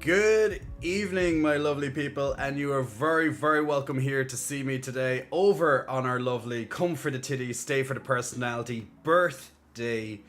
Good evening, my lovely people, and you are very, very welcome here to see me today over on our lovely Come for the Titty, Stay for the Personality birthday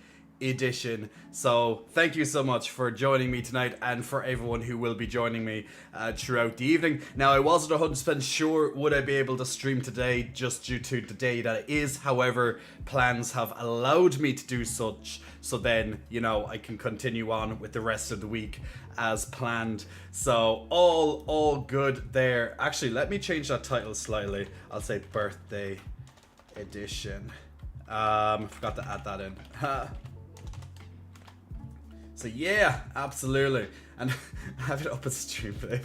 edition. So thank you so much for joining me tonight and for everyone who will be joining me throughout the evening. Now, I wasn't 100% sure would I be able to stream today just due to the day that it is. However, plans have allowed me to do such, so then, you know, I can continue on with the rest of the week as planned. So all good there. Actually, let me change that title slightly. I'll say birthday edition. Forgot to add that in. So yeah, absolutely. And have it up as stream play.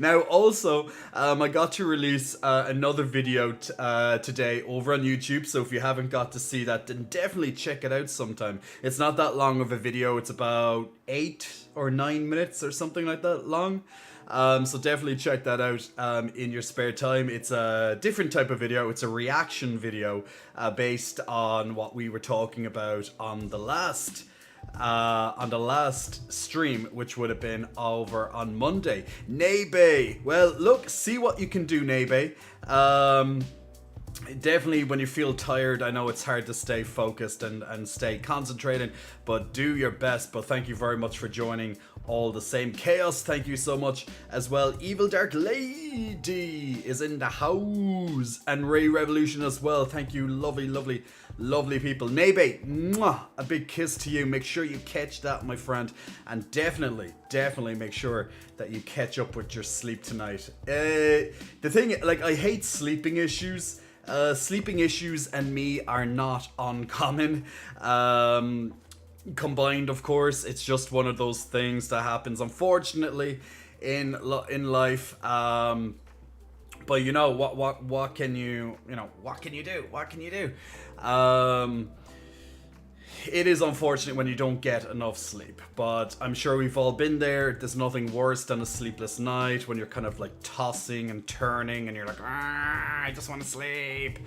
Now also, I got to release another video today over on YouTube, so if you haven't got to see that, then definitely check it out sometime. It's not that long of a video, it's about 8 or 9 minutes or something like that long. So definitely check that out in your spare time. It's a different type of video. It's a reaction video based on what we were talking about on the last stream, which would have been over on Monday. Nebe, well, look, see what you can do, Nebe. Definitely when you feel tired, I know it's hard to stay focused and stay concentrated, but do your best. But thank you very much for joining all the same. Chaos, thank you so much as well. Evil Dark Lady is in the house, and Ray Revolution as well. Thank you, lovely people. Nebe, mwah, a big kiss to you. Make sure you catch that, my friend, and definitely make sure that you catch up with your sleep tonight. The thing, like, I hate sleeping issues. Sleeping issues and me are not uncommon. Combined, of course, it's just one of those things that happens, unfortunately, in life. But you know what can you do? It is unfortunate when you don't get enough sleep, but I'm sure we've all been there. There's nothing worse than a sleepless night when you're kind of like tossing and turning and you're like, I just want to sleep.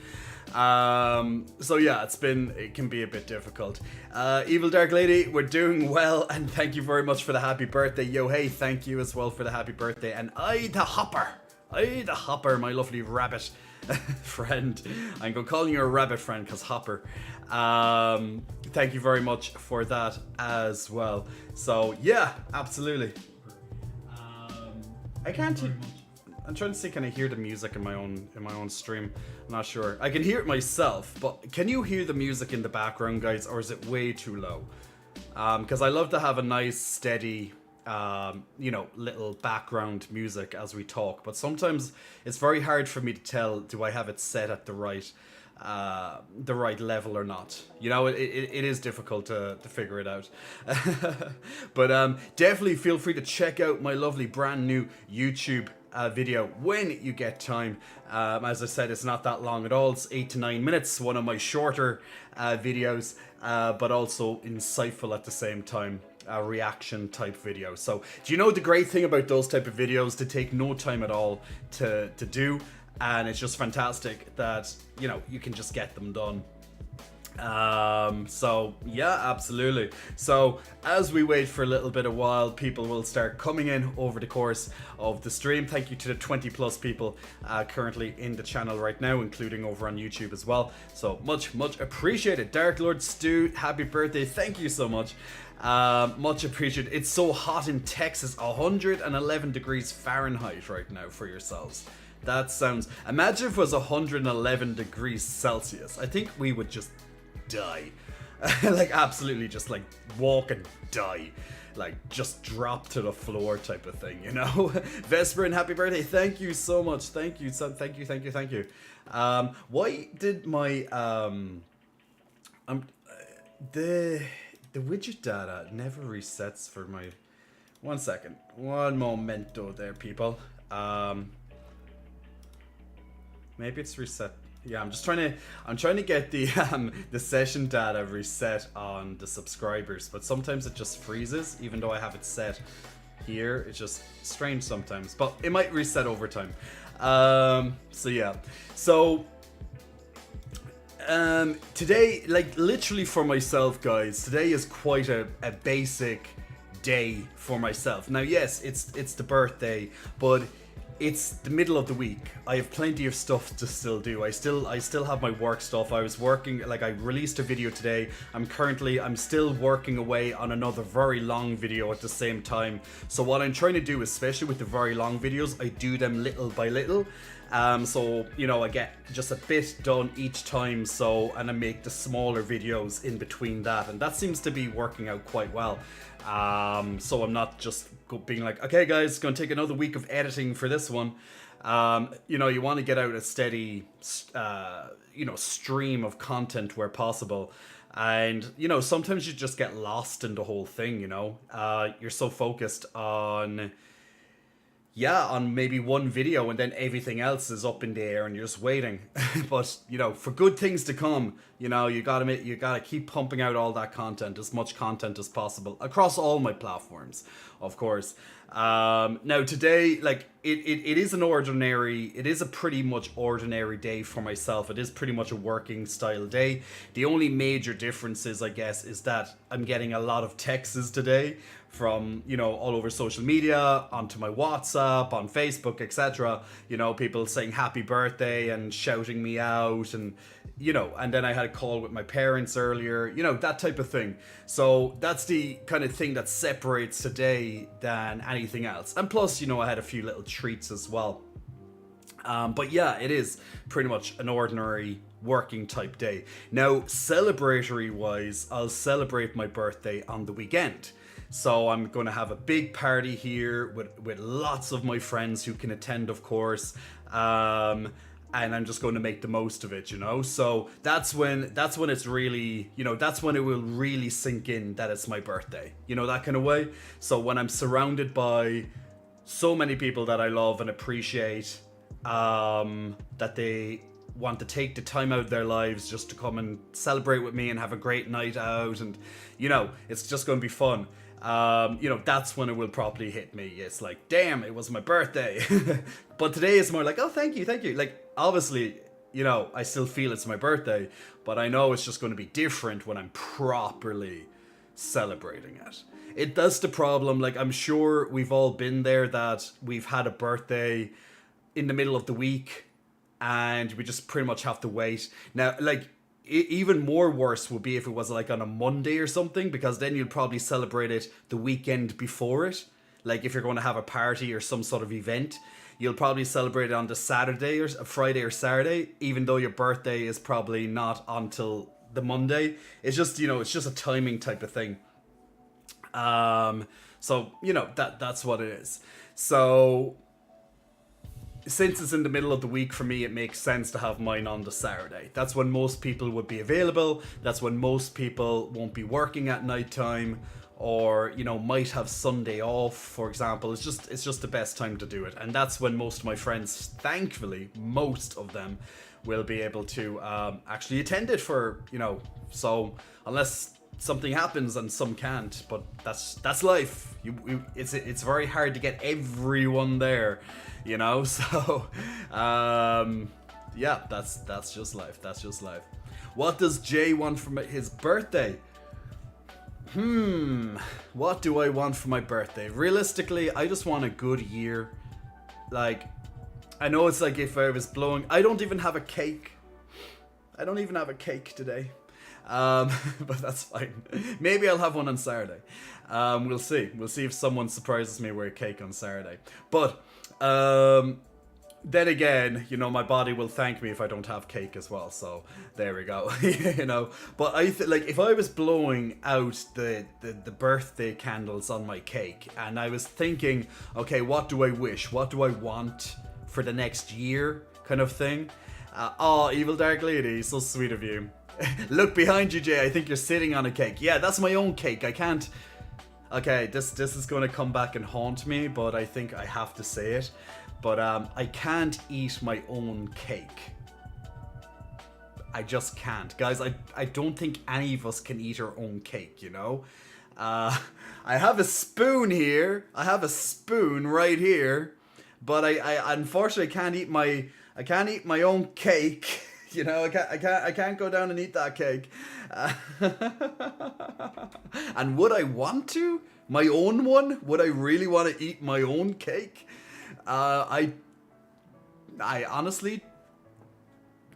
So yeah, it can be a bit difficult. Evil Dark Lady, we're doing well, and thank you very much for the happy birthday. Yo, hey, thank you as well for the happy birthday. And I the Hopper, my lovely rabbit friend. I'm gonna call you a rabbit friend because Hopper. Thank you very much for that as well. So yeah, absolutely. I'm trying to see, can I hear the music in my own stream? I'm not sure. I can hear it myself, but can you hear the music in the background, guys, or is it way too low? Because I love to have a nice steady little background music as we talk, but sometimes it's very hard for me to tell, do I have it set at the right level or not. You know, it is difficult to figure it out. But definitely feel free to check out my lovely brand new YouTube video when you get time. As I said, it's not that long at all. It's 8 to 9 minutes, one of my shorter videos, but also insightful at the same time. A reaction type video. So do you know the great thing about those type of videos? They take no time at all to do, and it's just fantastic that, you know, you can just get them done. So yeah, absolutely. So as we wait for a little bit of while, people will start coming in over the course of the stream. Thank you to the 20 plus people currently in the channel right now, including over on YouTube as well. So much appreciated. Dark Lord Stu, happy birthday. Thank you so much. Much appreciated. It's so hot in Texas, 111 degrees Fahrenheit right now for yourselves. That sounds, imagine if it was 111 degrees Celsius. I think we would just die. Like absolutely just like walk and die. Like just drop to the floor type of thing, you know? Vesper and happy birthday. Thank you so much. Thank you. Thank you. Why did my the widget data never resets for my, one second, one momento there, people. Maybe it's reset. Yeah, I'm trying to get the session data reset on the subscribers, but sometimes it just freezes even though I have it set here. It's just strange sometimes, but it might reset over time. So yeah. So Today, like literally for myself, guys, today is quite a basic day for myself. Now, yes, it's the birthday, but it's the middle of the week. I have plenty of stuff to still do. I still have my work stuff. I was working, like I released a video today. I'm still working away on another very long video at the same time. So what I'm trying to do, especially with the very long videos, I do them little by little. So, you know, I get just a bit done each time, and I make the smaller videos in between that, and that seems to be working out quite well. So I'm not just being like, okay guys, it's gonna take another week of editing for this one. You know, you want to get out a steady, stream of content where possible. And, you know, sometimes you just get lost in the whole thing, you know? You're so focused on maybe one video, and then everything else is up in the air and you're just waiting. But, you know, for good things to come, you know, you gotta keep pumping out all that content, as much content as possible across all my platforms, of course. Now today, like it is a pretty much ordinary day for myself. It is pretty much a working style day. The only major difference is, I guess, is that I'm getting a lot of texts today from, you know, all over social media, onto my WhatsApp, on Facebook, etc. You know, people saying happy birthday and shouting me out, and, you know, and then I had a call with my parents earlier, you know, that type of thing. So that's the kind of thing that separates today than anything else. And plus, you know, I had a few little treats as well. But yeah, it is pretty much an ordinary working type day. Now, celebratory wise, I'll celebrate my birthday on the weekend. So I'm going to have a big party here with lots of my friends who can attend, of course. And I'm just going to make the most of it, you know? So that's when it's really, you know, that's when it will really sink in that it's my birthday, you know, that kind of way. So when I'm surrounded by so many people that I love and appreciate, that they want to take the time out of their lives just to come and celebrate with me and have a great night out, and, you know, it's just going to be fun. You know, that's when it will probably hit me. It's like, damn, it was my birthday. But today is more like, oh, thank you. Like, obviously, you know, I still feel it's my birthday, but I know it's just going to be different when I'm properly celebrating it. That's the problem. Like, I'm sure we've all been there, that we've had a birthday in the middle of the week and we just pretty much have to wait. Now, like, even more worse would be if it was like on a Monday or something, because then you'd probably celebrate it the weekend before it. Like, if you're going to have a party or some sort of event, you'll probably celebrate it on the Saturday or Friday or Saturday, even though your birthday is probably not until the Monday. It's just, you know, it's just a timing type of thing. So, you know, that's what it is. So since it's in the middle of the week for me, it makes sense to have mine on the Saturday. That's when most people would be available. That's when most people won't be working at night time, or, you know, might have Sunday off, for example. It's just the best time to do it. And that's when most of my friends, thankfully, most of them will be able to actually attend it for, you know, so unless something happens and some can't, but that's life. It's very hard to get everyone there, you know. So yeah, that's just life. What does Jay want from his birthday? What do I want for my birthday? Realistically, I just want a good year. Like, I know it's like if I was blowing, I don't even have a cake today. But that's fine. Maybe I'll have one on Saturday. We'll see if someone surprises me with a cake on Saturday. But then again, you know, my body will thank me if I don't have cake as well. So there we go. You know, but like, if I was blowing out the birthday candles on my cake, and I was thinking, okay, what do I wish? What do I want for the next year, kind of thing? Oh, Evil Dark Lady, so sweet of you. Look behind you, Jay. I think you're sitting on a cake. Yeah, that's my own cake. I can't. Okay, this is going to come back and haunt me, but I think I have to say it. But I can't eat my own cake. I just can't. Guys, I don't think any of us can eat our own cake, you know? I have a spoon here. I have a spoon right here. But I unfortunately can't eat my own cake. You know, I can't go down and eat that cake. And would I want to? My own one? Would I really want to eat my own cake? I honestly,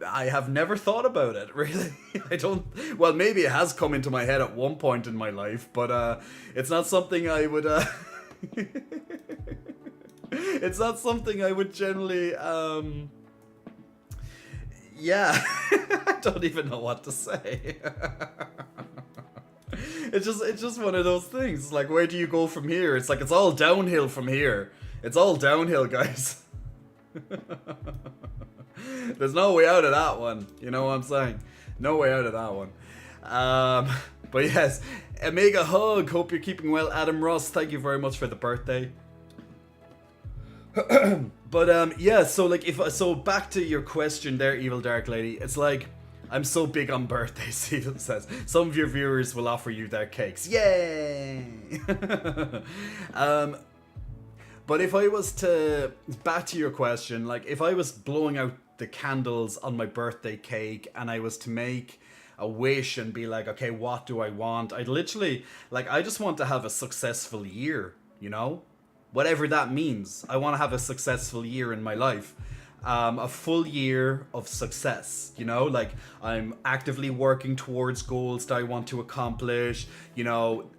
I have never thought about it, really. I don't. Well, maybe it has come into my head at one point in my life, but it's not something I would. It's not something I would generally. Yeah, I don't even know what to say. It's just one of those things. Like, where do you go from here? It's like it's all downhill from here. It's all downhill, guys. There's no way out of that one. You know what I'm saying? No way out of that one. But yes, a mega hug. Hope you're keeping well, Adam Ross. Thank you very much for the birthday. But yeah, so like so back to your question there, Evil Dark Lady. It's like, I'm so big on birthdays, Evil says. Some of your viewers will offer you their cakes. Yay! But if I was to, back to your question, like if I was blowing out the candles on my birthday cake and I was to make a wish and be like, okay, what do I want? I'd literally, like, I just want to have a successful year, you know? Whatever that means. I want to have a successful year in my life. A full year of success, you know, like I'm actively working towards goals that I want to accomplish, you know,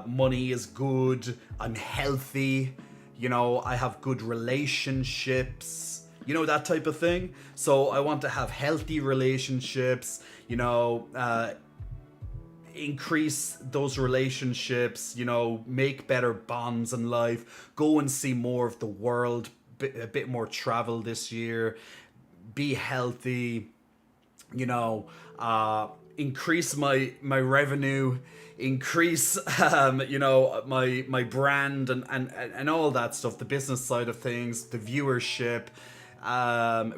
money is good, I'm healthy, you know, I have good relationships, you know, that type of thing. So I want to have healthy relationships, you know, increase those relationships, you know, make better bonds in life, go and see more of the world, a bit more travel this year, be healthy, you know, increase my revenue, increase you know, my brand and all that stuff, the business side of things, the viewership,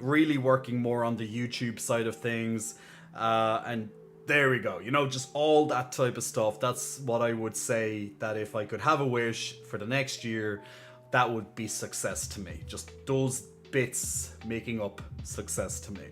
really working more on the YouTube side of things, and there we go, you know, just all that type of stuff. That's what I would say, that if I could have a wish for the next year, that would be success to me. Just those bits making up success to me.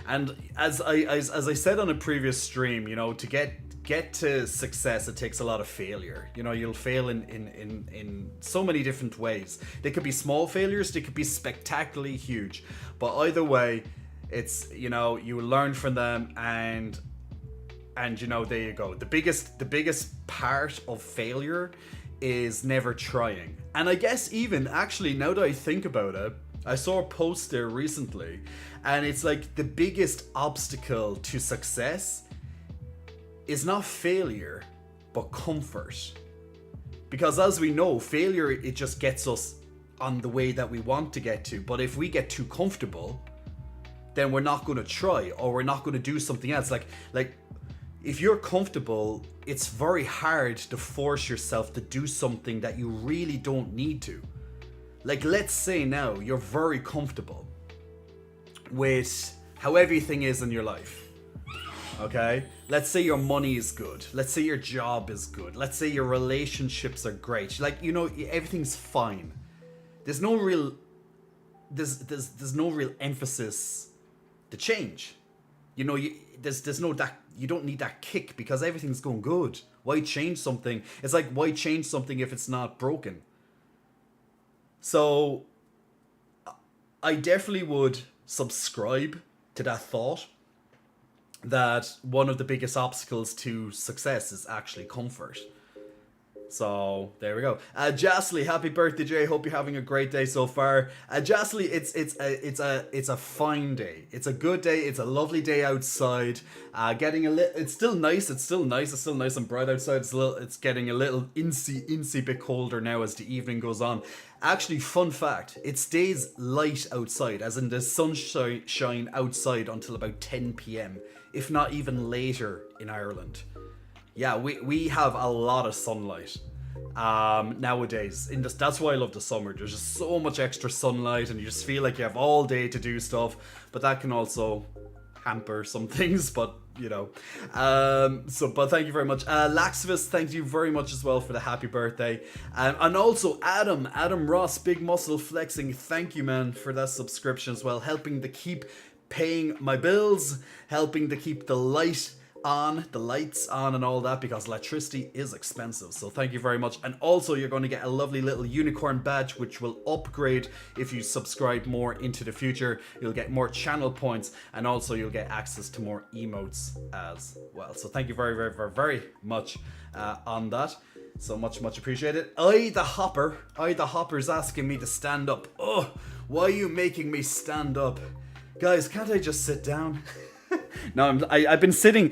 And as I said on a previous stream, you know, to get to success, it takes a lot of failure. You know, you'll fail in so many different ways. They could be small failures, they could be spectacularly huge. But either way, it's, you know, you learn from them, and you know, there you go. The biggest part of failure is never trying. And I guess even actually, now that I think about it, I saw a post there recently, and it's like the biggest obstacle to success is not failure, but comfort. Because as we know, failure, it just gets us on the way that we want to get to. But if we get too comfortable, then we're not going to try, or we're not going to do something else. Like if you're comfortable, it's very hard to force yourself to do something that you really don't need to. Like, let's say now you're very comfortable with how everything is in your life. Okay? Let's say your money is good. Let's say your job is good. Let's say your relationships are great. Like, you know, everything's fine. There's no real emphasis to change. You know, there's no that, you don't need that kick because everything's going good. Why change something? It's like, why change something if it's not broken? So I definitely would subscribe to that thought, that one of the biggest obstacles to success is actually comfort. So there we go. Jasly, happy birthday, Jay. Hope you're having a great day so far. Jasly, it's a fine day. It's a good day. It's a lovely day outside. Getting a little. It's still nice. It's still nice and bright outside. It's getting a little incy bit colder now as the evening goes on. Actually, fun fact: it stays light outside, as in the sunshine outside until about 10 p.m. if not even later in Ireland. Yeah, we have a lot of sunlight nowadays. That's why I love the summer. There's just so much extra sunlight, and you just feel like you have all day to do stuff. But that can also hamper some things. But you know, but thank you very much, Laxvis. Thank you very much as well for the happy birthday, and also Adam Ross, big muscle flexing. Thank you, man, for that subscription as well, helping to keep paying my bills, helping to keep the lights on and all that, because electricity is expensive. So thank you very much. And also you're going to get a lovely little unicorn badge which will upgrade if you subscribe more into the future. You'll get more channel points, and also you'll get access to more emotes as well. So thank you very much on that. So much appreciated. The Hopper's asking me to stand up. Oh, why are you making me stand up? Guys, can't I just sit down? No, I've been sitting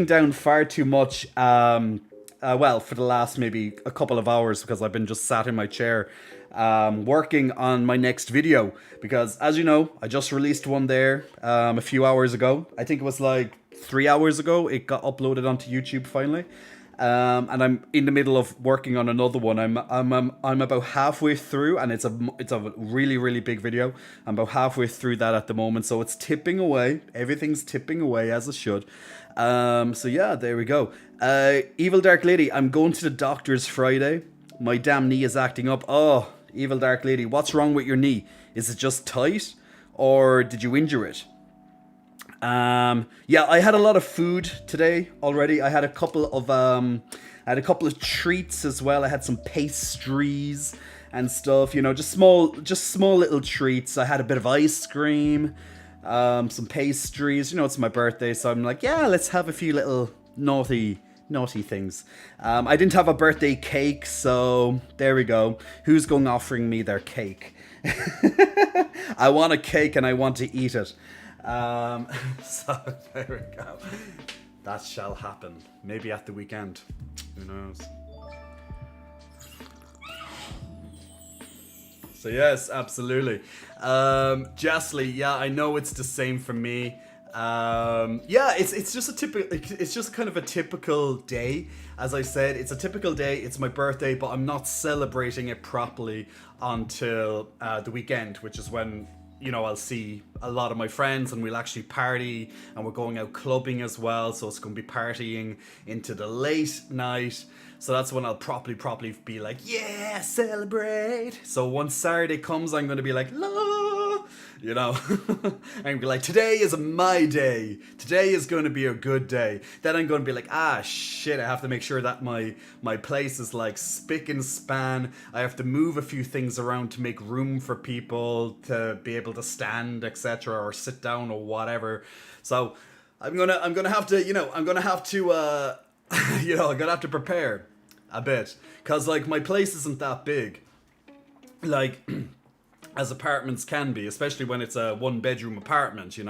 down far too much. Well, for the last maybe a couple of hours, because I've been just sat in my chair, working on my next video. Because as you know, I just released one there a few hours ago. I think it was like 3 hours ago. It got uploaded onto YouTube finally. And I'm in the middle of working on another one. I'm about halfway through, and it's a really big video. I'm about halfway through that at the moment, so it's tipping away. Everything's tipping away as it should. So yeah, there we go. Evil Dark Lady, I'm going to the doctor's Friday. My damn knee is acting up. Oh, Evil Dark Lady, what's wrong with your knee? Is it just tight, or did you injure it? Yeah, I had a lot of food today already. I had a couple of treats as well. I had some pastries and stuff, you know, just small little treats. I had a bit of ice cream, some pastries. You know, it's my birthday, so I'm like, yeah, let's have a few little naughty things. I didn't have a birthday cake, so there we go. Who's going offering me their cake? I want a cake and I want to eat it. So there we go. That shall happen. Maybe at the weekend. Who knows? So yes, absolutely. Jasly, yeah, I know it's the same for me. Yeah, it's just kind of a typical day. As I said, it's a typical day. It's my birthday, but I'm not celebrating it properly until the weekend, which is when, you know, I'll see a lot of my friends and we'll actually party, and we're going out clubbing as well. So it's going to be partying into the late night. So that's when I'll properly be like, yeah, celebrate. So once Saturday comes, I'm going to be like, la, you know, I'm going to be like, today is my day. Today is going to be a good day. Then I'm going to be like, ah, shit, I have to make sure that my place is like spick and span. I have to move a few things around to make room for people to be able to stand, etc., or sit down or whatever. So I'm gonna have to, I'm gonna have to prepare a bit, because like my place isn't that big, like as apartments can be, especially when it's a 1-bedroom apartment. They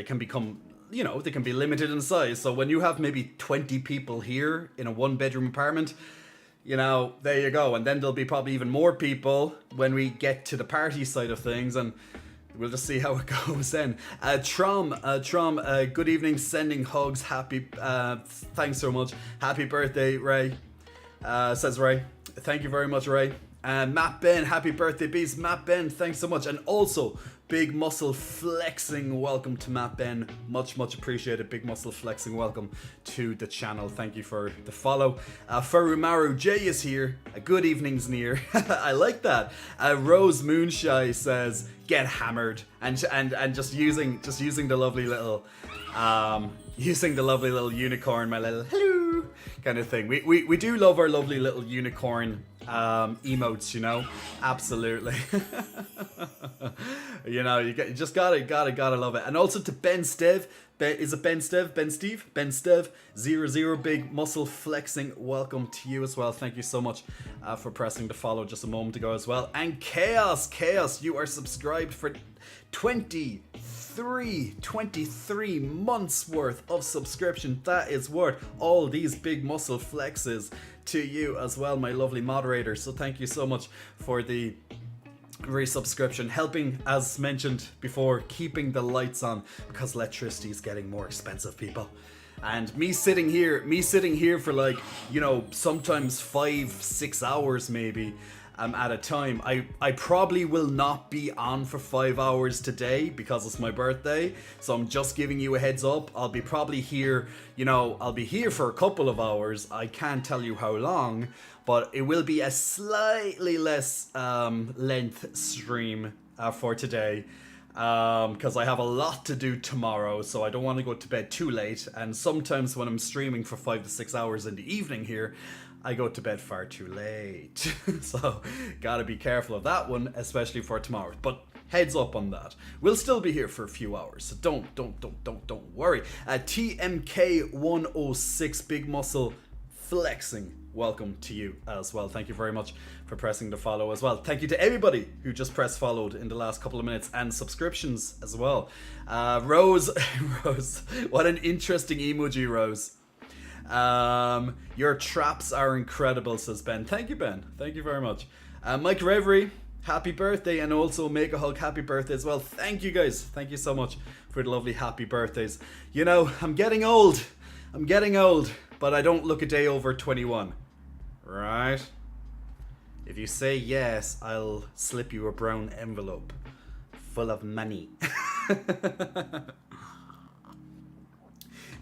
can become, they can be limited in size. So when you have maybe 20 people here in a 1-bedroom apartment, there you go. And then there'll be probably even more people when we get to the party side of things, and we'll just see how it goes then. Trom, good evening, sending hugs, happy, thanks so much. Happy birthday, Ray, says Ray. Thank you very much, Ray. Matt Ben, happy birthday, beast. Matt Ben, thanks so much. And also, Big Muscle Flexing, welcome to Matt Ben. Much appreciated. Big Muscle Flexing, welcome to the channel. Thank you for the follow. Furumaru J is here. Good evening's near. I like that. Rose Moonshine says, get hammered. And just using the lovely little unicorn, my little hello kind of thing. We do love our lovely little unicorn emotes, absolutely. You just gotta love it. And also to Ben Stev, is it Ben Stev? Ben Stev 00, Big Muscle Flexing, welcome to you as well. Thank you so much for pressing the follow just a moment ago as well. And Chaos, you are subscribed for 23 months worth of subscription. That is worth all these big muscle flexes to you as well, my lovely moderator. So thank you so much for the resubscription, helping, as mentioned before, keeping the lights on, because electricity is getting more expensive, people. And me sitting here for like, sometimes 5-6 hours maybe at a time. I probably will not be on for 5 hours today because it's my birthday, so I'm just giving you a heads up. I'll be probably here, I'll be here for a couple of hours. I can't tell you how long, but it will be a slightly less length stream for today. because I have a lot to do tomorrow, so I don't want to go to bed too late. And sometimes when I'm streaming for 5 to 6 hours in the evening here, I go to bed far too late. So gotta be careful of that one, especially for tomorrow. But heads up on that. We'll still be here for a few hours, so don't worry. TMK106 Big Muscle Flexing, welcome to you as well. Thank you very much for pressing the follow as well. Thank you to everybody who just pressed followed in the last couple of minutes, and subscriptions as well. Rose, Rose, what an interesting emoji, Rose. Your traps are incredible, says Ben. Thank you, Ben. Thank you very much. Mike Reverie, happy birthday, and also Mega Hug, happy birthday as well. Thank you guys. Thank you so much for the lovely happy birthdays. You know, I'm getting old, but I don't look a day over 21. Right? If you say yes, I'll slip you a brown envelope full of money.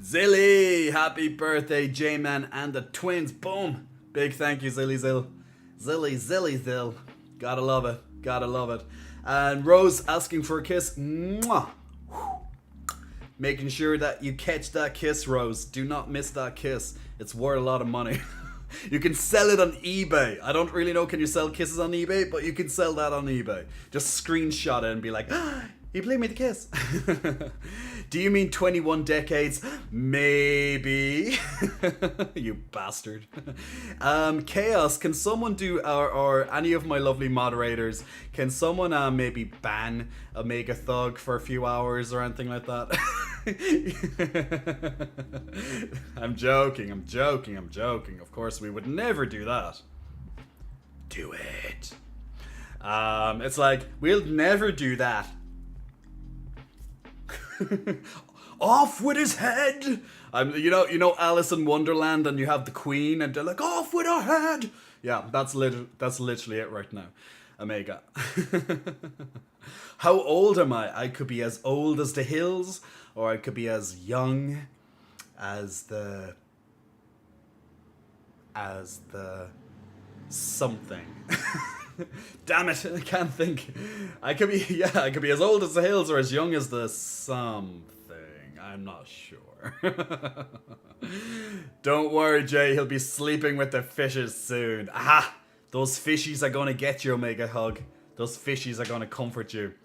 Zilly, happy birthday, J-Man and the twins. Boom. Big thank you, Zilly Zill. Zilly Zill. Gotta love it. Gotta love it. And Rose asking for a kiss. Mwah. Making sure that you catch that kiss, Rose. Do not miss that kiss. It's worth a lot of money. You can sell it on eBay. I don't really know, can you sell kisses on eBay? But you can sell that on eBay. Just screenshot it and be like, ah, he played me the kiss. Do you mean 21 decades? Maybe. You bastard. Chaos, can someone do, or any of my lovely moderators, can someone maybe ban Omega Thug for a few hours or anything like that? I'm joking. Of course, we would never do that. Do it. It's like, we'll never do that. Off with his head. You know Alice in Wonderland, and you have the Queen, and they're like, off with her head. Yeah, that's literally it right now. Omega. How old am I? I could be as old as the hills, or I could be as young as the something. Damn it, I can't think. I could be as old as the hills or as young as the something. I'm not sure. Don't worry, Jay, he'll be sleeping with the fishes soon. Aha! Those fishies are gonna get you, Omega Hug. Those fishies are gonna comfort you.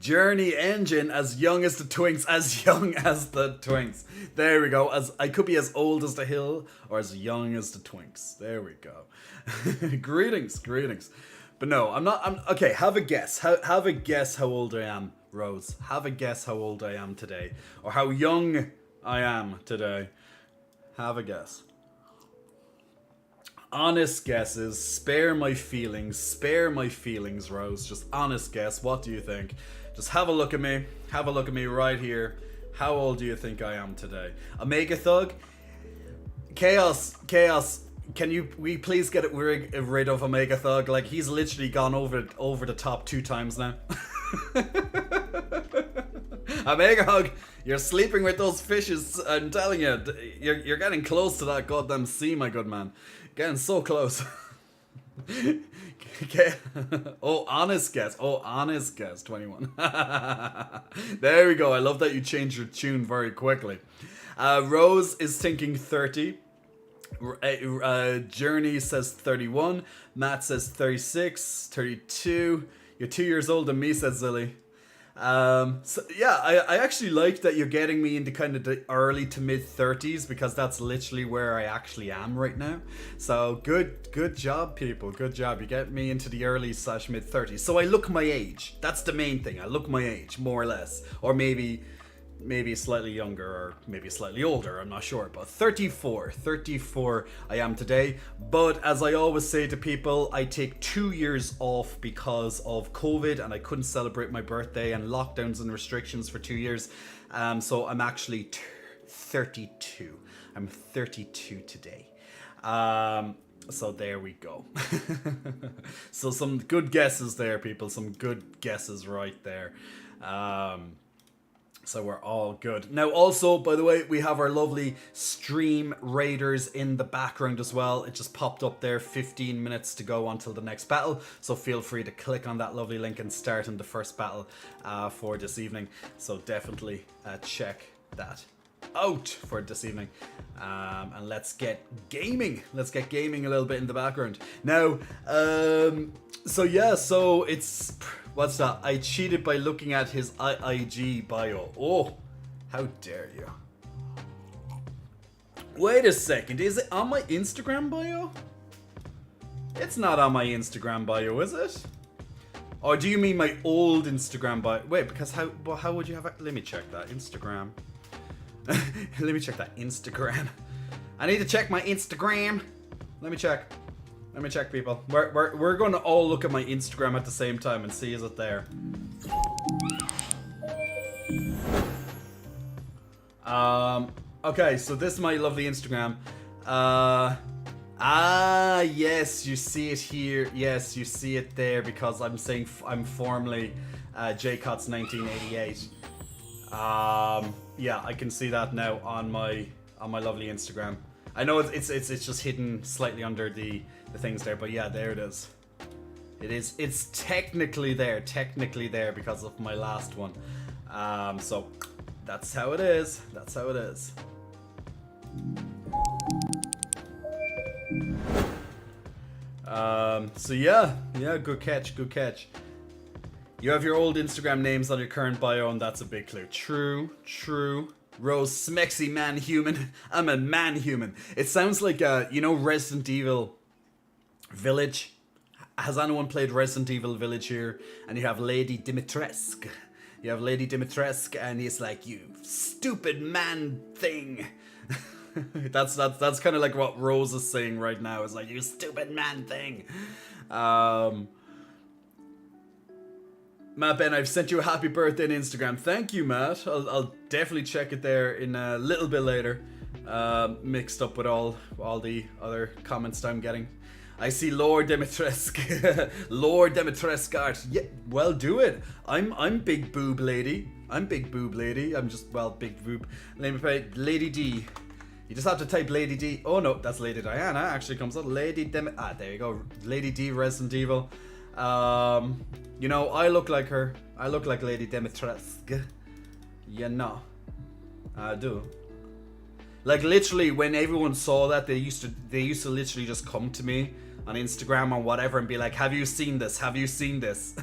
Journey Engine, as young as the Twinks, as young as the Twinks. There we go. I could be as old as the hill or as young as the Twinks. There we go. Greetings. But no, okay, have a guess. Have a guess how old I am, Rose. Have a guess how old I am today. Or how young I am today. Have a guess. Honest guesses. Spare my feelings, Rose. Just honest guess. What do you think? Just have a look at me. Have a look at me right here. How old do you think I am today? Omega Thug? Chaos. Can we please get rid of Omega Thug? Like, he's literally gone over the top 2 times now. Omega Hug, you're sleeping with those fishes. I'm telling you, you're getting close to that goddamn sea, my good man. Getting so close. Okay. Honest guess, 21. There we go. I love that you changed your tune very quickly. Rose is thinking 30. Journey says 31. Matt says 36, 32. You're 2 years older than me, says Zilly. So yeah, I actually like that you're getting me into kind of the early to mid 30s, because that's literally where I actually am right now. So good job, people. Good job. You get me into the early / mid 30s. So I look my age. That's the main thing. I look my age, more or less. Or maybe slightly younger, or maybe slightly older, I'm not sure, but 34 I am today. But as I always say to people, I take 2 years off because of COVID, and I couldn't celebrate my birthday and lockdowns and restrictions for 2 years. So I'm actually 32. I'm 32 today. So there we go. So some good guesses there, people. Some good guesses right there. So we're all good. Now also, by the way, we have our lovely stream raiders in the background as well. It just popped up there, 15 minutes to go until the next battle. So feel free to click on that lovely link and start in the first battle for this evening. So definitely check that out for this evening. And let's get gaming. Let's get gaming a little bit in the background. Now, so yeah, so it's... What's that? I cheated by looking at his IIG bio. Oh, how dare you. Wait a second, is it on my Instagram bio? It's not on my Instagram bio, is it? Or do you mean my old Instagram bio? Wait, because how would you have it? Let me check that. Instagram. Let me check that Instagram. I need to check my Instagram. Let me check. Let me check, people. We're going to all look at my Instagram at the same time and see is it there. Okay, so this is my lovely Instagram. Yes, you see it here. Yes, you see it there because I'm saying I'm formerly JCots 1988. Yeah, I can see that now on my lovely Instagram. I know it's just hidden slightly under the things there, but yeah, there it is. It's technically there because of my last one. So that's how it is. That's how it is. So yeah, good catch. You have your old Instagram names on your current bio, and that's a big clue. True. Rose Smexy Man Human. I'm a man human. It sounds like you know Resident Evil Village. Has anyone played Resident Evil Village here? And you have Lady Dimitrescu. And he's like, you stupid man thing. that's kind of like what Rose is saying right now. It's like, you stupid man thing. Matt Ben, I've sent you a happy birthday on Instagram. Thank you, Matt. I'll definitely check it there in a little bit later. Mixed up with all the other comments that I'm getting. I see Lord Dimitrescu. Lord Dimitrescu art. Yeah, well, do it. I'm big boob lady. I'm big just, well, big boob. Let me play Lady D. You just have to type Lady D. Oh no, that's Lady Diana. Actually comes up. Lady there you go. Lady D Resident Evil. You know, I look like her. I look like Lady Dimitrescu. You know, I do. Like literally, when everyone saw that, they used to literally just come to me on Instagram or whatever and be like, "Have you seen this? Have you seen this?"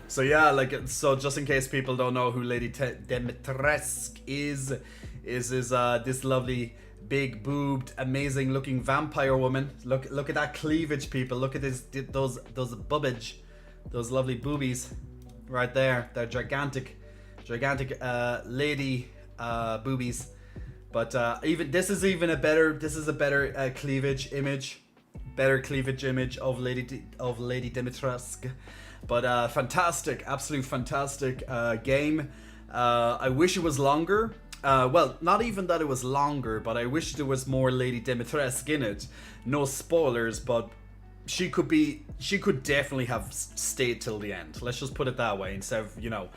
So yeah, like, so just in case people don't know who Lady Dimitrescu is this lovely, big boobed, amazing looking vampire woman. Look at that cleavage, people. Look at those bubbage, those lovely boobies, right there. They're gigantic lady boobies. But even this is a better cleavage image of Lady Dimitrescu. But fantastic, absolute fantastic game. I wish it was longer. Well, not even that it was longer, but I wish there was more Lady Dimitrescu in it. No spoilers, but she could definitely have stayed till the end. Let's just put it that way, instead of, you know,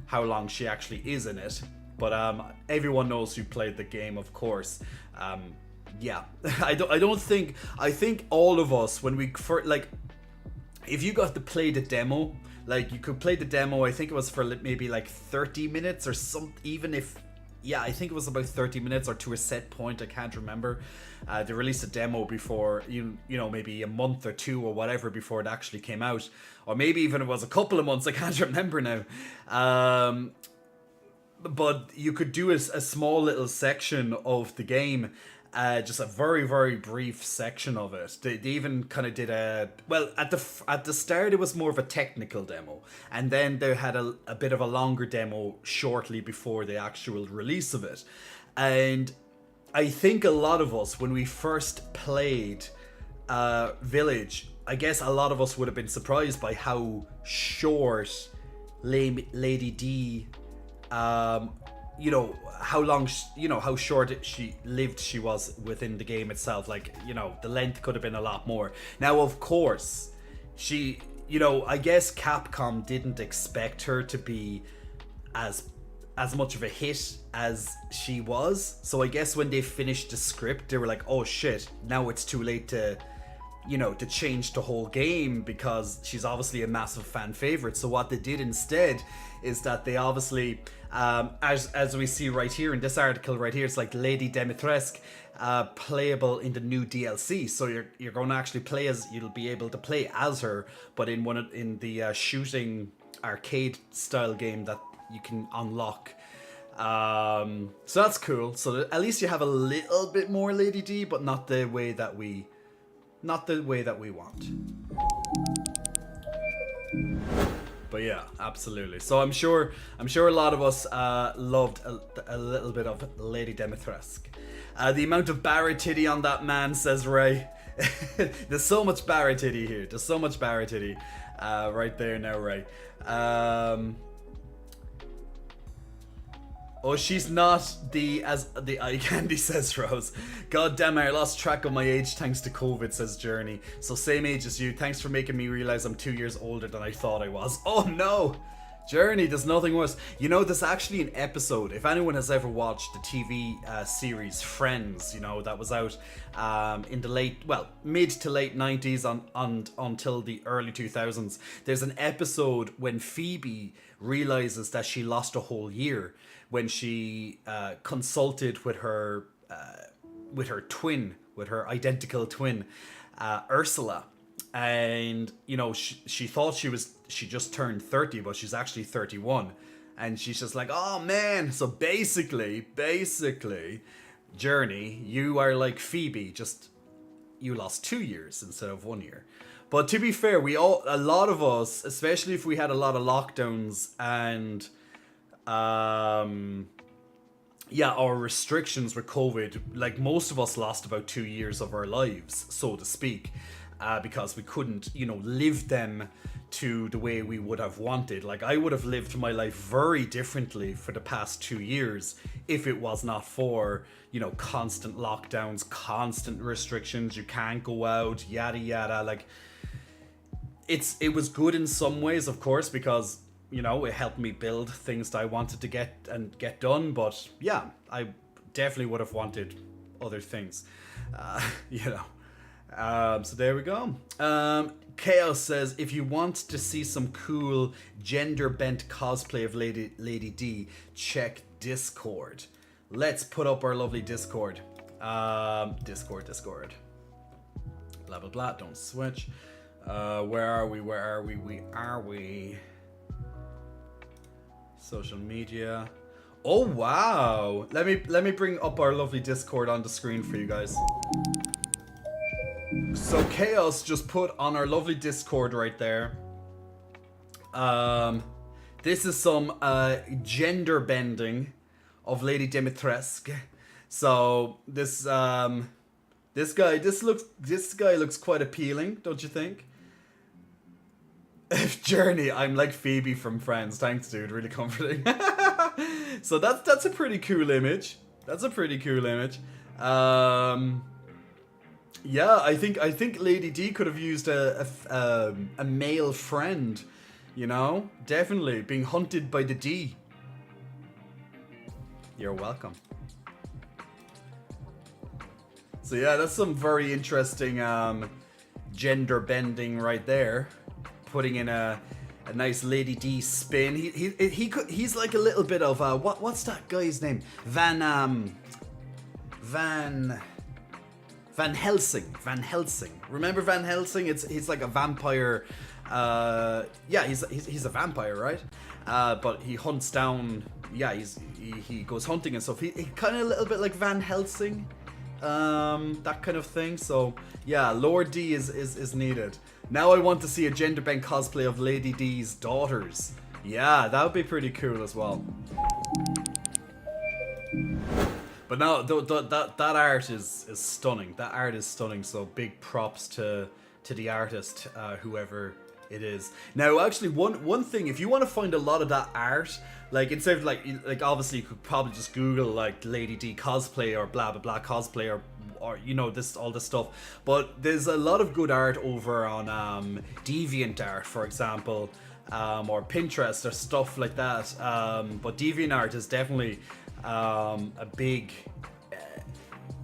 how long she actually is in it. But everyone knows who played the game, of course. Yeah, I think all of us, when we like, if you got to play the demo, like, you could play the demo. I think it was for maybe like 30 minutes or some, even if. Yeah, I think it was about 30 minutes or to a set point. I can't remember. They released a demo before, you know, maybe a month or two or whatever before it actually came out. Or maybe even it was a couple of months. I can't remember now. But you could do a small little section of the game. Just a very, very brief section of it. They even kind of did well, at the start it was more of a technical demo, and then they had a bit of a longer demo shortly before the actual release of it. And I think a lot of us, when we first played Village, I guess a lot of us would have been surprised by how short Lady D, you know, how short she was within the game itself. Like, you know, the length could have been a lot more. Now, of course, she, you know, I guess Capcom didn't expect her to be as much of a hit as she was. So I guess when they finished the script, they were like, oh shit, now it's too late to, you know, to change the whole game, because she's obviously a massive fan favorite. So what they did instead is that they obviously, as we see right here in this article right here, it's like Lady Dimitrescu, playable in the new DLC. So you're going to actually play as, you'll be able to play as her, but in the shooting arcade style game that you can unlock. So that's cool. So at least you have a little bit more Lady D, but not the way that we want. But yeah, absolutely. So I'm sure a lot of us loved a little bit of Lady Dimitrescu. The amount of Barra-titty on that man, says Ray. There's so much Barra-titty here. There's so much Barra-titty right there now, Ray. Oh, she's not the eye candy, says Rose. God damn it, I lost track of my age thanks to COVID, says Journey. So same age as you. Thanks for making me realize I'm 2 years older than I thought I was. Oh no! Journey, there's nothing worse. You know, there's actually an episode, if anyone has ever watched the TV series Friends, you know, that was out in the mid to late 90s until the early 2000s. There's an episode when Phoebe realizes that she lost a whole year, when she consulted with her twin, with her identical twin, Ursula. And, you know, she thought she just turned 30, but she's actually 31. And she's just like, oh man. So basically, Journey, you are like Phoebe, just you lost 2 years instead of 1 year. But to be fair, a lot of us, especially if we had a lot of lockdowns and our restrictions with COVID, like most of us lost about 2 years of our lives, so to speak, because we couldn't, you know, live them to the way we would have wanted. Like, I would have lived my life very differently for the past 2 years if it was not for, you know, constant lockdowns, constant restrictions, you can't go out, yada yada. Like, it was good in some ways, of course, because, you know, it helped me build things that I wanted to get done. But yeah, I definitely would have wanted other things, you know. So there we go. Chaos says, if you want to see some cool gender bent cosplay of Lady D, check Discord. Let's put up our lovely Discord. Discord. Blah blah blah. Don't switch. Where are we? Social media. Oh wow! Let me bring up our lovely Discord on the screen for you guys. So Chaos just put on our lovely Discord right there. This is some gender bending of Lady Dimitrescu. So this guy looks quite appealing, don't you think? Journey, I'm like Phoebe from Friends. Thanks, dude. Really comforting. So that's a pretty cool image. Yeah, I think Lady D could have used a male friend, you know? Definitely being hunted by the D. You're welcome. So yeah, that's some very interesting gender bending right there. Putting in a nice Lady D spin. He's like a little bit of what's that guy's name? Van Helsing. Remember Van Helsing? He's like a vampire. Yeah, he's a vampire, right? But he hunts down. Yeah, he goes hunting and stuff. He kind of a little bit like Van Helsing, that kind of thing. So yeah, Lord D is needed. Now I want to see a gender bent cosplay of Lady D's daughters. Yeah, that would be pretty cool as well. But no, that art is stunning. That art is stunning. So big props to the artist, whoever it is. Now, actually, one thing, if you want to find a lot of that art, like instead of like obviously you could probably just Google like Lady D cosplay or blah blah blah cosplay or or this all this stuff. But there's a lot of good art over on DeviantArt, for example, or Pinterest or stuff like that. But DeviantArt is definitely a big.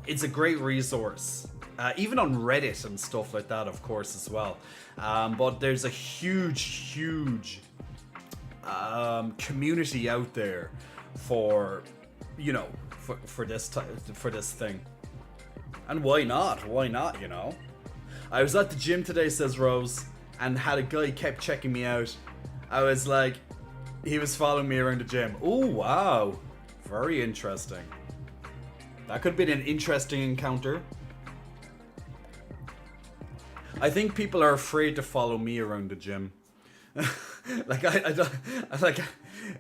It's a great resource. Even on Reddit and stuff like that, of course, as well. But there's a huge community out there for for this thing. And why not? I was at the gym today, says Rose, and had a guy kept checking me out. I was like, he was following me around the gym. Oh wow, very interesting. That could have been an interesting encounter. I think people are afraid to follow me around the gym. Like I don't like.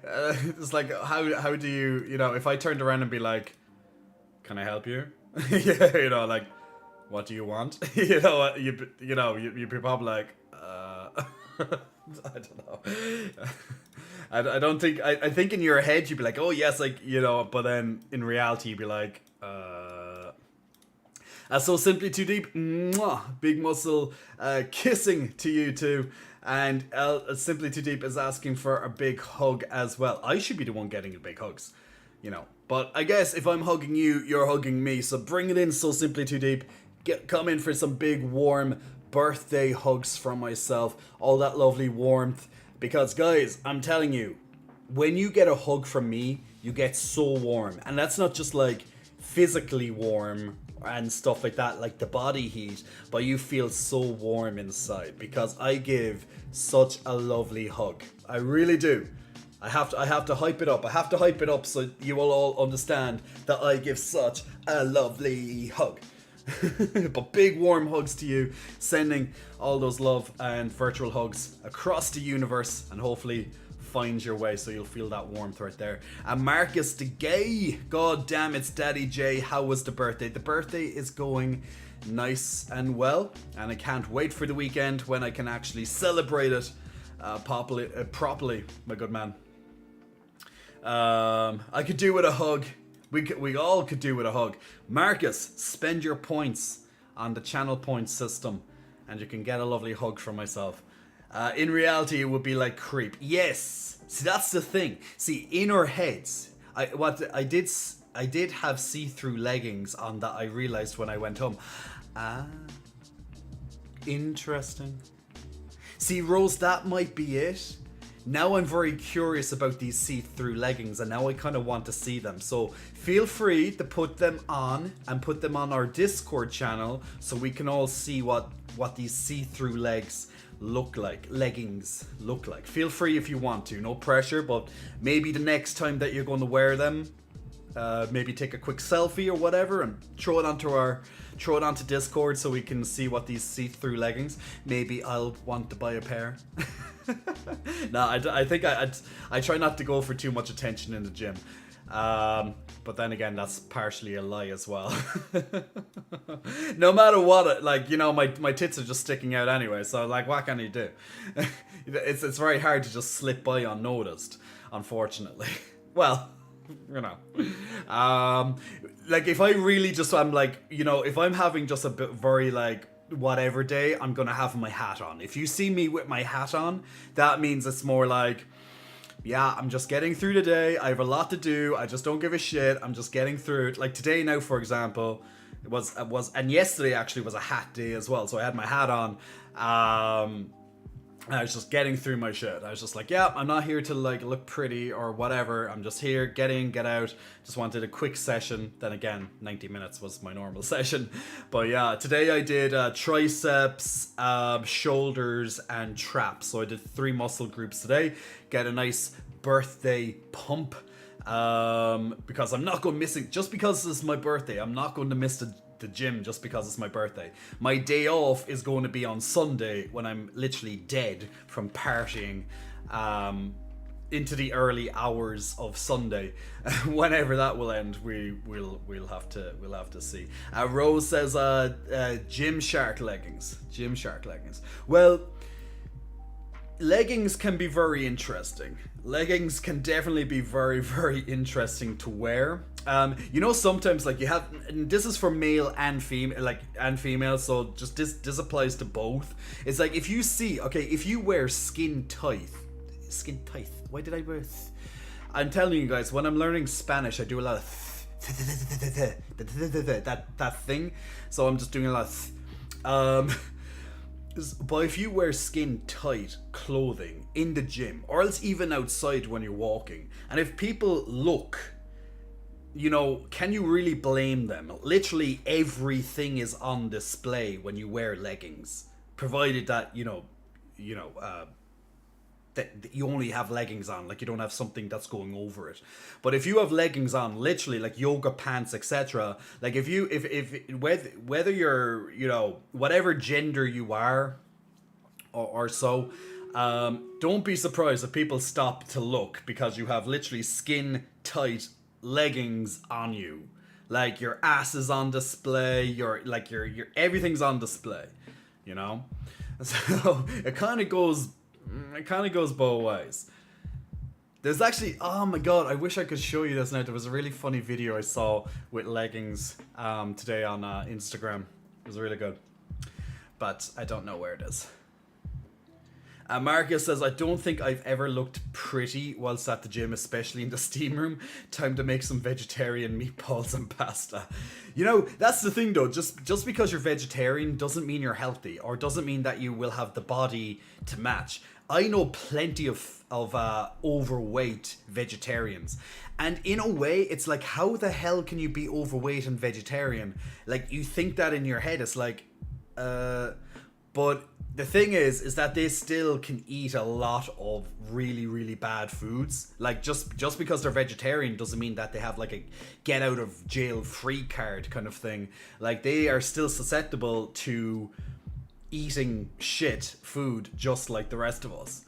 It's like how do you if I turned around and be like, "Can I help you?" Yeah, like, what do you want? You'd be probably like, I don't know. I don't think I think in your head you'd be like, oh yes, like but then in reality you'd be like, so Simply Too Deep, mwah, big muscle kissing to you too. And Simply Too Deep is asking for a big hug as well. I should be the one getting the big hugs, But I guess if I'm hugging you, you're hugging me. So bring it in, So Simply Too Deep. Come in for some big warm birthday hugs from myself. All that lovely warmth. Because guys, I'm telling you, when you get a hug from me, you get so warm. And that's not just like physically warm and stuff like that, like the body heat, but you feel so warm inside because I give such a lovely hug. I really do. I have to hype it up. I have to hype it up so you will all understand that I give such a lovely hug. But big warm hugs to you, sending all those love and virtual hugs across the universe, and hopefully find your way so you'll feel that warmth right there. And Marcus the Gay, god damn, it's Daddy J. How was the birthday? The birthday is going nice and well, and I can't wait for the weekend when I can actually celebrate it properly, my good man. I could do with a hug. We all could do with a hug. Marcus, spend your points on the channel points system and you can get a lovely hug from myself. In reality, it would be like creep. Yes. See, that's the thing. See, in our heads, I did have see-through leggings on that I realized when I went home. Interesting. See, Rose, that might be it. Now I'm very curious about these see-through leggings and now I kind of want to see them. So feel free to put them on and put them on our Discord channel so we can all see what these see-through leggings look like. Feel free if you want to, no pressure, but maybe the next time that you're going to wear them, maybe take a quick selfie or whatever and throw it onto Discord so we can see what these see-through leggings. Maybe I'll want to buy a pair. No, I think I try not to go for too much attention in the gym. But then again, that's partially a lie as well. No matter what, my tits are just sticking out anyway, so like, what can you do? It's very hard to just slip by unnoticed, unfortunately. Well, like if I really just, I'm like, if I'm having just a bit very like whatever day, I'm gonna have my hat on. If you see me with my hat on, that means it's more like, yeah, I'm just getting through the day. I have a lot to do. I just don't give a shit. I'm just getting through it. Like today now, for example, it was, and yesterday actually was a hat day as well. So I had my hat on. I was just getting through my shit. I was just like, yeah, I'm not here to like look pretty or whatever. I'm just here, get in, get out. Just wanted a quick session. Then again, 90 minutes was my normal session. But yeah, today I did triceps, shoulders, and traps. So I did 3 muscle groups today. Get a nice birthday pump. Because I'm not going missing, just because it's my birthday, I'm not going to miss the gym just because it's my birthday. My day off is going to be on Sunday when I'm literally dead from partying into the early hours of Sunday. Whenever that will end, we'll have to see. Rose says Gymshark leggings. Well, leggings can be very interesting. Leggings can definitely be very, very interesting to wear. You know, sometimes like you have, and this is for male and female, like and female, so just this applies to both. It's like if you see, okay, if you wear skin tight. Why did I wear? I'm telling you guys, when I'm learning Spanish, I do a lot of that thing. So I'm just doing a lot of. But if you wear skin tight clothing in the gym, or else even outside when you're walking, and if people look, you know, can you really blame them? Literally everything is on display when you wear leggings, provided that that you only have leggings on, like you don't have something that's going over it. But if you have leggings on, literally like yoga pants, etc., like if whether you're, you know, whatever gender you are, or so, don't be surprised if people stop to look because you have literally skin tight leggings on you. Like your ass is on display, your everything's on display, you know. So it kind of goes both ways. There's actually, oh my god, I wish I could show you this now. There was a really funny video I saw with leggings today on Instagram. It was really good, but I don't know where it is. Marcus says, I don't think I've ever looked pretty whilst at the gym, especially in the steam room. Time to make some vegetarian meatballs and pasta. You know, that's the thing though. Just because you're vegetarian doesn't mean you're healthy, or doesn't mean that you will have the body to match. I know plenty of overweight vegetarians. And in a way, it's like, how the hell can you be overweight and vegetarian? Like, you think that in your head. It's like, but the thing is that they still can eat a lot of really, really bad foods. Like, just because they're vegetarian doesn't mean that they have like a get out of jail free card kind of thing. Like, they are still susceptible to eating shit food just like the rest of us.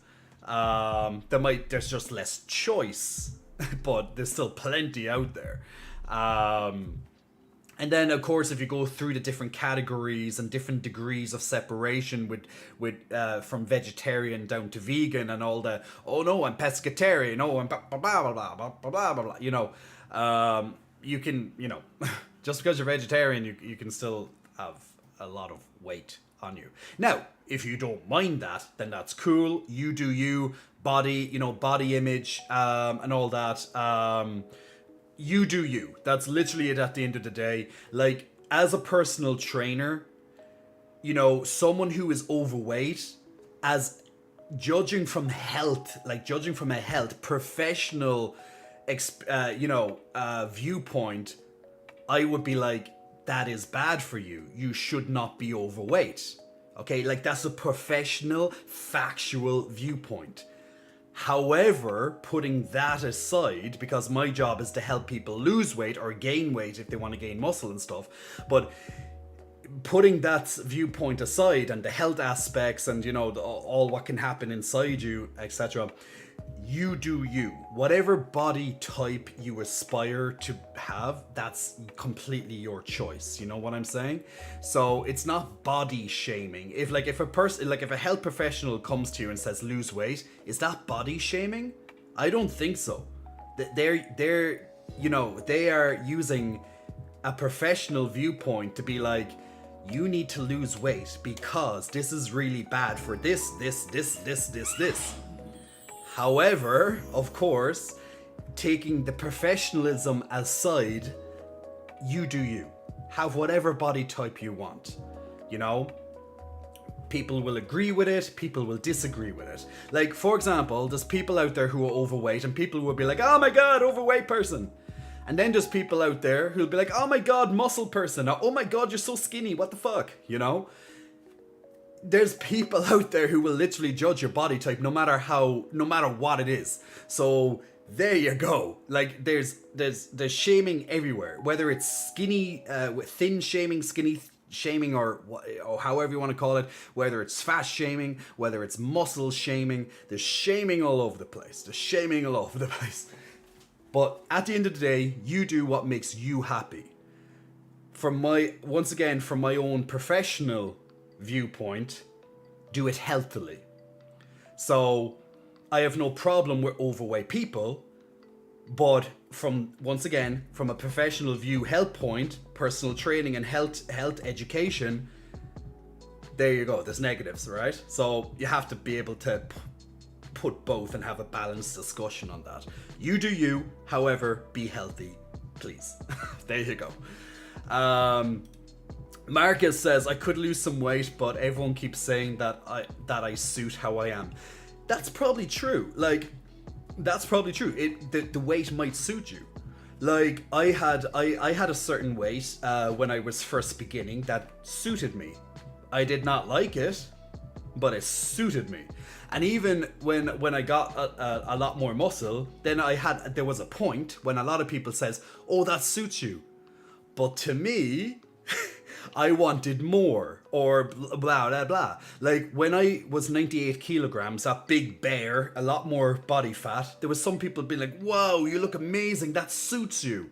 There's just less choice, but there's still plenty out there. And then, of course, if you go through the different categories and different degrees of separation with from vegetarian down to vegan and all the, oh no, I'm pescatarian, oh, I'm blah, blah, blah, blah, blah, blah, blah, blah, you know, you can, you know, just because you're vegetarian, you can still have a lot of weight on you. Now, if you don't mind that, then that's cool. You do you, body, you know, body image, and all that. You do you. That's literally it at the end of the day. Like, as a personal trainer, you know, someone who is overweight, as judging from health, like judging from a health professional, viewpoint, I would be like, that is bad for you. You should not be overweight. Okay, like that's a professional, factual viewpoint. However, putting that aside, because my job is to help people lose weight or gain weight if they want to gain muscle and stuff, but putting that viewpoint aside and the health aspects and, you know, all what can happen inside you, etc., you do you. Whatever body type you aspire to have, that's completely your choice. You know what I'm saying? So it's not body shaming. If a health professional comes to you and says lose weight, is that body shaming? I don't think so. They're you know, they are using a professional viewpoint to be like, you need to lose weight because this is really bad for this. However, of course, taking the professionalism aside, you do you. Have whatever body type you want. You know? People will agree with it, people will disagree with it. Like, for example, there's people out there who are overweight and people will be like, oh my god, overweight person. And then there's people out there who'll be like, oh my god, muscle person. Or, oh my god, you're so skinny, what the fuck? You know? There's people out there who will literally judge your body type no matter what it is. So there you go. Like, there's shaming everywhere, whether it's skinny, thin shaming, skinny shaming, or however you want to call it, whether it's fat shaming, whether it's muscle shaming. There's shaming all over the place. But at the end of the day, you do what makes you happy. From my own professional viewpoint, do it healthily. So I have no problem with overweight people, But from, once again, from a professional view, health point, personal training and health education, there you go, there's negatives, right? So you have to be able to put both and have a balanced discussion on that. You do you, however, be healthy, please. There you go. Marcus says, I could lose some weight, but everyone keeps saying that I suit how I am. That's probably true. Like, that's probably true. The weight might suit you. Like, I had a certain weight when I was first beginning that suited me. I did not like it, but it suited me. And even when I got a lot more muscle, then there was a point when a lot of people says, oh, that suits you. But to me, I wanted more, or blah, blah, blah. Like, when I was 98 kilograms, that big bear, a lot more body fat, there was some people being like, wow, you look amazing, that suits you.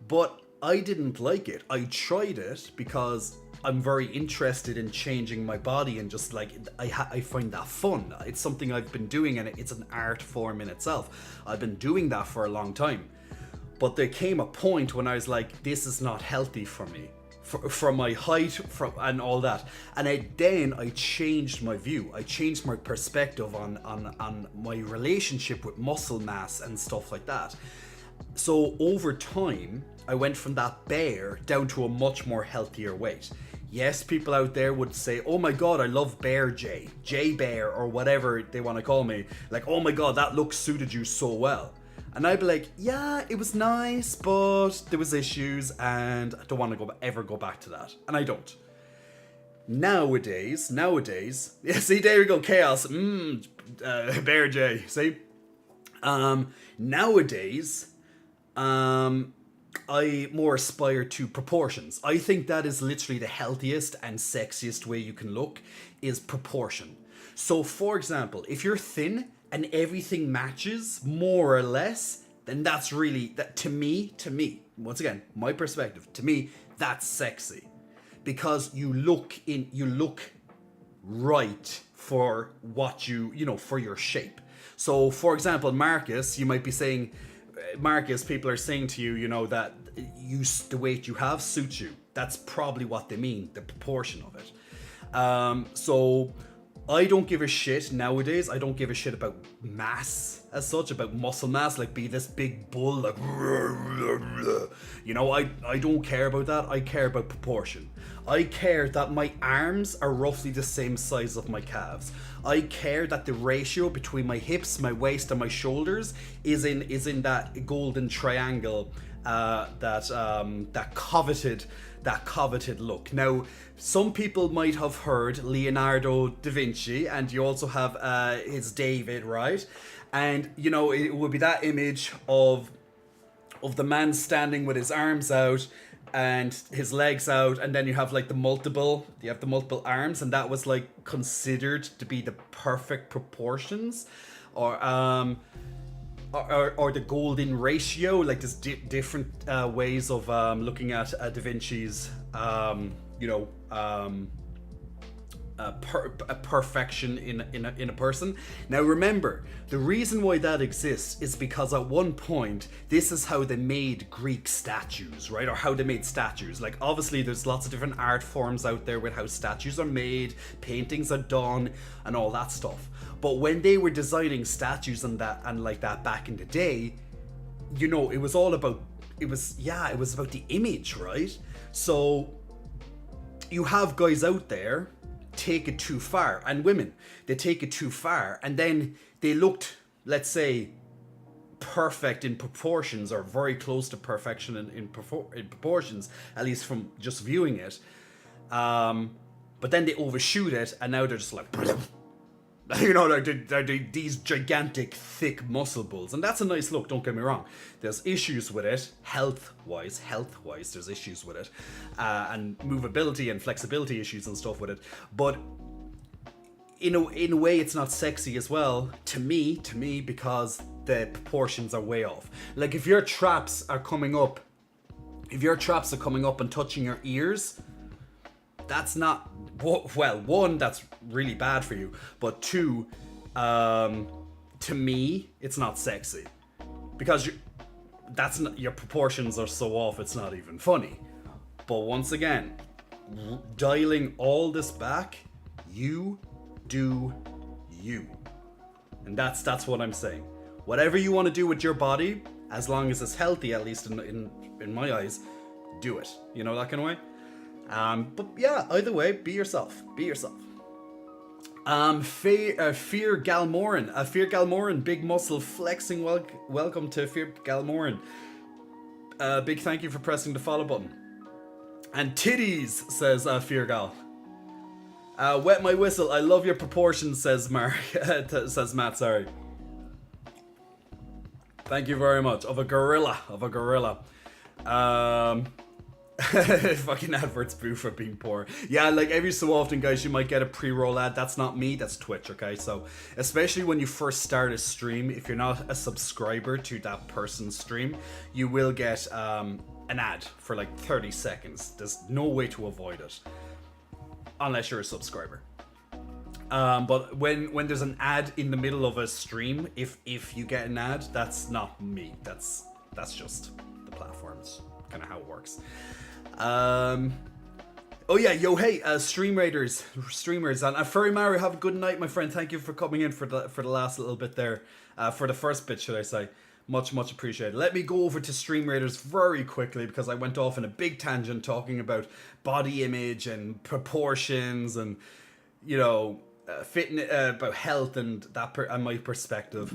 But I didn't like it. I tried it because I'm very interested in changing my body, and just like, I find that fun. It's something I've been doing, and it's an art form in itself. I've been doing that for a long time. But there came a point when I was like, this is not healthy for me. From my height, and all that. And then I changed my view. I changed my perspective on my relationship with muscle mass and stuff like that. So over time, I went from that bear down to a much more healthier weight. Yes, people out there would say, oh my god, I love Bear J Bear, or whatever they want to call me. Like, oh my god, that look suited you so well. And I'd be like, yeah, it was nice, but there was issues, and I don't want to ever go back to that. And I don't. Nowadays, yeah, see, there we go, chaos. Bear J, see? Nowadays, I more aspire to proportions. I think that is literally the healthiest and sexiest way you can look, is proportion. So, for example, if you're thin and everything matches more or less, then that's really, that to me, once again, my perspective, to me, that's sexy. Because you look right for what for your shape. So, for example, Marcus, you might be saying, Marcus, people are saying to you, that the weight you have suits you. That's probably what they mean, the proportion of it. So I don't give a shit nowadays. I don't give a shit about mass as such, about muscle mass, like be this big bull, like, I don't care about that. I care about proportion. I care that my arms are roughly the same size of my calves. I care that the ratio between my hips, my waist, and my shoulders is in that golden triangle, that coveted look. Now, some people might have heard Leonardo da Vinci, and you also have his David, right? And it would be that image of the man standing with his arms out and his legs out, and then you have the multiple arms, and that was considered to be the perfect proportions, or the golden ratio. There's different ways of looking at Da Vinci's perfection in a person. Now remember, the reason why that exists is because at one point this is how they made Greek statues, right? Or how they made statues. Obviously there's lots of different art forms out there with how statues are made, paintings are done, and all that stuff. But when they were designing statues and that back in the day, it was all about, it was about the image, right? So you have guys out there take it too far, and women, they take it too far, and then they looked, let's say, perfect in proportions, or very close to perfection in proportions, at least from just viewing it, but then they overshoot it, and now they're just like they're these gigantic thick muscle bulls, and that's a nice look, don't get me wrong. There's issues with it, health wise there's issues with it, and movability and flexibility issues and stuff with it, but in a way it's not sexy as well to me, because the proportions are way off. If your traps are coming up and touching your ears, that's not, well, one, that's really bad for you, but two, to me, it's not sexy. because that's not, your proportions are so off, it's not even funny. But once again, dialing all this back, you do you. And that's what I'm saying. Whatever you want to do with your body, as long as it's healthy, at least in my eyes, do it. You know, that kind of way. But yeah, either way, be yourself. Be yourself. Fear Galmoran. Fear Galmoran, big muscle flexing. Welcome to Fear Galmoran. Big thank you for pressing the follow button. And titties, says Fear Gal. Wet my whistle. I love your proportions, says Mark. Says Matt. Sorry. Thank you very much. Of a gorilla. Fucking adverts boo for being poor. Yeah, like every so often, guys, you might get a pre-roll ad. That's not me, that's Twitch, okay? So, especially when you first start a stream, if you're not a subscriber to that person's stream, you will get an ad for like 30 seconds. There's no way to avoid it. Unless you're a subscriber. But when there's an ad in the middle of a stream, if you get an ad, that's not me. That's just the platforms. Kind of how it works. Oh yeah, yo hey, streamers, and Furry Mario, have a good night, my friend. Thank you for coming in for the last little bit there, for the first bit, should I say. Much appreciated. Let me go over to Stream Raiders very quickly because I went off in a big tangent talking about body image and proportions and, you know, fitness, about health and that and my perspective.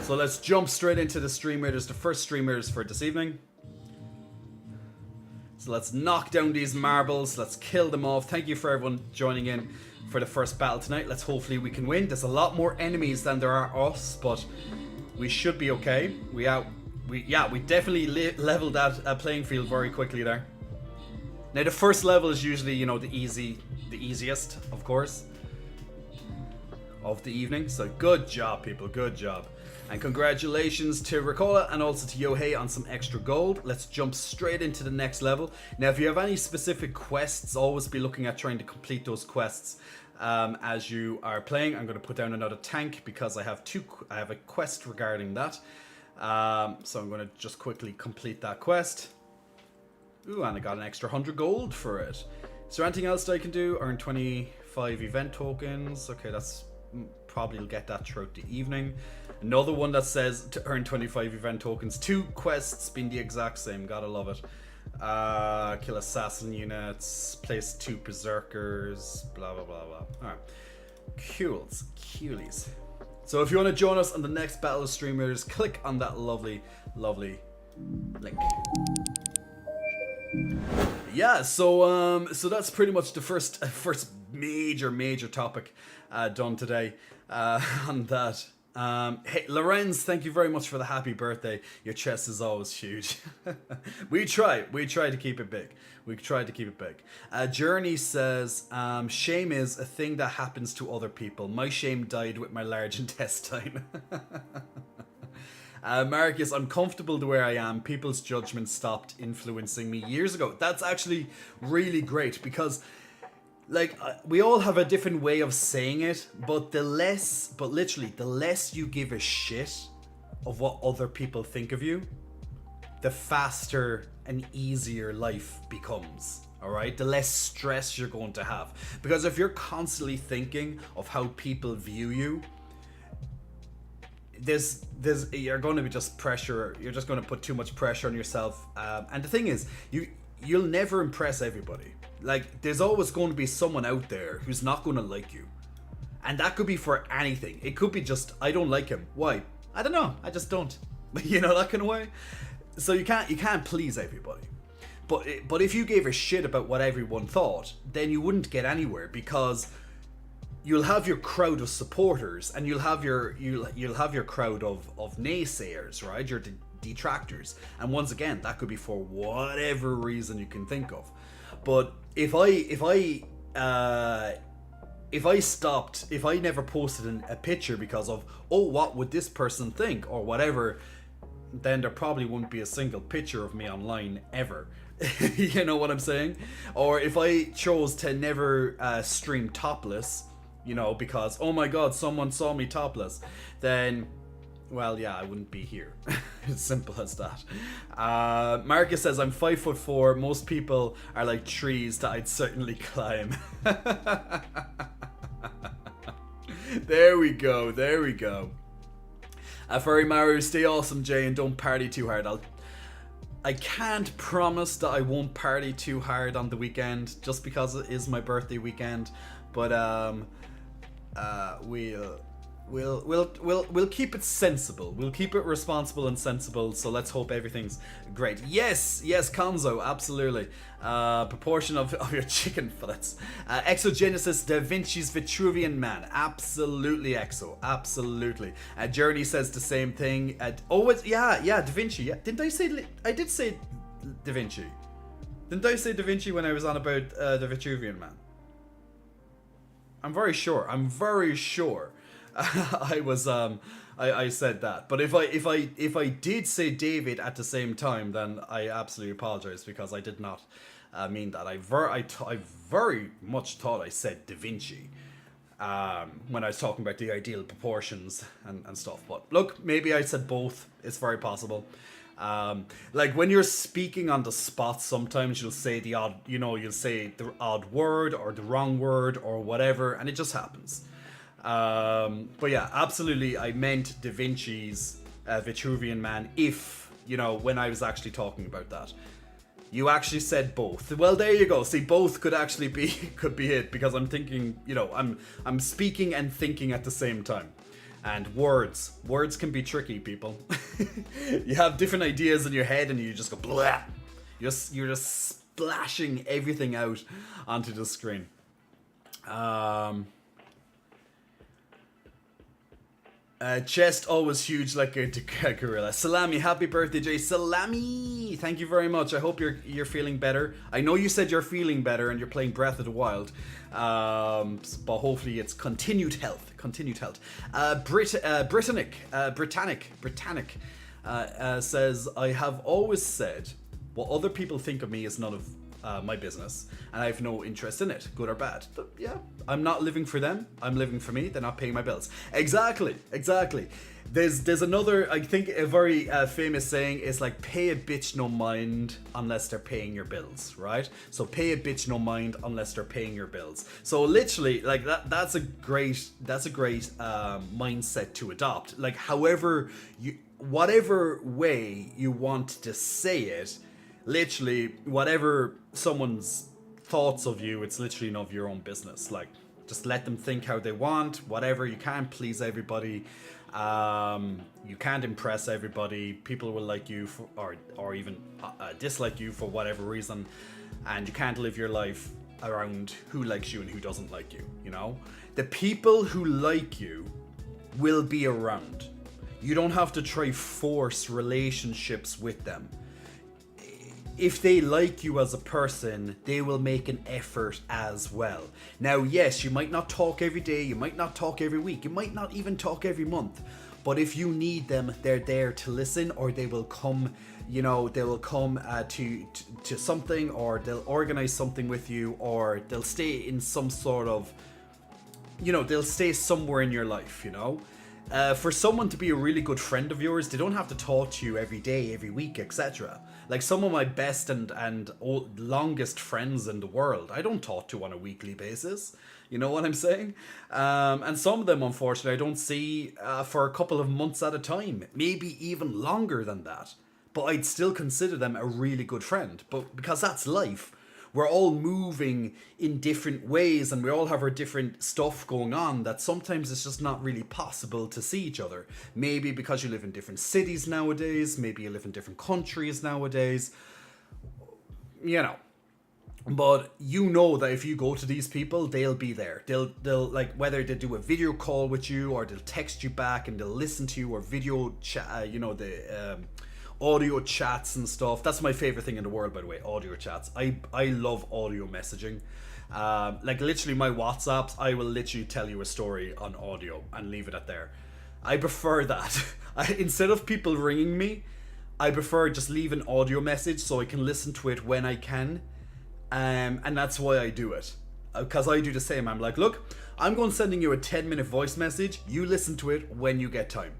So let's jump straight into the Stream Raiders, the first Stream Raiders for this evening. So let's knock down these marbles. Let's kill them off. Thank you for everyone joining in for the first battle tonight. Let's hopefully we can win. There's a lot more enemies than there are us, but we should be okay. We definitely leveled that playing field very quickly there. Now the first level is usually, you know, the easiest, of course, of the evening. So good job, people. Good job. And congratulations to Ricola and also to Yohei on some extra gold. Let's jump straight into the next level. Now, if you have any specific quests, always be looking at trying to complete those quests as you are playing. I'm going to put down another tank because I have a quest regarding that. So I'm going to just quickly complete that quest. Ooh, and I got an extra 100 gold for it. Is there anything else that I can do? Earn 25 event tokens. Okay, that's probably will get that throughout the evening. Another one that says to earn 25 event tokens. 2 quests being the exact same. Gotta love it. Kill assassin units. Place 2 berserkers. Blah blah blah blah. Alright. Coolies. So if you want to join us on the next Battle of Stream Raiders, click on that lovely link. Yeah, so that's pretty much the first major topic done today on that. Hey, Lorenz, thank you very much for the happy birthday. Your chest is always huge. We try to keep it big. Journey says, shame is a thing that happens to other people. My shame died with my large intestine. Marcus, I'm comfortable the way I am. People's judgment stopped influencing me years ago. That's actually really great because, like, we all have a different way of saying it, but literally, the less you give a shit of what other people think of you, the faster and easier life becomes. All right, the less stress you're going to have, because if you're constantly thinking of how people view you, you're going to be just pressure. You're just going to put too much pressure on yourself. And the thing is, you'll never impress everybody. Like, there's always going to be someone out there who's not going to like you, and that could be for anything. It could be just, I don't like him. Why? I don't know. I just don't. You know, that kind of way. So you can't please everybody. But if you gave a shit about what everyone thought, then you wouldn't get anywhere, because you'll have your crowd of supporters and you'll have your crowd of naysayers, right? Your detractors. And once again, that could be for whatever reason you can think of. But if I never posted a picture because of, oh, what would this person think or whatever, then there probably wouldn't be a single picture of me online ever. You know what I'm saying? Or if I chose to never stream topless, you know, because, oh my god, someone saw me topless, then, well, yeah, I wouldn't be here. It's simple as that. Marcus says, I'm 5'4". Most people are like trees that I'd certainly climb. There we go. There we go. Furry Maru, stay awesome, Jay, and don't party too hard. I can't promise that I won't party too hard on the weekend, just because it is my birthday weekend. But we'll keep it sensible. We'll keep it responsible and sensible. So let's hope everything's great. Yes, Konzo, absolutely. Proportion of your chicken fillets. Exogenesis, Da Vinci's Vitruvian Man, absolutely Exo, absolutely. Journey says the same thing. Yeah, Da Vinci. Yeah, didn't I say? I did say Da Vinci. Didn't I say Da Vinci when I was on about the Vitruvian Man? I'm very sure. I was I said that, but if I did say David at the same time, then I absolutely apologize, because I did not mean that. I very much thought I said Da Vinci when I was talking about the ideal proportions and stuff. But look, maybe I said both. It's very possible. Like when you're speaking on the spot, sometimes you'll say you'll say the odd word or the wrong word or whatever, and it just happens. But yeah, absolutely, I meant Da Vinci's Vitruvian Man, when I was actually talking about that. You actually said both. Well, there you go. See, both could actually be it, because I'm thinking, I'm speaking and thinking at the same time. And words can be tricky, people. You have different ideas in your head and you just go blah. You're just splashing everything out onto the screen. Chest always huge like a gorilla. Salami, happy birthday, Jay. Salami, thank you very much. I hope you're feeling better. I know you said you're feeling better and you're playing Breath of the Wild, but hopefully it's continued health. Britannic says, I have always said what other people think of me is none of my business, and I have no interest in it, good or bad. But yeah, I'm not living for them, I'm living for me. They're not paying my bills. Exactly. There's another, I think a very famous saying is like, pay a bitch no mind unless they're paying your bills, right? So pay a bitch no mind unless they're paying your bills. So literally, like that's a great mindset to adopt. Like whatever way you want to say it, literally, whatever someone's thoughts of you, it's literally none of your own business. Like, just let them think how they want, whatever. You can't please everybody. You can't impress everybody. People will like you or even dislike you for whatever reason, and you can't live your life around who likes you and who doesn't like you. The people who like you will be around. You don't have to try force relationships with them. If they like you as a person, they will make an effort as well. Now, yes, you might not talk every day, you might not talk every week, you might not even talk every month, but if you need them, they're there to listen, or they will come, to something, or they'll organize something with you, or they'll stay in some sort of, they'll stay somewhere in your life, For someone to be a really good friend of yours, they don't have to talk to you every day, every week, etc. Like some of my best and longest friends in the world, I don't talk to on a weekly basis. You know what I'm saying? And some of them, unfortunately, I don't see for a couple of months at a time, maybe even longer than that. But I'd still consider them a really good friend. But because that's life. We're all moving in different ways, and we all have our different stuff going on, that sometimes it's just not really possible to see each other. Maybe because you live in different cities nowadays, maybe you live in different countries nowadays, But that if you go to these people, they'll be there. They'll like, whether they do a video call with you, or they'll text you back and they'll listen to you, or video chat, audio chats and stuff. That's my favorite thing in the world, by the way, audio chats. I love audio messaging. Like literally my WhatsApps, I will literally tell you a story on audio and leave it at there. I prefer that. Instead of people ringing me, I prefer just leave an audio message so I can listen to it when I can. And that's why I do it. because I do the same. I'm like, look, I'm going sending you a 10-minute voice message. You listen to it when you get time.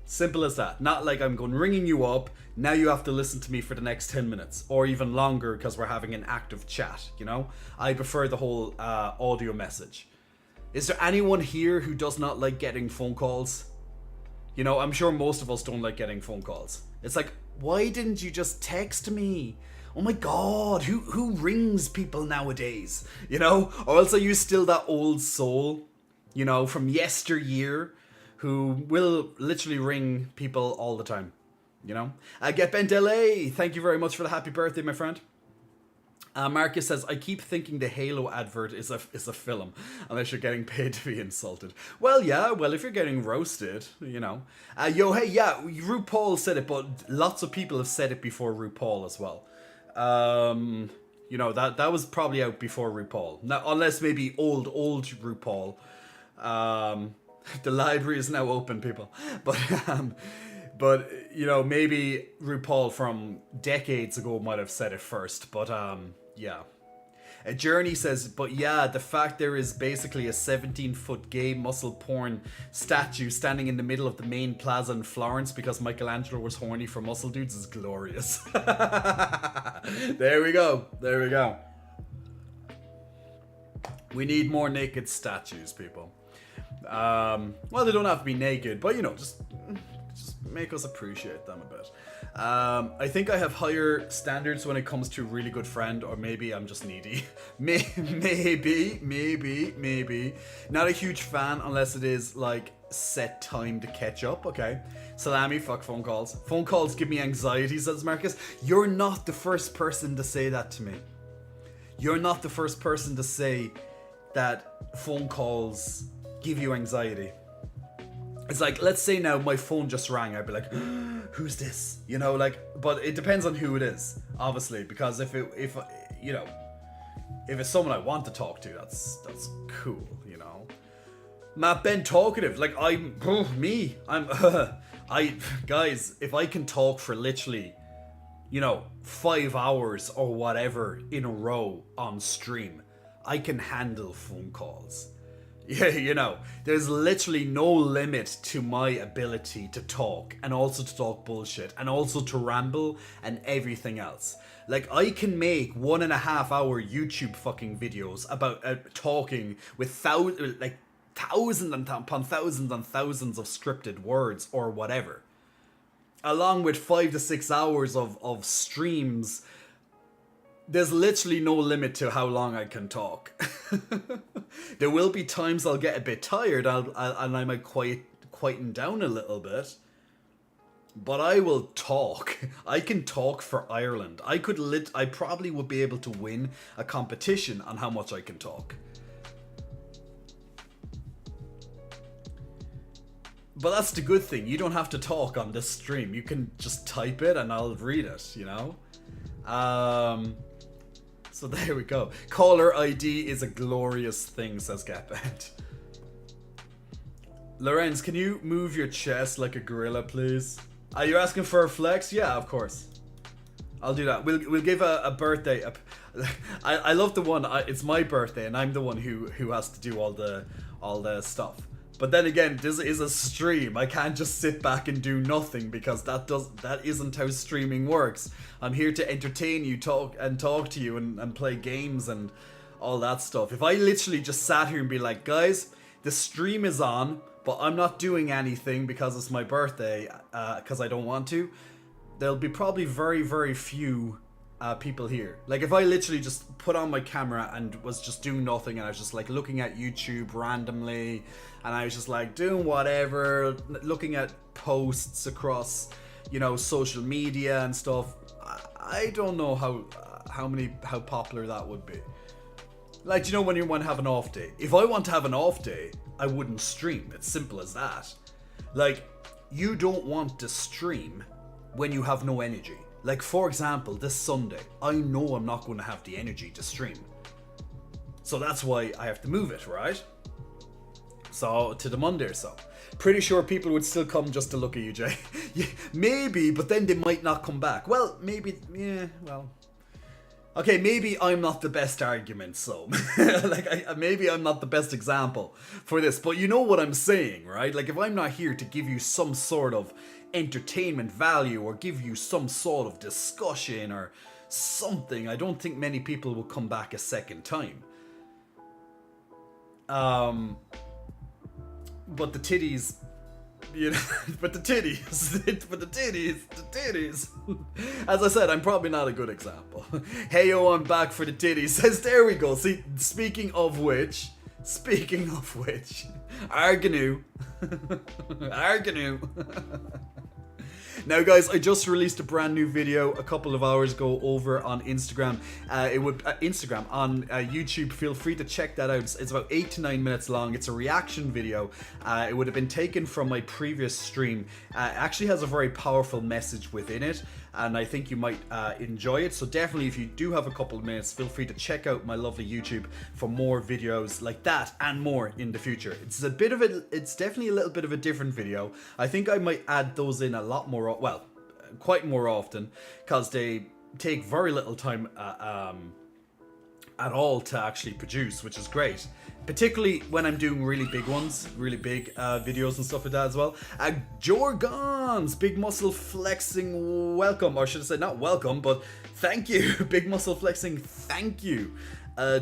Simple as that. Not like I'm going ringing you up. Now you have to listen to me for the next 10 minutes or even longer because we're having an active chat, you know? I prefer the whole audio message. Is there anyone here who does not like getting phone calls? You know, I'm sure most of us don't like getting phone calls. It's like, why didn't you just text me? Oh my god, who rings people nowadays? You know? Or else are you still that old soul, you know, from yesteryear who will literally ring people all the time, you know? Get Bent LA, thank you very much for the happy birthday, my friend. Marcus says, I keep thinking the Halo advert is a film, unless you're getting paid to be insulted. Well, yeah, well, if you're getting roasted, you know. Yo, hey, yeah, RuPaul said it, but lots of people have said it before RuPaul as well. You know, that was probably out before RuPaul. Now, unless maybe old RuPaul. The library is now open, people. But you know, maybe RuPaul from decades ago might have said it first. But yeah. A Journey says, but yeah, the fact there is basically a 17-foot gay muscle porn statue standing in the middle of the main plaza in Florence because Michelangelo was horny for muscle dudes is glorious. There we go. There we go. We need more naked statues, people. Well, they don't have to be naked, but you know, just make us appreciate them a bit. I think I have higher standards when it comes to a really good friend, or maybe I'm just needy. Maybe. Not a huge fan unless it is like set time to catch up, okay? Salami, fuck phone calls. Phone calls give me anxiety, says Marcus. You're not the first person to say that to me. You're not the first person to say that phone calls give you anxiety. It's like, let's say now my phone just rang, I'd be like, who's this? You know, like, but it depends on who it is, obviously, because if you know, if it's someone I want to talk to, that's cool, you know. Matt Ben talkative, like I'm guys, if I can talk for literally, you know, 5 hours or whatever in a row on stream, I can handle phone calls. Yeah, you know, there's literally no limit to my ability to talk, and also to talk bullshit, and also to ramble, and everything else. Like, I can make 1.5 hour YouTube fucking videos about talking with thousands upon thousands and thousands of scripted words or whatever. Along with 5 to 6 hours of streams. There's literally no limit to how long I can talk. There will be times I'll get a bit tired, and I might quieten down a little bit. But I will talk. I can talk for Ireland. I probably would be able to win a competition on how much I can talk. But that's the good thing. You don't have to talk on this stream. You can just type it and I'll read it, you know? So there we go. Caller ID is a glorious thing, says Gapband. Lorenz, can you move your chest like a gorilla, please? Are you asking for a flex? Yeah, of course. I'll do that. We'll give a birthday. I love the one. It's my birthday, and I'm the one who has to do all the stuff. But then again, this is a stream. I can't just sit back and do nothing because that isn't how streaming works. I'm here to entertain you, talk to you and play games and all that stuff. If I literally just sat here and be like, guys, the stream is on, but I'm not doing anything because it's my birthday, because I don't want to, there'll be probably very, very few people here. Like, if I literally just put on my camera and was just doing nothing, and I was just like looking at YouTube randomly, and I was just like doing whatever, looking at posts across, you know, social media and stuff, I don't know how popular that would be. Like, you know, when you want to have an off day. If I want to have an off day, I wouldn't stream. It's simple as that. Like, you don't want to stream when you have no energy. Like, for example, this Sunday, I know I'm not going to have the energy to stream. So that's why I have to move it, right? So, to the Monday or so. Pretty sure people would still come just to look at you, Jay. Yeah, maybe, but then they might not come back. Well, maybe, yeah, well. Okay, maybe I'm not the best argument, so like maybe I'm not the best example for this, but you know what I'm saying, right? Like if I'm not here to give you some sort of entertainment value or give you some sort of discussion or something, I don't think many people will come back a second time. But the titties, you know, but the titties. As I said, I'm probably not a good example. Hey yo, I'm back for the titties. Says there we go. See, speaking of which, Arganu. Now guys, I just released a brand new video a couple of hours ago over on Instagram. Instagram on YouTube. Feel free to check that out. It's about 8 to 9 minutes long. It's a reaction video. It would have been taken from my previous stream. It actually has a very powerful message within it, and I think you might enjoy it. So definitely, if you do have a couple of minutes, feel free to check out my lovely YouTube for more videos like that and more in the future. It's definitely a little bit of a different video. I think I might add those in a lot more, well, quite more often, because they take very little time at all to actually produce, which is great. Particularly when I'm doing really big ones, really big videos and stuff like that as well. Jorgons, Big Muscle Flexing, welcome, or should I say not welcome, but thank you, Big Muscle Flexing, thank you for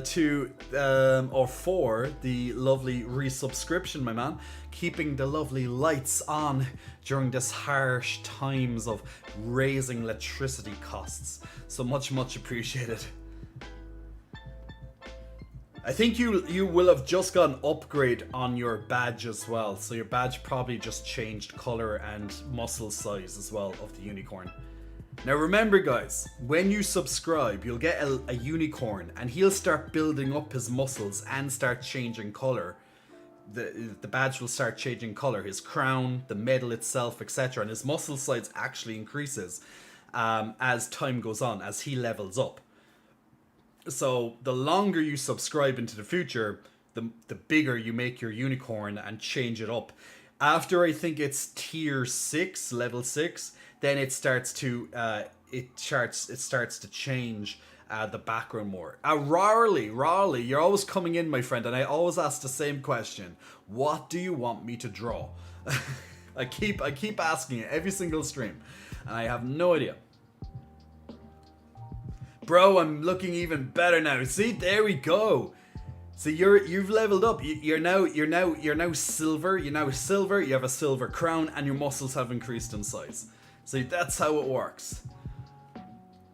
the lovely resubscription, my man. Keeping the lovely lights on during this harsh times of raising electricity costs. So much appreciated. I think you will have just got an upgrade on your badge as well. So your badge probably just changed color and muscle size as well of the unicorn. Now remember guys, when you subscribe, you'll get a unicorn and he'll start building up his muscles and start changing color. The badge will start changing color, his crown, the medal itself, etc. And his muscle size actually increases as time goes on, as he levels up. So the longer you subscribe into the future, the bigger you make your unicorn and change it up. After I think it's tier 6, level 6, then it starts to change the background more. Rarely, you're always coming in, my friend, and I always ask the same question. What do you want me to draw? I keep asking it every single stream, and I have no idea. Bro, I'm looking even better now. See, there we go. So you've leveled up. You're now silver. You're now silver. You have a silver crown, and your muscles have increased in size. See, that's how it works.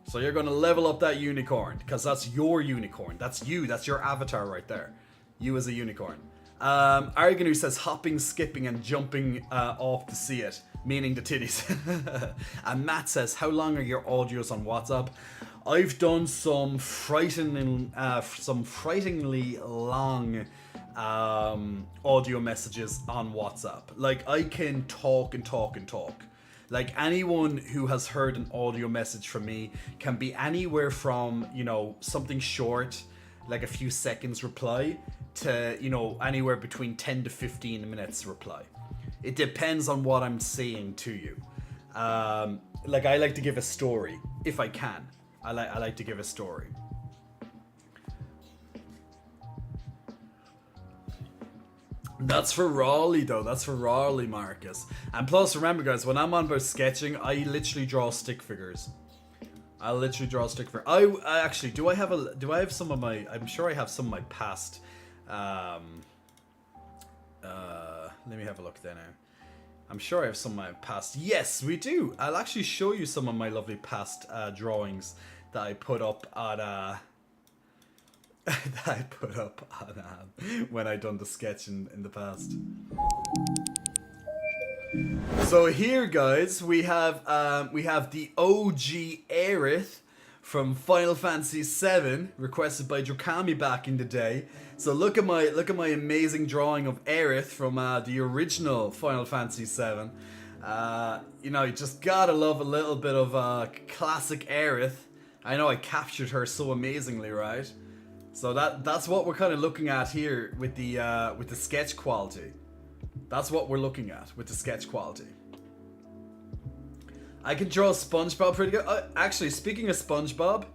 So you're gonna level up that unicorn because that's your unicorn. That's you. That's your avatar right there. You as a unicorn. Arganu says hopping, skipping, and jumping off to see it, meaning the titties. And Matt says, how long are your audios on WhatsApp? I've done some frighteningly long audio messages on WhatsApp. Like I can talk and talk and talk. Like anyone who has heard an audio message from me can be anywhere from, you know, something short, like a few seconds reply, to, you know, anywhere between 10 to 15 minutes reply. It depends on what I'm saying to you. Like I like to give a story if I can. I like to give a story. That's for Raleigh though. That's for Raleigh, Marcus. And plus, remember guys, when I'm on about sketching, I literally draw stick figures. I literally draw stick figures. I actually do I have some of my? I'm sure I have some of my past. Let me have a look there now. I'm sure I have some of my past. Yes, we do. I'll actually show you some of my lovely past drawings that I put up on when I done the sketching in the past. So here, guys, we have the OG Aerith from Final Fantasy VII, requested by Drakami back in the day. So look at my amazing drawing of Aerith from the original Final Fantasy VII. You know, you just gotta love a little bit of classic Aerith. I know I captured her so amazingly, right? So that's what we're kind of looking at here with the sketch quality. That's what we're looking at with the sketch quality. I can draw SpongeBob pretty good. Actually, speaking of SpongeBob,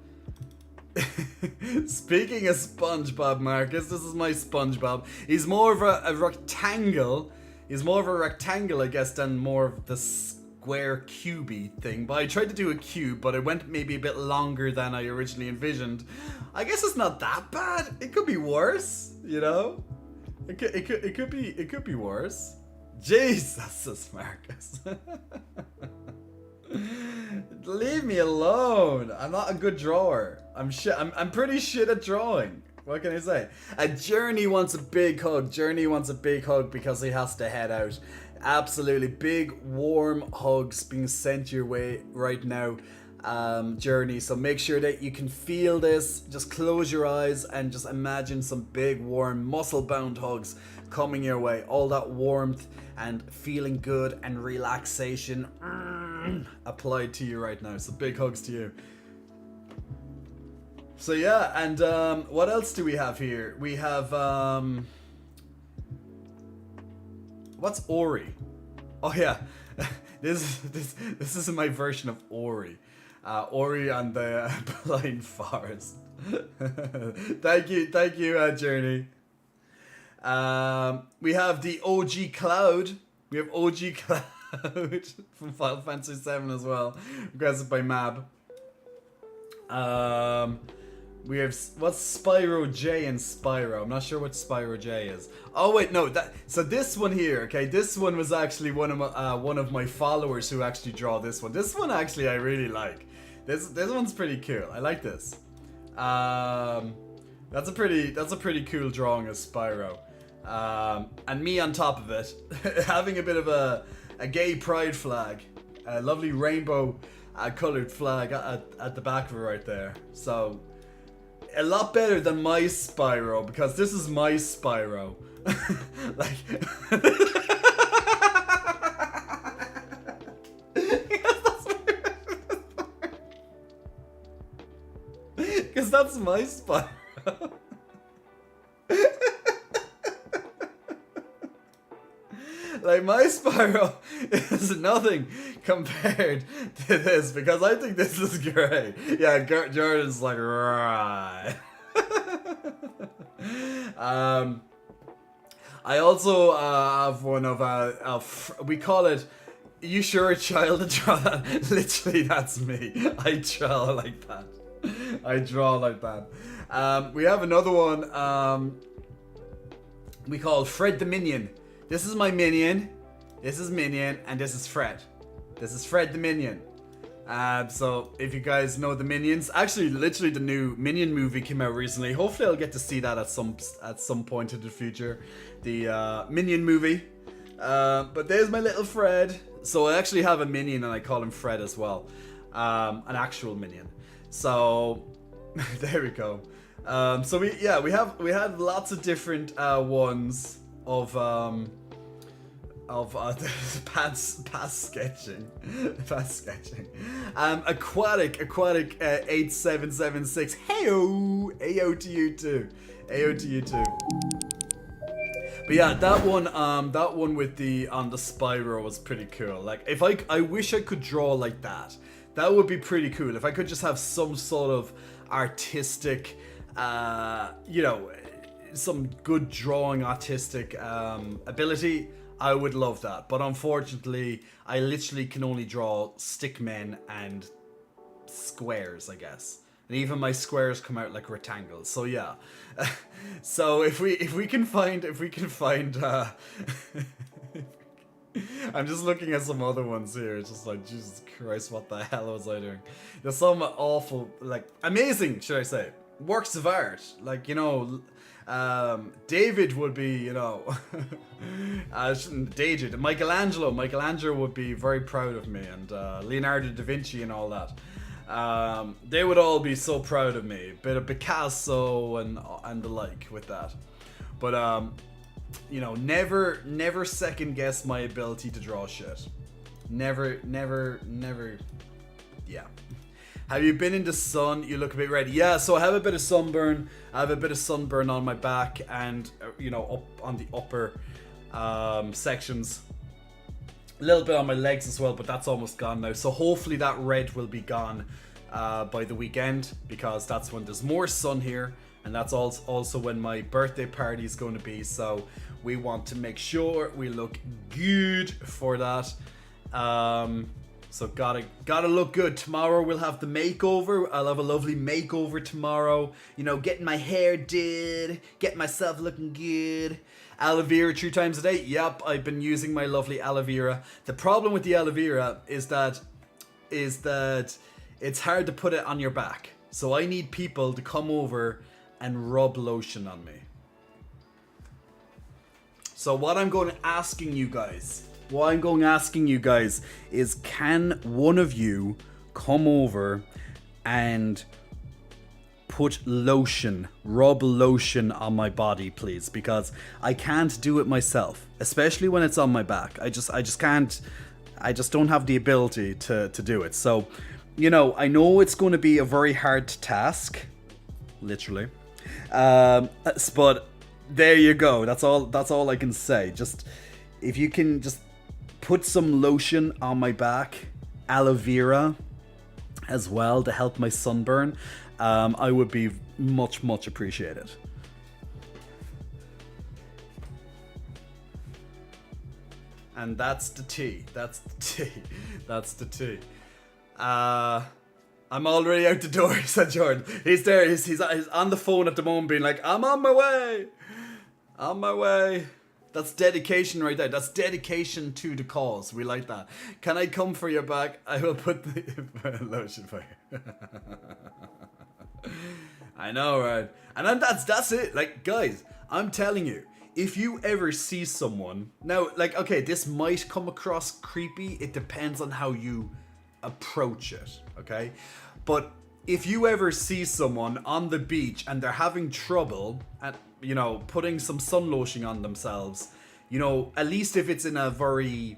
Speaking of SpongeBob, Marcus, this is my SpongeBob. He's more of a rectangle. He's more of a rectangle, I guess, than more of the square cubey thing. But I tried to do a cube, but it went maybe a bit longer than I originally envisioned. I guess it's not that bad. It could be worse, you know. It could be worse. Jesus, Marcus. Leave me alone. I'm not a good drawer. I'm pretty shit at drawing. What can I say? Journey wants a big hug. Journey wants a big hug because he has to head out. Absolutely big warm hugs being sent your way right now, Journey. So make sure that you can feel this. Just close your eyes and just imagine some big warm muscle-bound hugs coming your way. All that warmth and feeling good and relaxation applied to you right now. So big hugs to you. So yeah, and what else do we have here? We have what's Ori? Oh yeah, this is my version of Ori. Ori and the Blind Forest. thank you, Journey. We have the OG Cloud. We have OG Cloud from Final Fantasy VII as well. Requested by Mab. We have, what's Spyro J and Spyro? I'm not sure what Spyro J is. Oh wait, no, so this one here, okay, this one was actually one of my followers who actually draw this one. This one actually I really like. This one's pretty cool. I like this. That's a pretty cool drawing of Spyro. And me on top of it, having a bit of a gay pride flag, a lovely rainbow colored flag at the back of it right there. So a lot better than my Spyro, because this is my Spyro. Like because that's my Spyro. Like, my Spyro is nothing compared to this, because I think this is great. Yeah, Jordan's like, right. I also have one of, we call it, you sure a child to draw that? Literally, that's me. I draw like that. I draw like that. We have another one we call Fred the Minion. This is my minion, this is Minion, and this is Fred. This is Fred the Minion. So if you guys know the Minions, actually literally the new Minion movie came out recently. Hopefully I'll get to see that at some point in the future. The Minion movie. But there's my little Fred. So I actually have a Minion and I call him Fred as well. An actual Minion. So there we go. So we had lots of different ones of past sketching. Aquatic 8776. Heyo to you too. But yeah, that one with the on the Spyro was pretty cool. Like, if I wish I could draw like that. That would be pretty cool. If I could just have some sort of artistic, some good drawing artistic ability, I would love that. But unfortunately, I literally can only draw stick men and squares, I guess. And even my squares come out like rectangles. So yeah. So if we can find I'm just looking at some other ones here. It's just like, Jesus Christ, what the hell was I doing? There's some awful, like, amazing, should I say, works of art. Like, David would be, David, Michelangelo would be very proud of me, and Leonardo da Vinci and all that. They would all be so proud of me. Bit of Picasso and the like with that. But never second guess my ability to draw shit. Never. Yeah. Have you been in the sun? You look a bit red. Yeah, so I have a bit of sunburn. I have a bit of sunburn on my back and, up on the upper sections. A little bit on my legs as well, but that's almost gone now. So hopefully that red will be gone by the weekend, because that's when there's more sun here, and that's also when my birthday party is going to be. So we want to make sure we look good for that. So gotta look good. Tomorrow we'll have the makeover. I'll have a lovely makeover tomorrow. You know, getting my hair did, getting myself looking good. Aloe vera 3 times a day. Yep, I've been using my lovely aloe vera. The problem with the aloe vera is that it's hard to put it on your back. So I need people to come over and rub lotion on me. So what I'm asking you guys is, can one of you come over and put rub lotion on my body, please? Because I can't do it myself, especially when it's on my back. I just can't. I just don't have the ability to do it. So, you know, I know it's going to be a very hard task, literally. But there you go. That's all I can say. Just, if you can just put some lotion on my back, aloe vera as well, to help my sunburn, I would be much appreciated. And that's the tea. That's the tea. I'm already out the door, said Jordan. He's there. He's on the phone at the moment, being like, I'm on my way. On my way. That's dedication right there. That's dedication to the cause. We like that. Can I come for your back? I will put the lotion for you. I know, right? And then that's it. Like, guys, I'm telling you, if you ever see someone now, like, okay, this might come across creepy. It depends on how you approach it, okay? But if you ever see someone on the beach and they're having trouble at, you know, putting some sun lotion on themselves, you know, at least if it's in a very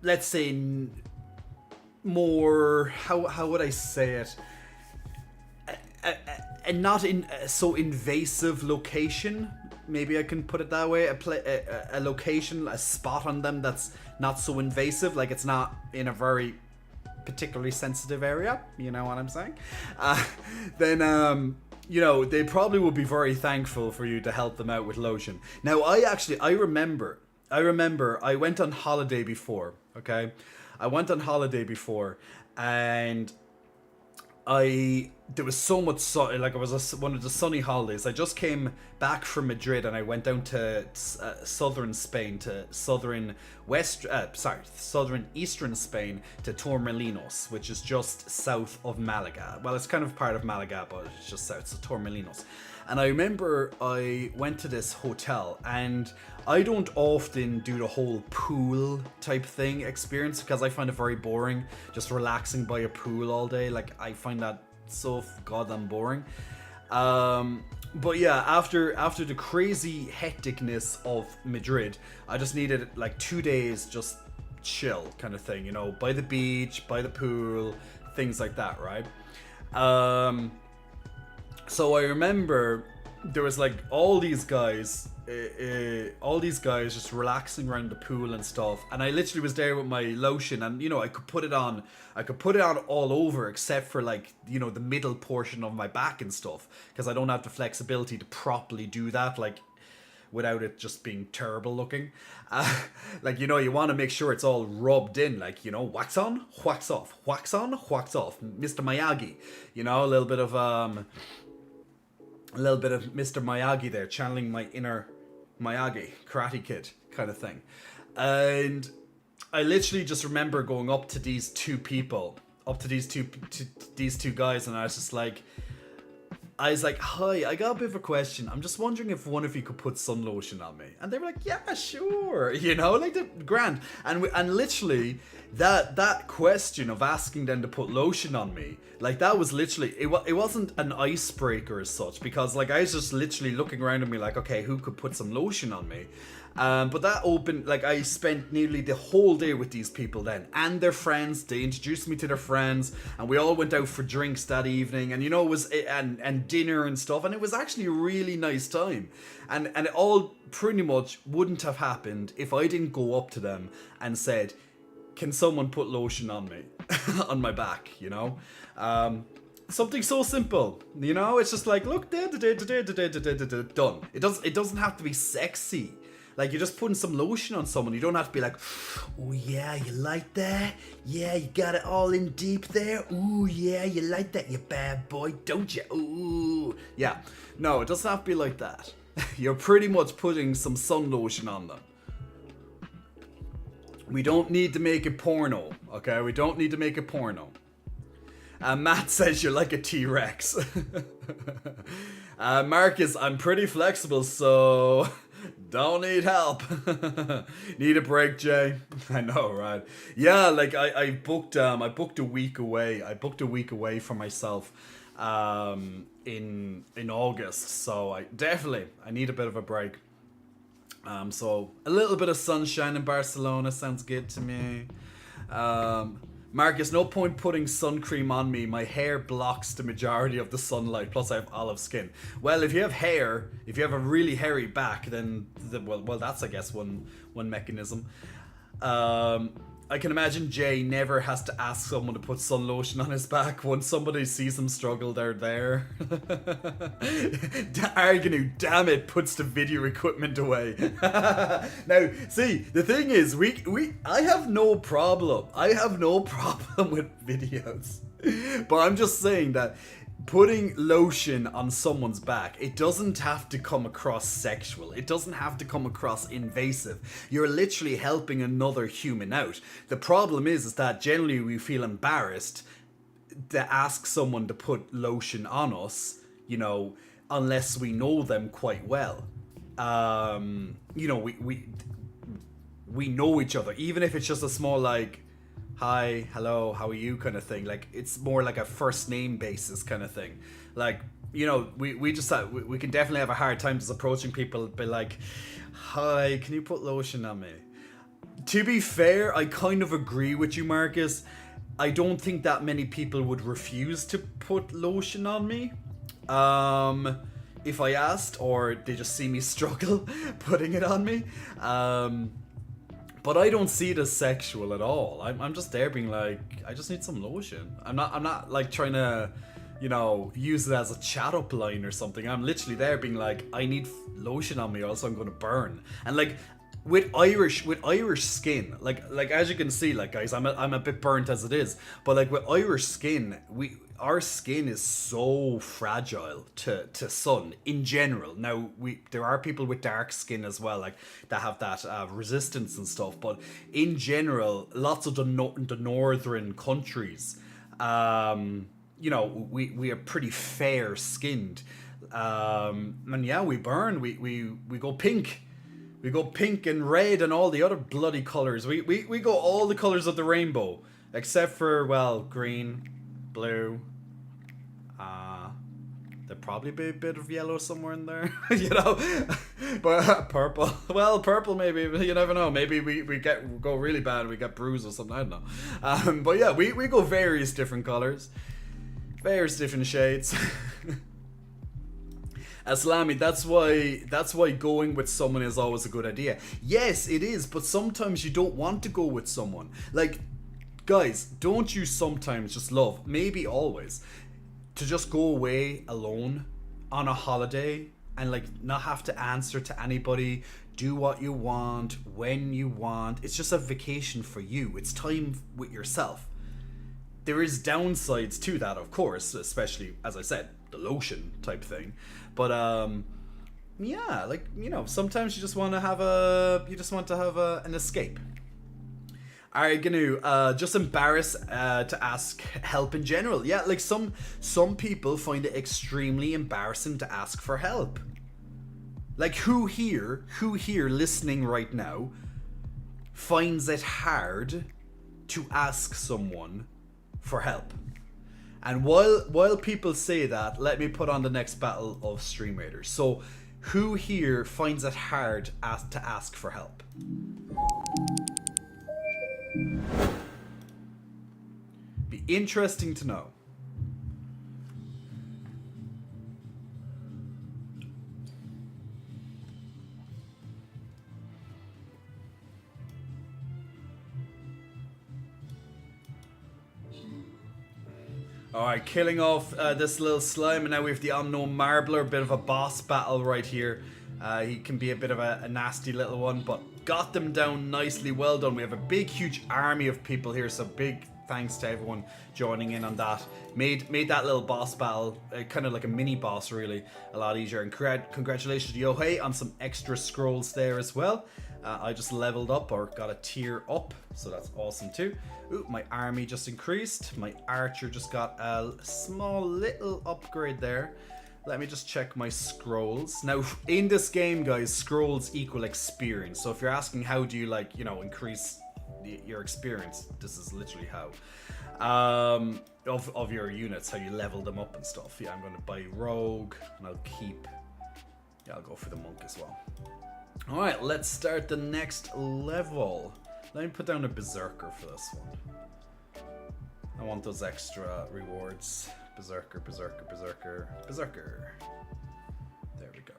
let's say more, how would I say it, and not in so invasive location, maybe I can put it that way, a location, a spot on them that's not so invasive, like it's not in a very particularly sensitive area, you know what I'm saying, then you know, they probably would be very thankful for you to help them out with lotion. Now I remember I went on holiday before, okay? I went on holiday before, and there was so much sun, like it was one of the sunny holidays. I just came back from Madrid and I went down to southern Spain, to southern eastern Spain, to Torremolinos, which is just south of Malaga. Well, it's kind of part of Malaga, but it's just south, so Torremolinos. And I remember I went to this hotel, and I don't often do the whole pool type thing experience because I find it very boring, just relaxing by a pool all day. Like, I find that so goddamn boring. But yeah, after the crazy hecticness of Madrid, I just needed like 2 days just chill kind of thing, you know, by the beach, by the pool, things like that, right? So I remember there was like all these guys just relaxing around the pool and stuff, and I literally was there with my lotion, and you know, I could put it on all over except for, like, you know, the middle portion of my back and stuff, because I don't have the flexibility to properly do that, like, without it just being terrible looking. Like, you know, you want to make sure it's all rubbed in, like, you know, wax on, wax off, wax on, wax off, Mr. Miyagi, you know, a little bit of Mr. Miyagi there, channeling my inner Miyagi, Karate Kid kind of thing. And I literally just remember going up to these two guys, and I was like, hi, I got a bit of a question. I'm just wondering if one of you could put sun lotion on me. And they were like, yeah, sure. You know, like, the grand. And literally, that question of asking them to put lotion on me, like, that was literally, it wasn't an icebreaker as such, because, like, I was just literally looking around at me like, okay, who could put some lotion on me? But that opened, like, I spent nearly the whole day with these people then, and their friends. They introduced me to their friends, and we all went out for drinks that evening, and, you know, it was, and dinner and stuff, and it was actually a really nice time. And it all pretty much wouldn't have happened if I didn't go up to them and said, can someone put lotion on me, on my back, you know? Something so simple, you know? It's just like, look, done. It doesn't have to be sexy. Like, you're just putting some lotion on someone. You don't have to be like, oh yeah, you like that? Yeah, you got it all in deep there? Ooh, yeah, you like that, you bad boy, don't you? Ooh. Yeah, no, it doesn't have to be like that. You're pretty much putting some sun lotion on them. We don't need to make it porno, okay? We don't need to make it porno. Matt says you're like a T-Rex. Marcus, I'm pretty flexible, so don't need help. Need a break, Jay? I know, right? Yeah, like I booked a week away. I booked a week away for myself in August, so I need a bit of a break. So a little bit of sunshine in Barcelona sounds good to me. Marcus, no point putting sun cream on me. My hair blocks the majority of the sunlight. Plus, I have olive skin. Well, if you have hair, if you have a really hairy back, then well, that's I guess one mechanism. I can imagine Jay never has to ask someone to put sun lotion on his back. Once somebody sees him struggle, they're there. Arganu, damn it, puts the video equipment away. Now, see, the thing is, I have no problem. I have no problem with videos. But I'm just saying that putting lotion on someone's back, it doesn't have to come across sexual. It doesn't have to come across invasive. You're literally helping another human out. The problem is that generally we feel embarrassed to ask someone to put lotion on us, you know, unless we know them quite well. You know, we know each other, even if it's just a small like, hi, hello, how are you kind of thing. Like, it's more like a first name basis kind of thing. Like, you know, we just we can definitely have a hard time just approaching people, be like, hi, can you put lotion on me? To be fair, I kind of agree with you, Marcus. I don't think that many people would refuse to put lotion on me if I asked, or they just see me struggle putting it on me. But I don't see it as sexual at all. I'm just there being like, I just need some lotion. I'm not like trying to, you know, use it as a chat up line or something. I'm literally there being like, I need lotion on me or else I'm gonna burn. And like with Irish skin, like as you can see, like guys, I'm a bit burnt as it is. But like with Irish skin, our skin is so fragile to sun in general. Now there are people with dark skin as well, like that have that resistance and stuff. But in general, lots of the northern countries, you know, we are pretty fair skinned, and yeah, we burn. We go pink. We go pink and red and all the other bloody colors. We go all the colors of the rainbow, except for, well, green, blue. There'd probably be a bit of yellow somewhere in there, you know. But purple. Well, purple maybe. You never know. Maybe we go really bad. We get bruised or something. I don't know. But yeah, we go various different colors, various different shades. Aslami, that's why going with someone is always a good idea. Yes, it is, but sometimes you don't want to go with someone. Like, guys, don't you sometimes just love, maybe always, to just go away alone on a holiday and like not have to answer to anybody, do what you want, when you want. It's just a vacation for you. It's time with yourself. There is downsides to that, of course, especially, as I said, the lotion type thing. But yeah, like, you know, sometimes you just want to have an escape. Are you gonna just embarrass to ask help in general? Yeah, like some people find it extremely embarrassing to ask for help. Like who here listening right now finds it hard to ask someone for help? And while people say that, let me put on the next battle of Stream Raiders. So, who here finds it hard to ask for help? Be interesting to know. Alright, killing off this little slime, and now we have the unknown marbler, bit of a boss battle right here. He can be a bit of a nasty little one, but got them down nicely. Well done. We have a big, huge army of people here, so big thanks to everyone joining in on that. Made that little boss battle, kind of like a mini boss really, a lot easier. And congratulations to Yohei on some extra scrolls there as well. I just leveled up, or got a tier up, so that's awesome too. Ooh, my army just increased. My archer just got a small little upgrade there. Let me just check my scrolls. Now, in this game, guys, scrolls equal experience. So if you're asking how do you, like, you know, increase your experience, this is literally how. Of your units, how you level them up and stuff. Yeah, I'm going to buy rogue, and I'll keep... Yeah, I'll go for the monk as well. Alright, let's start the next level. Let me put down a berserker for this one. I want those extra rewards. Berserker, berserker, berserker, berserker. There we go.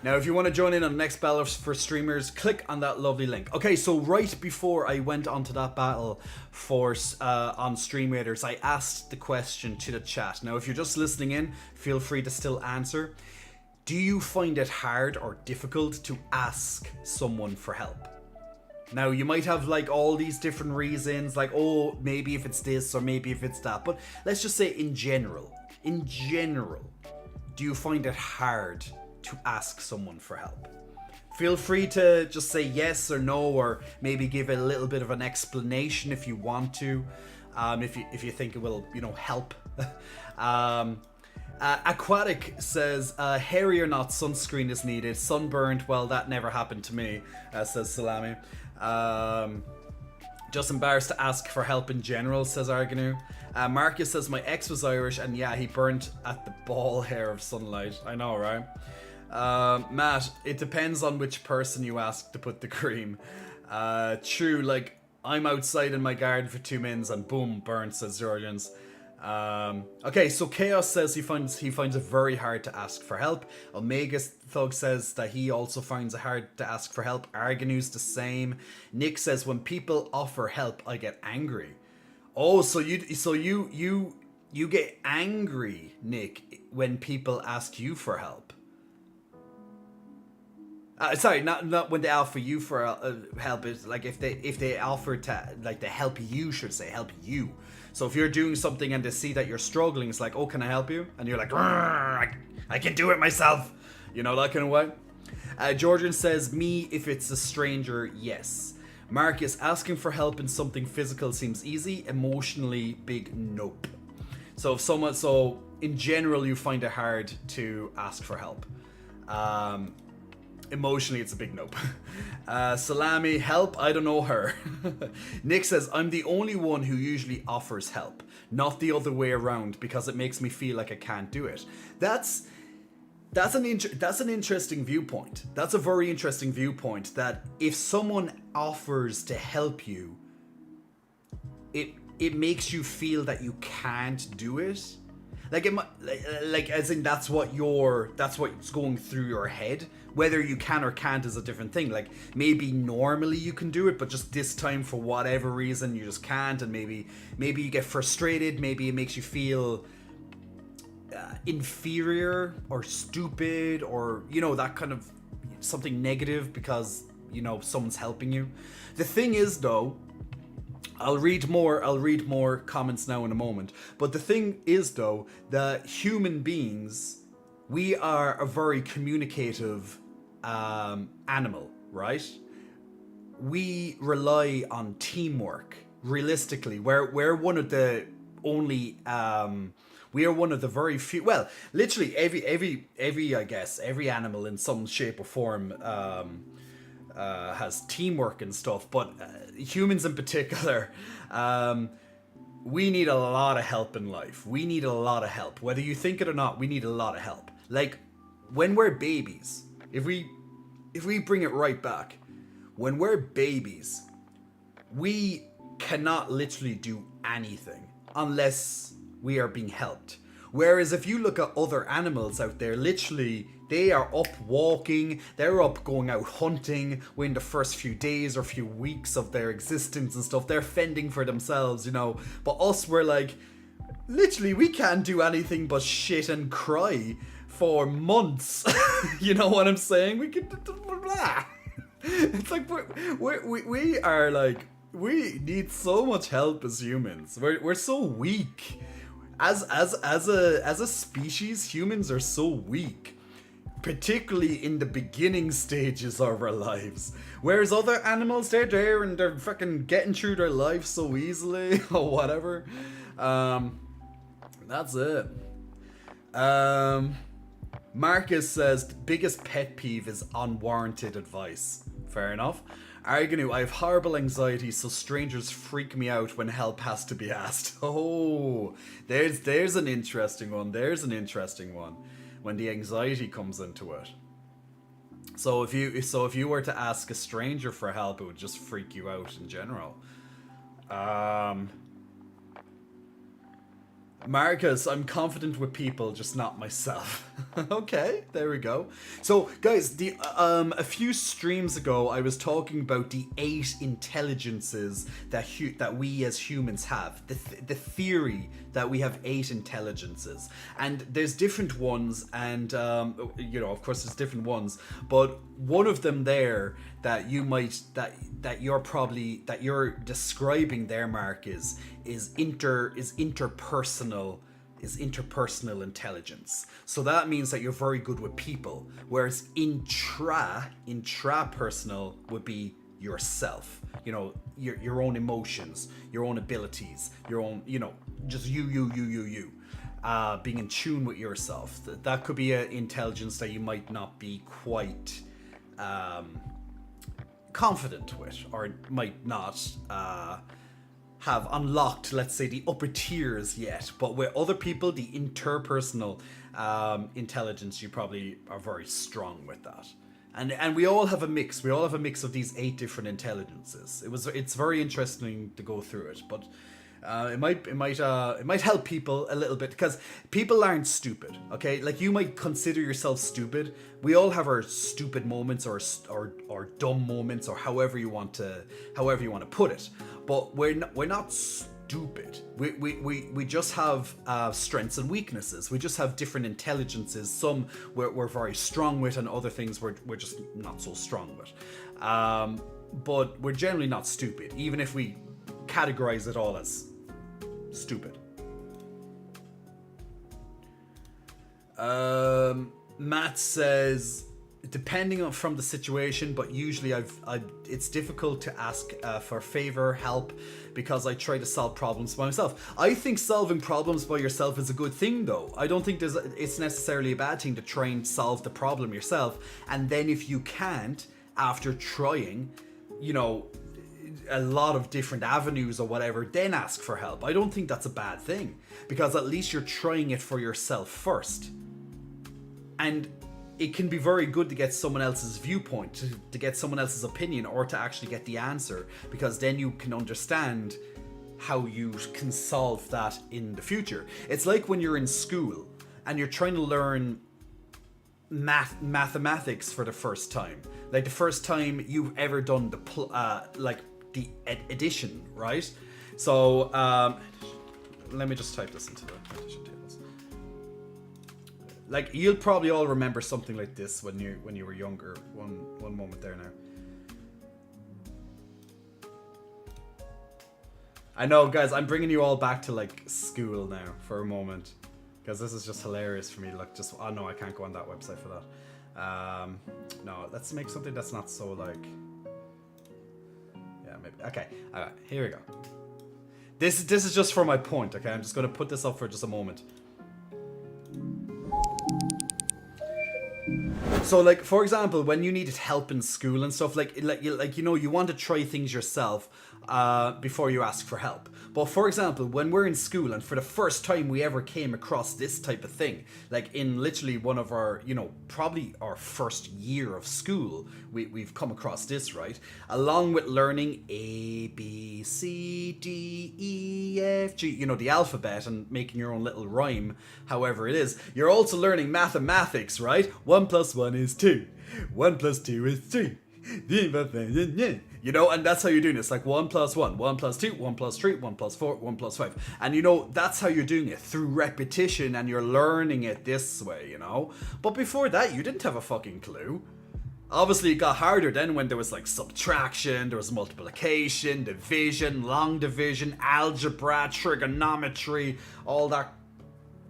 Now, if you want to join in on the next battle for streamers, click on that lovely link. Okay, so right before I went onto that battle for on Stream Raiders, I asked the question to the chat. Now, if you're just listening in, feel free to still answer. Do you find it hard or difficult to ask someone for help? Now, you might have like all these different reasons, like, oh, maybe if it's this or maybe if it's that. But let's just say in general, do you find it hard to ask someone for help? Feel free to just say yes or no, or maybe give a little bit of an explanation if you want to, if you think it will, you know, help. Aquatic says, hairy or not, sunscreen is needed. Sunburned, well, that never happened to me, says Salami. Just embarrassed to ask for help in general, says Arganu. Marcus says, my ex was Irish, and yeah, he burnt at the ball hair of sunlight. I know, right? Matt, it depends on which person you ask to put the cream. True, like, I'm outside in my garden for 2 minutes and boom, burnt, says Jorgens. Okay, so Chaos says he finds it very hard to ask for help. Omega Thug says that he also finds it hard to ask for help. Arganu's the same. Nick says, when people offer help, I get angry. Oh, so you get angry, Nick, when people ask you for help. Sorry, not when they offer you for help. It's like if they offer to, like, to help you, should say, help you. So if you're doing something and they see that you're struggling, it's like, oh, can I help you? And you're like, I can do it myself. You know, that kind of way. Jordan says, me, if it's a stranger, yes. Marcus, asking for help in something physical seems easy. Emotionally, big nope. So if someone, so in general, you find it hard to ask for help. Emotionally, it's a big nope. Salami, help, I don't know her. Nick says, I'm the only one who usually offers help, not the other way around, because it makes me feel like I can't do it. That's an interesting viewpoint. That's a very interesting viewpoint, that if someone offers to help you, it makes you feel that you can't do it. Like as in that's what's going through your head. Whether you can or can't is a different thing. Like, maybe normally you can do it, but just this time for whatever reason you just can't, and maybe you get frustrated. Maybe it makes you feel inferior or stupid, or, you know, that kind of something negative because, you know, someone's helping you. The thing is, though, I'll read more comments now in a moment. But the thing is, though, that human beings, we are a very communicative animal, right? We rely on teamwork. Realistically, we're one of the only we are one of the very few. Well, literally every I guess every animal in some shape or form has teamwork and stuff, but humans in particular, we need a lot of help in life. We need a lot of help. Whether you think it or not, we need a lot of help. Like, when we're babies, if we bring it right back, when we're babies, we cannot literally do anything unless we are being helped. Whereas if you look at other animals out there, literally they are up walking, they're up going out hunting within the first few days or few weeks of their existence and stuff. They're fending for themselves, you know. But us, we're like, literally, we can't do anything but shit and cry for months. You know what I'm saying? We could blah. It's like we are like, we need so much help as humans. We're so weak. As a species, humans are so weak, particularly in the beginning stages of our lives. Whereas other animals, they're there and they're fucking getting through their life so easily or whatever. That's it. Marcus says biggest pet peeve is unwarranted advice. Fair enough. Arganu, I have horrible anxiety, so strangers freak me out when help has to be asked. Oh, there's an interesting one. There's an interesting one. When the anxiety comes into it. So if you were to ask a stranger for help, it would just freak you out in general. Marcus, I'm confident with people, just not myself. Okay, there we go. So, guys, a few streams ago, I was talking about the 8 intelligences that we as humans have. The theory that we have 8 intelligences, and there's different ones, and you know, of course, there's different ones. But one of them there that you might that you're describing there, Mark, is interpersonal intelligence. So that means that you're very good with people, whereas intrapersonal would be yourself. You know, your own emotions, your own abilities, your own, you know, just you. Being in tune with yourself. That could be an intelligence that you might not be quite confident with, or might not have unlocked, let's say, the upper tiers yet. But with other people, the interpersonal intelligence, you probably are very strong with that. And we all have a mix. We all have a mix of these 8 different intelligences. It's very interesting to go through it, but it might help people a little bit, because people aren't stupid. Okay, like, you might consider yourself stupid. We all have our stupid moments or dumb moments, or however you want to put it. But we're not stupid. We just have strengths and weaknesses. We just have different intelligences. Some we're very strong with, and other things we're just not so strong with. But we're generally not stupid, even if we categorize it all as stupid. Matt says, depending on from the situation, but usually it's difficult to ask for favor, help, because I try to solve problems by myself. I think solving problems by yourself is a good thing, though. I don't think it's necessarily a bad thing to try and solve the problem yourself, and then if you can't, after trying, you know, a lot of different avenues or whatever, then ask for help. I don't think that's a bad thing, because at least you're trying it for yourself first. And it can be very good to get someone else's viewpoint, to get someone else's opinion, or to actually get the answer, because then you can understand how you can solve that in the future. It's like when you're in school and you're trying to learn mathematics for the first time. Like the first time you've ever done the addition, right? So let me just type this into the addition tables. Like, you'll probably all remember something like this when you were younger. One moment there now. I know, guys, I'm bringing you all back to like school now for a moment, because this is just hilarious for me. Like, just, oh no, I can't go on that website for that. No, let's make something that's not so like. Yeah, maybe. Okay, all right, here we go. This is just for my point. Okay, I'm just gonna put this up for just a moment. So, like, for example, when you needed help in school and stuff, like you know, you want to try things yourself before you ask for help. But for example, when we're in school and for the first time we ever came across this type of thing, like in literally one of our, probably our first year of school, we've come across this, right? Along with learning A, B, C, D, E, F, G, the alphabet and making your own little rhyme, however it is, you're also learning mathematics, right? 1 plus 1 is 2. 1 plus 2 is 3. And that's how you're doing it. It's like 1 plus 1, 1 plus 2, 1 plus 3, 1 plus 4, 1 plus 5. And that's how you're doing it, through repetition, and you're learning it this way, But before that, you didn't have a fucking clue. Obviously, it got harder then when there was like subtraction, there was multiplication, division, long division, algebra, trigonometry, all that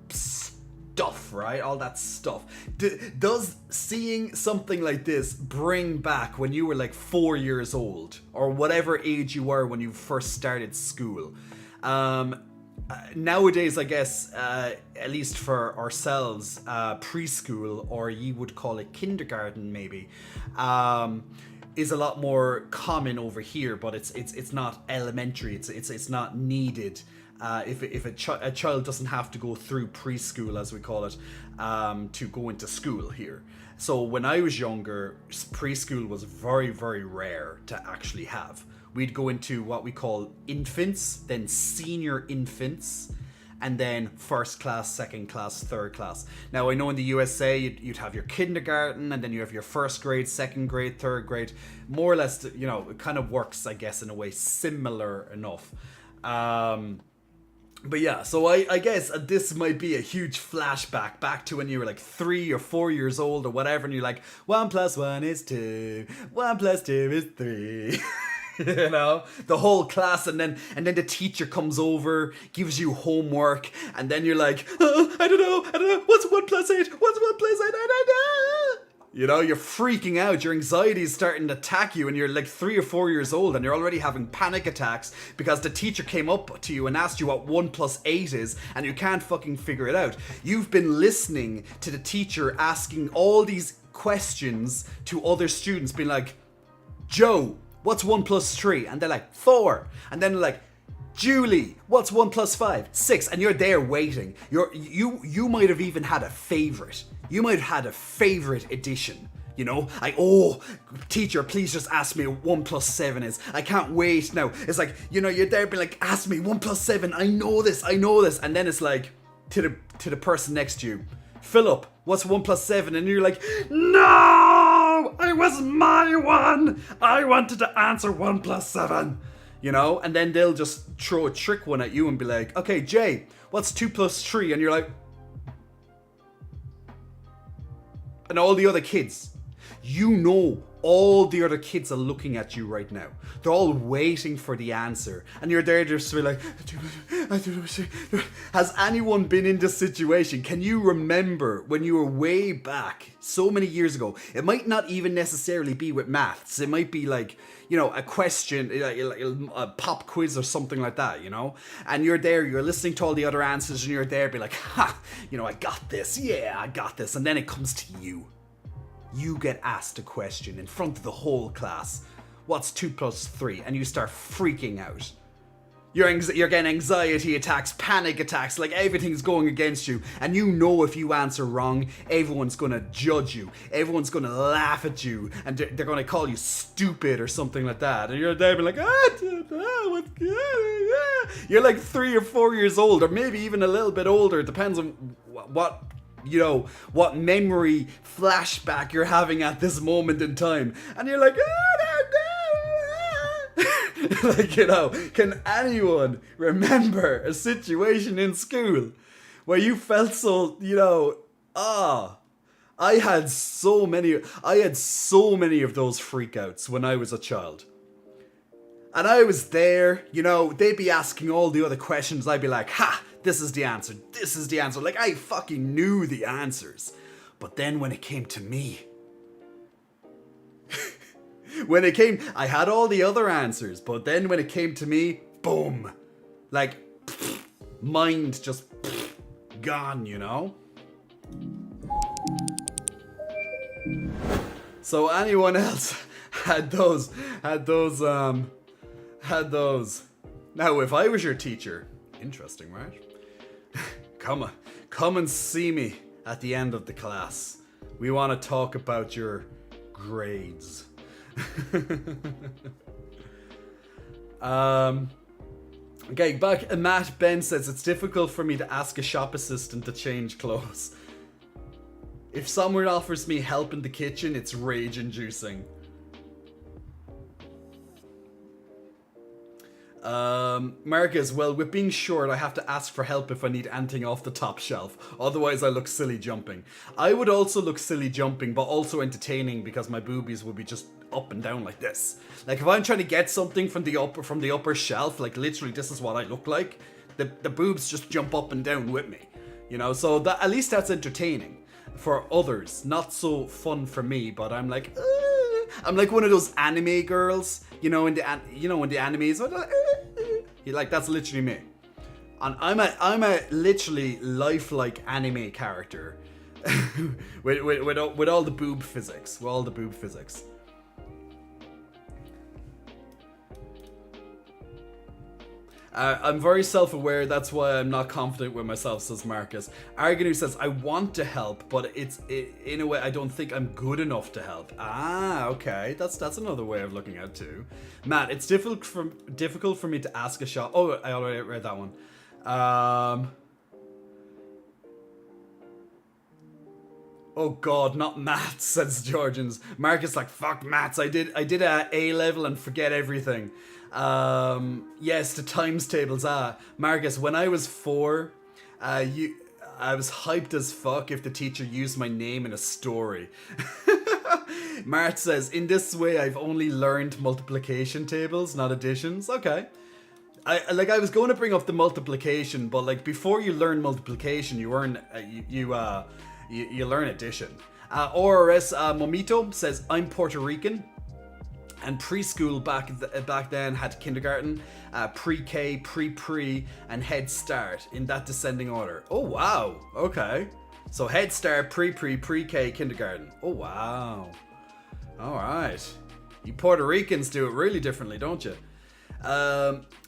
stuff, right? All that stuff. Does seeing something like this bring back when you were like 4 years old, or whatever age you were when you first started school? Nowadays, I guess, at least for ourselves, preschool, or you would call it kindergarten maybe, is a lot more common over here, but it's not elementary. It's not needed. If a child doesn't have to go through preschool, as we call it, to go into school here. So when I was younger, preschool was very, very rare to actually have. We'd go into what we call infants, then senior infants, and then first class, second class, third class. Now, I know in the USA, you'd have your kindergarten, and then you have your first grade, second grade, third grade. More or less, it kind of works, I guess, in a way similar enough. But yeah, so I guess this might be a huge flashback back to when you were like 3 or 4 years old or whatever, and you're like, 1 plus 1 is 2, 1 plus 2 is 3. The whole class, and then the teacher comes over, gives you homework, and then you're like, I don't know, what's 1 plus 8, what's 1 plus 8, I don't know. You're freaking out, your anxiety is starting to attack you, and you're like 3 or 4 years old, and you're already having panic attacks because the teacher came up to you and asked you what 1 plus 8 is, and you can't fucking figure it out. You've been listening to the teacher asking all these questions to other students, being like, Joe, what's 1 plus 3? And they're like, 4. And then they're like, Julie, what's 1 plus 5? 6. And you're there waiting. You might have even had a favorite. You might have had a favorite edition. Teacher, please just ask me what 1 plus 7 is. I can't wait now. It's like, you're there being like, ask me 1 plus 7. I know this. And then it's like, to the person next to you, Philip, what's 1 plus 7? And you're like, no, it was my one. I wanted to answer 1 plus 7. And then they'll just throw a trick one at you and be like, okay, Jay, what's 2 plus 3? And you're like, and all the other kids, all the other kids are looking at you right now. They're all waiting for the answer. And you're there just to be like, has anyone been in this situation? Can you remember when you were way back, so many years ago? It might not even necessarily be with maths. It might be like, a question, a pop quiz or something like that, And you're there, you're listening to all the other answers, and you're there, be like, I got this. Yeah, I got this. And then it comes to you. You get asked a question in front of the whole class. What's 2 plus 3? And you start freaking out. You're getting anxiety attacks, panic attacks, like everything's going against you. And if you answer wrong, everyone's going to judge you. Everyone's going to laugh at you. And they're going to call you stupid or something like that. And you're there being like, I don't know what's good. You're like 3 or 4 years old, or maybe even a little bit older. It depends on what memory flashback you're having at this moment in time. And you're like, can anyone remember a situation in school where you felt so, I had so many of those freakouts when I was a child. And I was there, they'd be asking all the other questions. I'd be like, this is the answer. This is the answer. Like, I fucking knew the answers. But then when it came to me, I had all the other answers. But then when it came to me, boom. Like, mind just gone, So anyone else had those Now, if I was your teacher, interesting, right? Come and see me at the end of the class. We want to talk about your grades. Okay, back. Matt Ben says it's difficult for me to ask a shop assistant to change clothes. If someone offers me help in the kitchen, it's rage-inducing. Marcus, well, with being short, I have to ask for help if I need anything off the top shelf. Otherwise, I look silly jumping. I would also look silly jumping, but also entertaining because my boobies would be just up and down like this. Like if I'm trying to get something from the upper shelf, like literally this is what I look like. The boobs just jump up and down with me, you know. So that at least that's entertaining for others, not so fun for me. But I'm like one of those anime girls, you know, in the animes. Like that's literally me, and I'm a literally lifelike anime character with all the boob physics, I'm very self-aware, that's why I'm not confident with myself, says Marcus. Arganu says, I want to help, but in a way, I don't think I'm good enough to help. Ah, okay, that's another way of looking at it too. Matt, it's difficult for me to ask a shop. Oh, I already read that one. Oh god, not maths, says Georgians. Marcus like, fuck maths, I did a A-level and forget everything. Yes, the times tables. Marcus, when I was 4, I was hyped as fuck if the teacher used my name in a story. Mart says, in this way I've only learned multiplication tables, not additions. Okay. I was going to bring up the multiplication, but like before you learn multiplication, you learn addition. ORS Momito says, I'm Puerto Rican. And preschool back then had kindergarten, pre-K, pre-pre, and Head Start in that descending order. Oh wow, okay. So Head Start, pre-pre, pre-K, kindergarten. Oh wow. Alright. You Puerto Ricans do it really differently, don't you?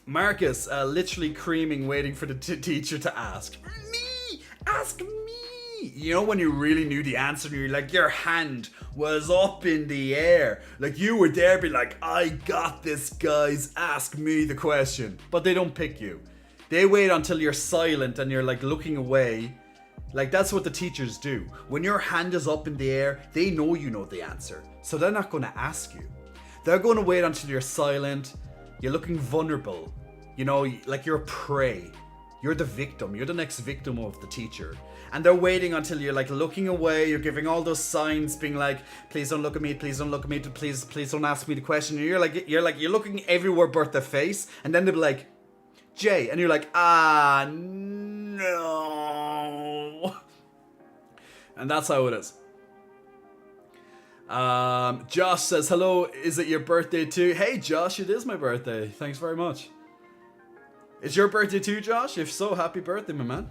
Marcus, literally creaming, waiting for the teacher to ask. Me! Ask me! You know when you really knew the answer and you're like, your hand was up in the air. Like you were there be like, I got this, guys, ask me the question. But they don't pick you. They wait until you're silent and you're like looking away. Like that's what the teachers do. When your hand is up in the air, they know you know the answer. So they're not going to ask you. They're going to wait until you're silent. You're looking vulnerable. You know, like you're prey. You're the victim. You're the next victim of the teacher. And they're waiting until you're like looking away. You're giving all those signs, being like, "Please don't look at me. Please don't look at me. Please don't ask me the question." And you're looking everywhere but their face. And then they'll be like, "Jay," and you're like, "Ah, no." And that's how it is. Josh says, "Hello. Is it your birthday too?" Hey, Josh, it is my birthday. Thanks very much. It's your birthday too, Josh? If so, happy birthday, my man.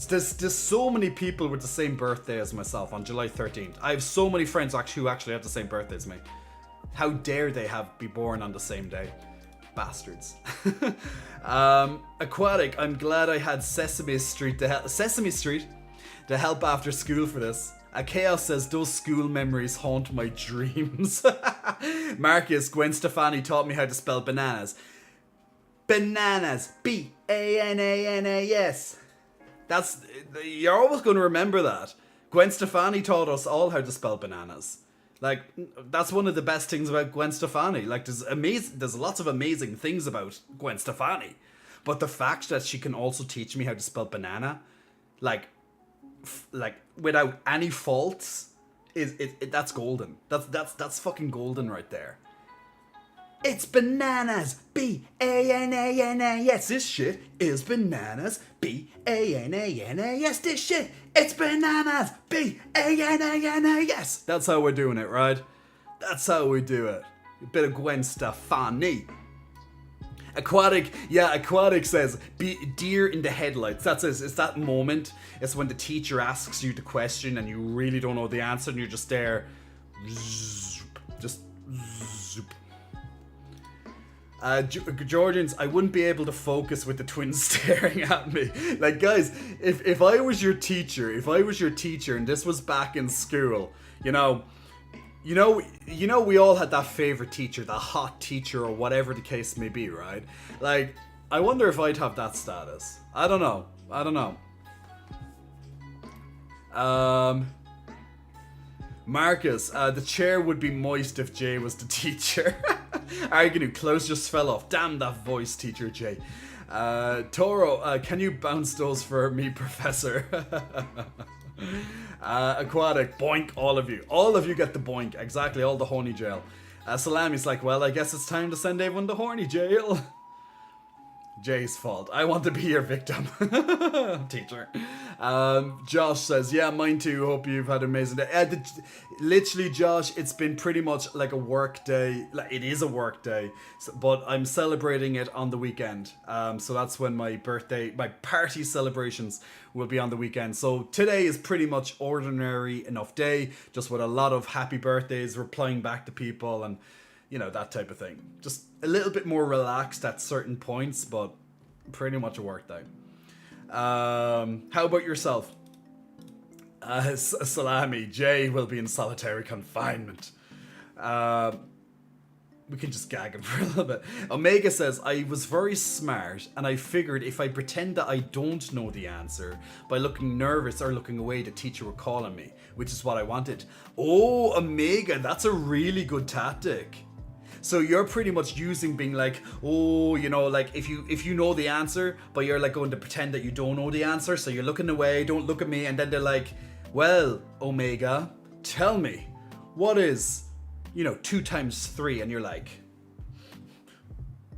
There's so many people with the same birthday as myself on July 13th. I have so many friends who actually have the same birthday as me. How dare they be born on the same day? Bastards. Aquatic, I'm glad I had Sesame Street to help after school for this. Chaos says, those school memories haunt my dreams. Marcus, Gwen Stefani taught me how to spell bananas. Bananas. B-A-N-A-N-A-S. You're always going to remember that. Gwen Stefani taught us all how to spell bananas. Like, that's one of the best things about Gwen Stefani. Like, there's lots of amazing things about Gwen Stefani. But the fact that she can also teach me how to spell banana, like without any faults, that's golden. That's fucking golden right there. It's bananas, B-A-N-A-N-A-S. This shit is bananas, B-A-N-A-N-A-S. This shit, it's bananas, B-A-N-A-N-A-S. That's how we're doing it, right? That's how we do it. A bit of Gwen Stefani. Aquatic says, be deer in the headlights. That's it. It's that moment. It's when the teacher asks you the question and you really don't know the answer and you're just there. Just zoop. Georgians, I wouldn't be able to focus with the twins staring at me. Like, guys, if I was your teacher, and this was back in school, you know, we all had that favorite teacher, the hot teacher, or whatever the case may be, right? Like, I wonder if I'd have that status. I don't know. Marcus, the chair would be moist if Jay was the teacher. Arganu, clothes just fell off. Damn that voice, teacher Jay. Toro, can you bounce those for me, Professor? Aquatic, boink, all of you. All of you get the boink. Exactly, all the horny jail. Salami's like, well, I guess it's time to send everyone to horny jail. Jay's fault. I want to be your victim. Teacher. Josh says, yeah, mine too. Hope you've had an amazing day. Literally, Josh, it's been pretty much like a work day. Like, it is a work day, but I'm celebrating it on the weekend. So that's when my party celebrations will be on the weekend. So today is pretty much ordinary enough day, just with a lot of happy birthdays, replying back to people, and you know, that type of thing. Just a little bit more relaxed at certain points, but pretty much a work day. How about yourself? Salami, Jay will be in solitary confinement. We can just gag him for a little bit. Omega says, I was very smart, and I figured if I pretend that I don't know the answer by looking nervous or looking away, the teacher would call on me, which is what I wanted. Oh, Omega, that's a really good tactic. So you're pretty much using being like, oh, you know, like if you know the answer, but you're like going to pretend that you don't know the answer, so you're looking away, don't look at me, and then they're like, well, Omega, tell me, what is, 2 times 3? And you're like,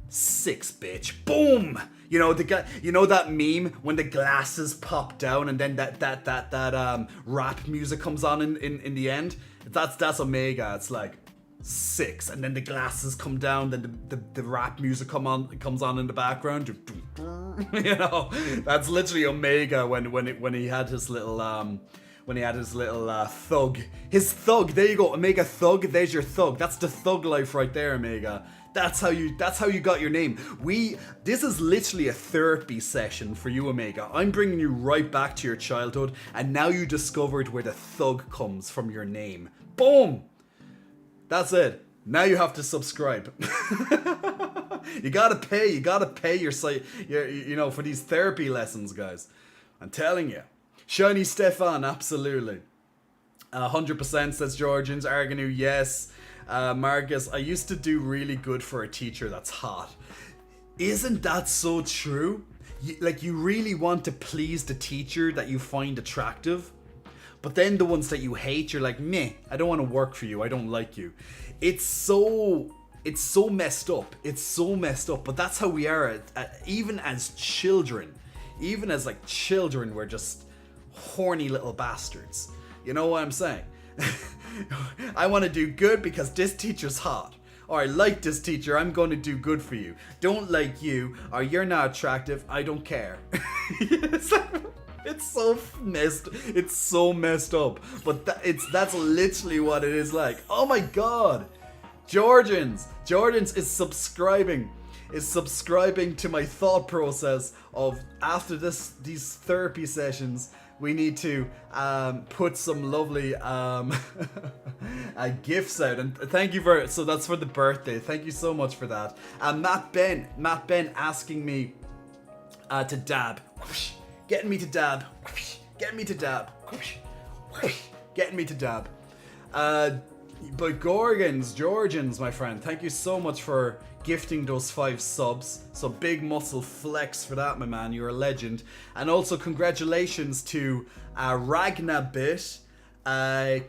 6, bitch. Boom! You know that meme when the glasses pop down and then that rap music comes on in the end? That's Omega. It's like 6, and then the glasses come down, then the rap music comes on in the background. That's literally Omega when he had his little thug. His thug, there you go, Omega Thug, there's your thug. That's the thug life right there, Omega. That's how you got your name. This is literally a therapy session for you, Omega. I'm bringing you right back to your childhood, and now you discovered where the thug comes from your name. Boom! That's it. Now you have to subscribe. You gotta pay your site, for these therapy lessons, guys. I'm telling you. Shiny Stefan, absolutely. 100% says Georgians. Arganu, yes. Marcus, I used to do really good for a teacher that's hot. Isn't that so true? You really want to please the teacher that you find attractive, but then the ones that you hate, you're like, meh, I don't want to work for you, I don't like you. It's so messed up. It's so messed up, but that's how we are, even as children. Even as children, we're just horny little bastards. You know what I'm saying? I want to do good because this teacher's hot. Or I like this teacher, I'm going to do good for you. Don't like you, or you're not attractive, I don't care. It's so messed up. But that's literally what it is like. Oh my god. Georgians is subscribing to my thought process of after these therapy sessions, we need to put some lovely gifts out. And thank you so that's for the birthday. Thank you so much for that. Matt Ben asking me to dab. Getting me to dab. Getting me to dab. Getting me to dab. But Georgians, my friend, thank you so much for gifting those 5 subs. So big muscle flex for that, my man. You're a legend. And also congratulations to Ragnabit,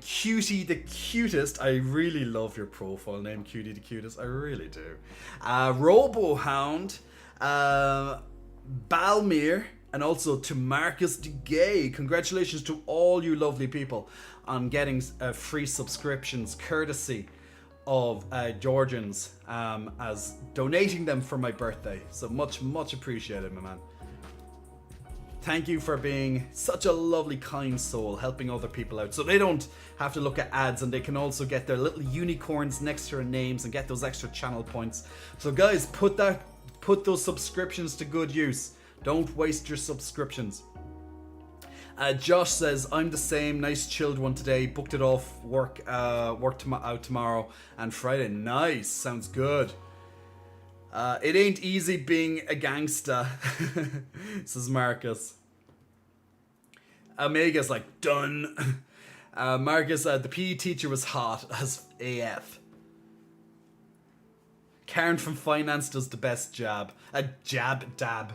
Cutie the Cutest. I really love your profile name, Cutie the Cutest. I really do. Robohound, Balmir, and also to Marcus de Gay. Congratulations to all you lovely people on getting free subscriptions courtesy of Georgians, as donating them for my birthday. So much appreciated, my man. Thank you for being such a lovely, kind soul, helping other people out so they don't have to look at ads and they can also get their little unicorns next to their names and get those extra channel points. So guys, put those subscriptions to good use. Don't waste your subscriptions. Josh says, I'm the same, nice chilled one today, booked it off work out tomorrow and Friday. Nice, sounds good. It ain't easy being a gangsta, says Marcus. Omega's like, done. Marcus, the PE teacher was hot as AF. Karen from finance does the best jab. A dab.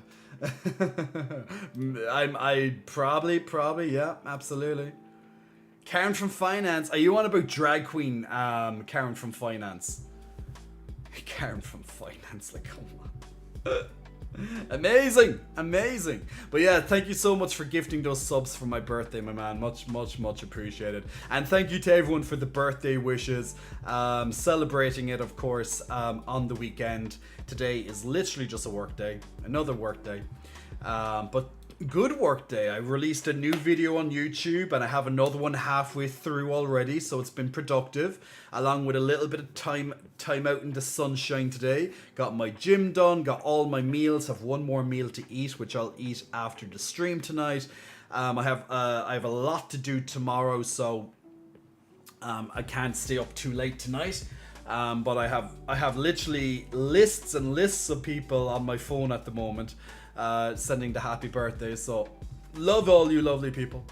I probably, yeah, absolutely. Karen from finance. Are you on about drag queen? Karen from finance. Karen from finance, like, come on. Amazing. But yeah, thank you so much for gifting those subs for my birthday, my man. Much appreciated. And thank you to everyone for the birthday wishes. Celebrating it, of course, on the weekend. Today is literally just a work day, another work day, but good work day. I released a new video on YouTube and I have another one halfway through already, so it's been productive, along with a little bit of time out in the sunshine today. Got my gym done, got all my meals, have one more meal to eat, which I'll eat after the stream tonight. I have a lot to do tomorrow, so I can't stay up too late tonight. But I have literally lists and lists of people on my phone at the moment sending the happy birthdays. So love all you lovely people.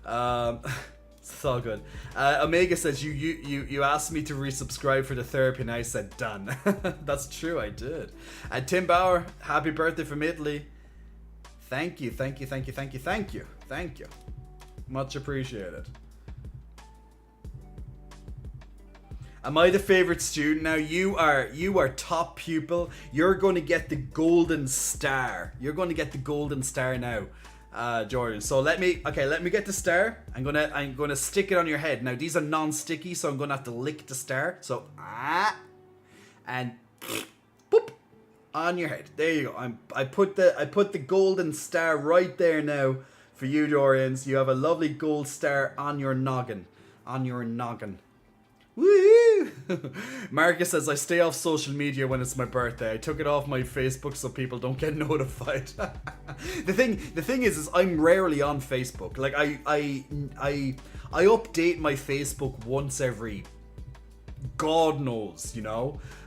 It's all good. Omega says you asked me to resubscribe for the therapy and I said done. That's true, I did. And Tim Bauer, happy birthday from Italy. Thank you. Much appreciated. Am I the favorite student? Now you are top pupil. You're going to get the golden star. You're going to get the golden star now, Jordan. So let me get the star. I'm gonna stick it on your head. Now these are non-sticky, so I'm gonna have to lick the star. So and boop on your head. There you go. I put the golden star right there now for you, Dorians. You have a lovely gold star on your noggin. Woo! Marcus says, I stay off social media when it's my birthday. I took it off my Facebook so people don't get notified. The thing is I'm rarely on Facebook. Like I update my Facebook once every God knows,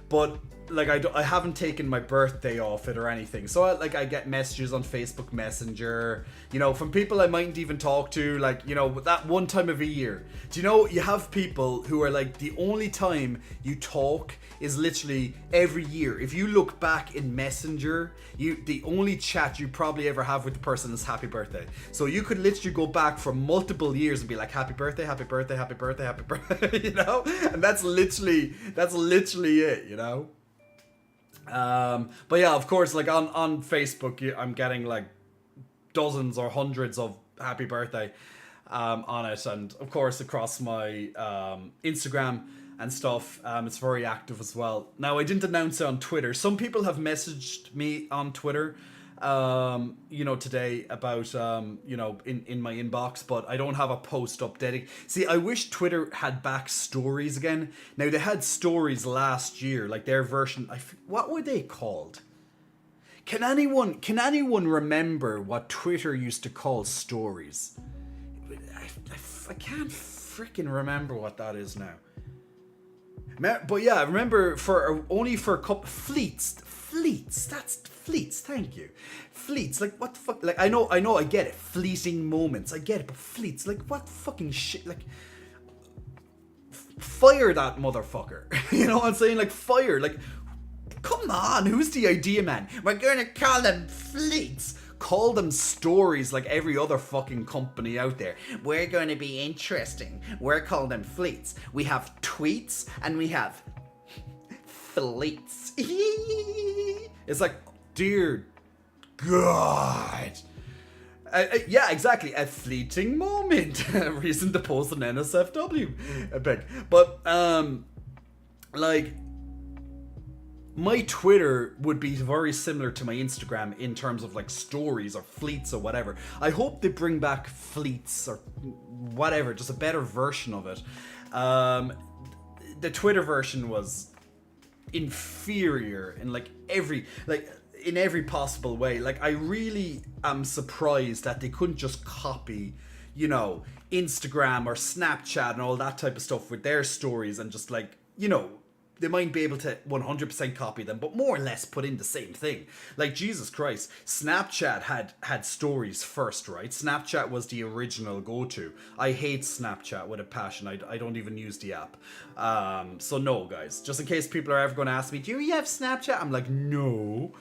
But like I haven't taken my birthday off it or anything. So I get messages on Facebook Messenger, from people I mightn't even talk to, that one time of a year. Do you have people who are like, the only time you talk is literally every year. If you look back in Messenger, the only chat you probably ever have with the person is happy birthday. So you could literally go back for multiple years and be like, happy birthday, happy birthday, happy birthday, happy birthday, And that's literally it, But yeah, of course, like on Facebook, I'm getting like dozens or hundreds of happy birthday on it, and of course across my Instagram and stuff, it's very active as well. Now, I didn't announce it on Twitter. Some people have messaged me on Twitter today about in my inbox, but I don't have a post updating. See, I wish Twitter had back stories again. Now, they had stories last year, like their version. What were they called? Can anyone remember what Twitter used to call stories? I can't freaking remember what that is now. But yeah, remember only for a couple fleets. That's fleets. Thank you. Fleets. Like what the fuck? Like I know. I get it. Fleeting moments. I get it. But fleets. Like what fucking shit? Like fire that motherfucker. You know what I'm saying? Like fire. Like come on. Who's the idea man? We're gonna call them fleets. Call them stories like every other fucking company out there. We're going to be interesting. We're calling them fleets. We have tweets and we have fleets. It's like, dear God. Yeah, exactly. A fleeting moment. A reason to post an NSFW. But, my Twitter would be very similar to my Instagram in terms of like stories or fleets or whatever. I hope they bring back fleets or whatever, just a better version of it. The Twitter version was inferior in in every possible way. Like, I really am surprised that they couldn't just copy, you know, Instagram or Snapchat and all that type of stuff with their stories and just like, you know, they might be able to 100% copy them, but more or less put in the same thing. Like, Jesus Christ, Snapchat had stories first, right? Snapchat was the original go-to. I hate Snapchat with a passion. I don't even use the app. So no, guys. Just in case people are ever going to ask me, do you have Snapchat? I'm like, no.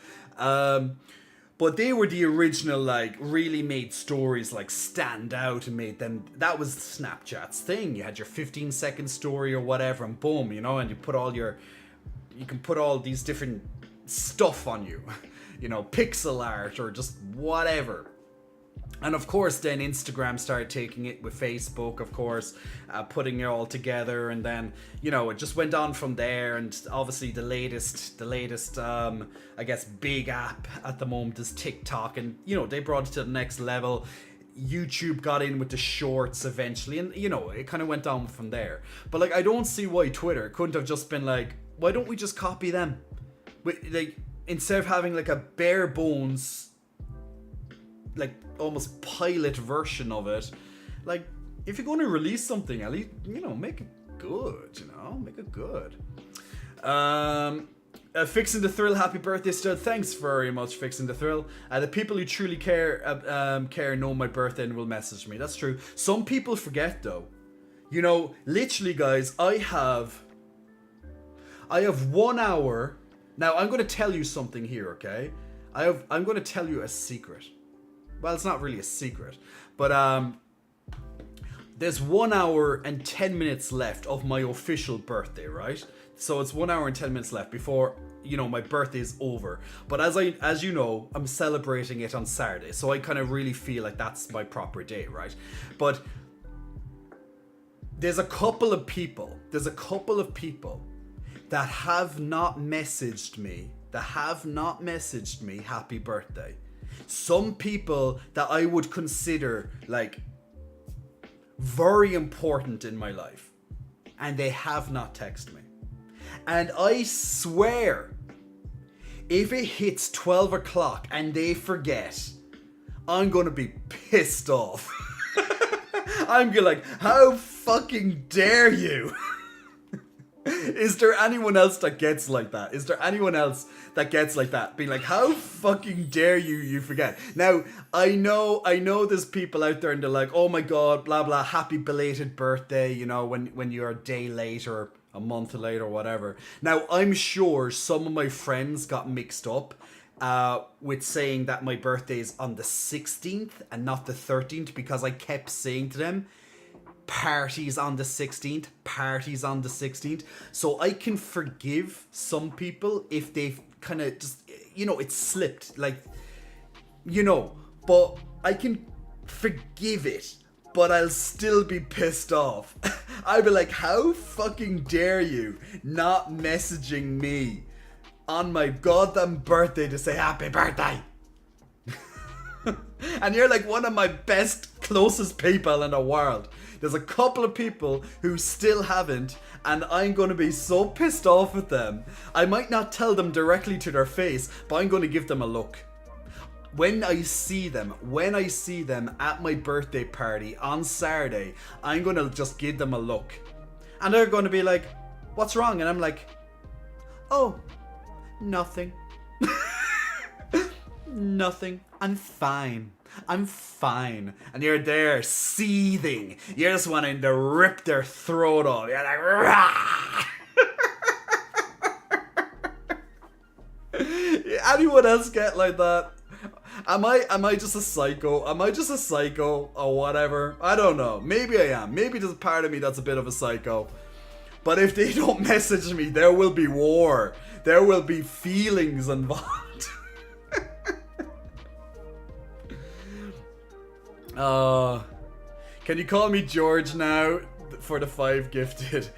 But they were the original, like, really made stories, like, stand out and made them... That was Snapchat's thing. You had your 15-second story or whatever, and boom, you know, and you put all your... You can put all these different stuff on you. You know, pixel art or just whatever. And of course, then Instagram started taking it with Facebook, of course, putting it all together, and then, you know, it just went on from there. And obviously, the latest, I guess, big app at the moment is TikTok, and you know, they brought it to the next level. YouTube got in with the shorts eventually, and you know, it kind of went on from there. But like, I don't see why Twitter couldn't have just been like, why don't we just copy them? Like, instead of having like a bare bones, like almost pilot version of it, like, if you're going to release something, at least, you know, make it good, you know, make it good. Fixing the Thrill, happy birthday, Stud. Thanks very much, Fixing the Thrill. The people who truly care know my birthday and will message me. That's true. Some people forget though. You know, literally, guys, I have 1 hour. Now I'm going to tell you something here, okay? I'm going to tell you a secret. Well, it's not really a secret, but there's 1 hour and 10 minutes left of my official birthday, right? So it's 1 hour and 10 minutes left before, you know, my birthday is over. But as you know, I'm celebrating it on Saturday, so I kind of really feel like that's my proper day, right? But there's a couple of people that have not messaged me happy birthday. Some people that I would consider like very important in my life, and they have not texted me. And I swear, if it hits 12 o'clock and they forget, I'm gonna be pissed off. I'm gonna like, how fucking dare you? Is there anyone else that gets like that? Is there anyone else that gets like that? Being like, how fucking dare you forget? Now, I know there's people out there and they're like, oh my god, blah blah, happy belated birthday, you know, when you're a day late or a month late or whatever. Now, I'm sure some of my friends got mixed up with saying that my birthday is on the 16th and not the 13th, because I kept saying to them, parties on the 16th. So I can forgive some people if they've kind of just, you know, it slipped, like, you know, but I can forgive it, but I'll still be pissed off. I'll be like, how fucking dare you not messaging me on my goddamn birthday to say happy birthday? And you're like one of my best, closest people in the world. There's a couple of people who still haven't, and I'm going to be so pissed off with them. I might not tell them directly to their face, but I'm going to give them a look. When I see them at my birthday party on Saturday, I'm going to just give them a look. And they're going to be like, what's wrong? And I'm like, oh, nothing. Nothing. I'm fine. And you're there seething. You're just wanting to rip their throat off. You're like, rah! Anyone else get like that? Am I just a psycho? Or whatever? I don't know. Maybe I am. Maybe there's a part of me that's a bit of a psycho. But if they don't message me, there will be war. There will be feelings involved. Can you call me George now for the 5 gifted?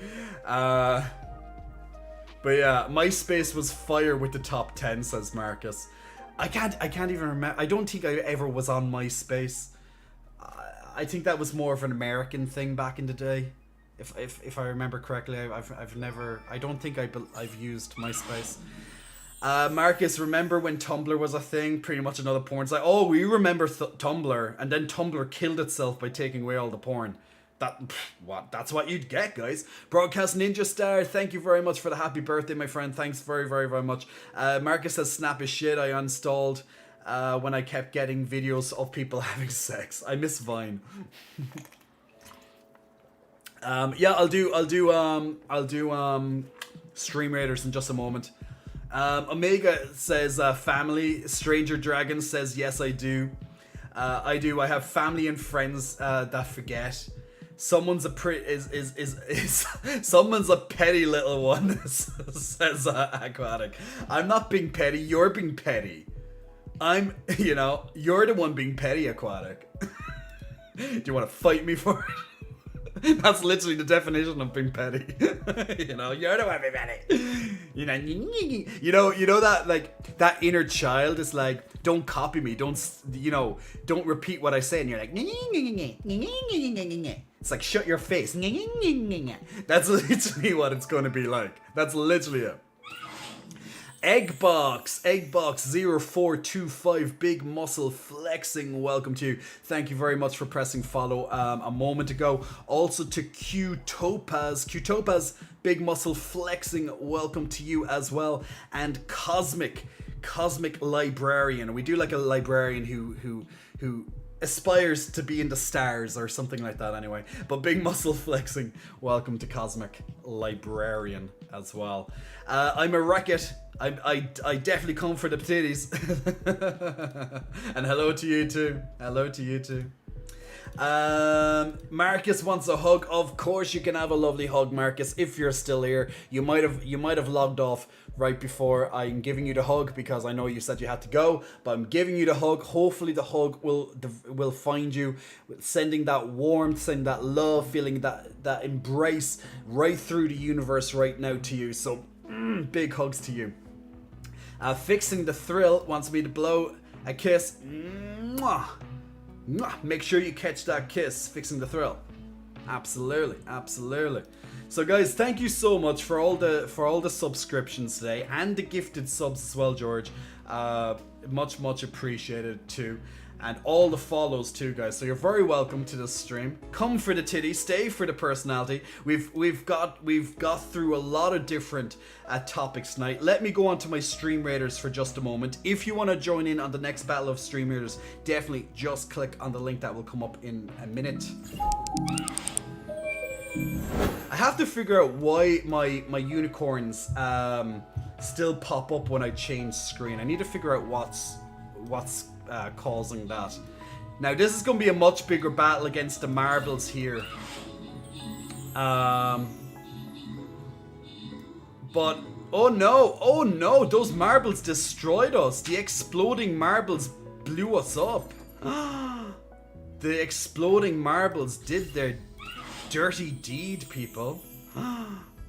But yeah, MySpace was fire with the top 10, says Marcus. I can't even remember. I don't think I ever was on MySpace. I think that was more of an American thing back in the day. If I remember correctly, I've never. I don't think I've used MySpace. Marcus, remember when Tumblr was a thing? Pretty much another porn site. Oh, we remember Tumblr, and then Tumblr killed itself by taking away all the porn. That's what you'd get, guys. Broadcast Ninja Star, thank you very much for the happy birthday, my friend. Thanks very, very, very much. Marcus says, snap is shit. I uninstalled when I kept getting videos of people having sex. I miss Vine. Yeah, I'll do Stream Raiders in just a moment. Omega says family. Stranger Dragon says yes, I do. I do. I have family and friends that forget. Someone's someone's a petty little one, says Aquatic. I'm not being petty. You're being petty. You're the one being petty, Aquatic. Do you want to fight me for it? That's literally the definition of being petty. You're the one being petty. You know that, like, that inner child is like, don't copy me, don't repeat what I say, and you're like, it's like, shut your face. That's literally what it's going to be like. That's literally it. Eggbox0425, big muscle flexing, welcome to you. Thank you very much for pressing follow a moment ago. Also to Q Topaz, big muscle flexing, welcome to you as well. And Cosmic Librarian. We do like a librarian who aspires to be in the stars or something like that anyway. But big muscle flexing, welcome to Cosmic Librarian as well. I'm a racket. I definitely come for the titties. And hello to you too. Hello to you too. Marcus wants a hug. Of course you can have a lovely hug, Marcus, if you're still here. You might have logged off right before I'm giving you the hug, because I know you said you had to go, but I'm giving you the hug. Hopefully the hug will find you, sending that warmth, sending that love, feeling that embrace right through the universe right now to you. So big hugs to you. Fixing the Thrill wants me to blow a kiss. Mwah. Mwah. Make sure you catch that kiss. Fixing the Thrill. Absolutely. So guys, thank you so much for all the subscriptions today, and the gifted subs as well, George. Much appreciated too. And all the follows too, guys. So you're very welcome to this stream. Come for the titty, stay for the personality. We've got through a lot of different topics tonight. Let me go on to my Stream Raiders for just a moment. If you want to join in on the next battle of Stream Raiders, definitely just click on the link that will come up in a minute. I have to figure out why my unicorns still pop up when I change screen. I need to figure out what's causing that. Now this is going to be a much bigger battle against the marbles here. But oh no, those marbles destroyed us. The exploding marbles blew us up. The exploding marbles did their dirty deed, people.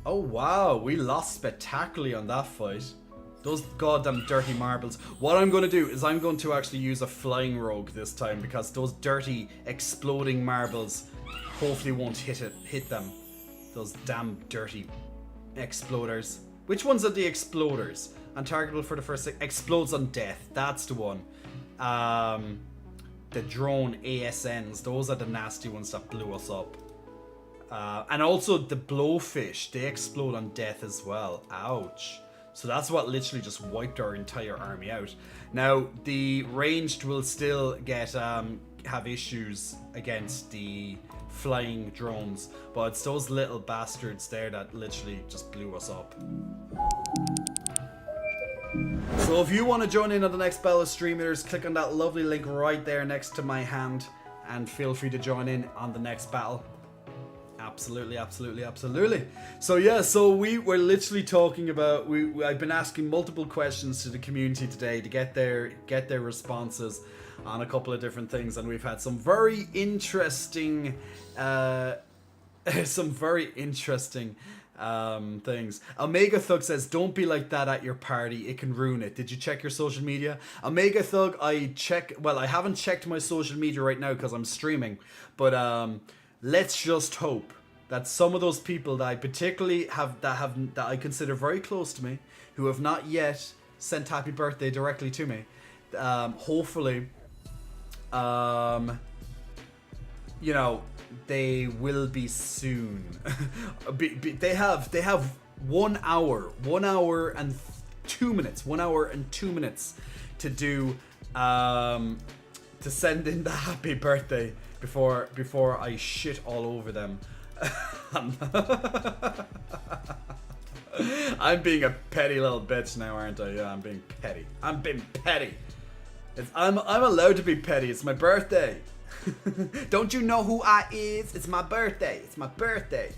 Oh wow, we lost spectacularly on that fight. Those goddamn dirty marbles. What I'm going to do is I'm going to actually use a flying rogue this time, because those dirty exploding marbles hopefully won't hit them. Those damn dirty exploders. Which ones are the exploders? Untargetable for the first explodes on death. That's the one. The drone ASNs. Those are the nasty ones that blew us up. And also the blowfish. They explode on death as well. Ouch. So that's what literally just wiped our entire army out. Now, the ranged will still get have issues against the flying drones, but it's those little bastards there that literally just blew us up. So if you want to join in on the next battle of Stream Raiders, click on that lovely link right there next to my hand, and feel free to join in on the next battle. Absolutely. So yeah, so we were literally talking about, I've been asking multiple questions to the community today to get their responses on a couple of different things, and we've had some very interesting things. Omega Thug says, don't be like that at your party, it can ruin it. Did you check your social media? Omega Thug, I haven't checked my social media right now because I'm streaming, but let's just hope that some of those people that I particularly that I consider very close to me, who have not yet sent happy birthday directly to me, hopefully you know, they will be soon. They have 1 hour and 2 minutes, 1 hour and 2 minutes to do to send in the happy birthday before I shit all over them. I'm being a petty little bitch now, aren't I? Yeah, I'm being petty. I'm being petty. I'm allowed to be petty. It's my birthday. Don't you know who I is? It's my birthday. It's my birthday.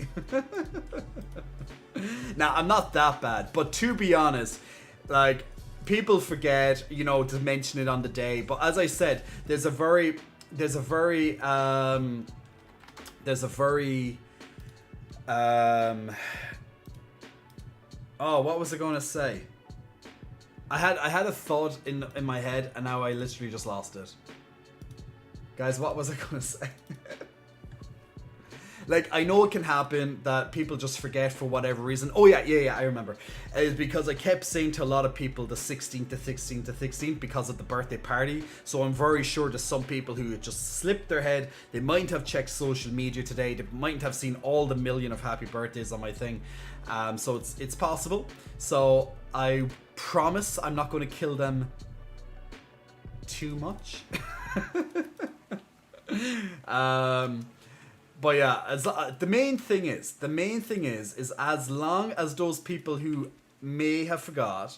Now, I'm not that bad, but to be honest, like, people forget, you know, to mention it on the day. But as I said, there's a very oh, what was I going to say? I had a thought in my head, and now I literally just lost it. Guys, what was I going to say? Like, I know it can happen that people just forget for whatever reason. Oh, yeah, I remember. It's because I kept saying to a lot of people the 16th because of the birthday party. So I'm very sure there's some people who just slipped their head. They mightn't have checked social media today. They mightn't have seen all the million of happy birthdays on my thing. So it's possible. So I promise I'm not going to kill them too much. But yeah, the main thing is as long as those people who may have forgot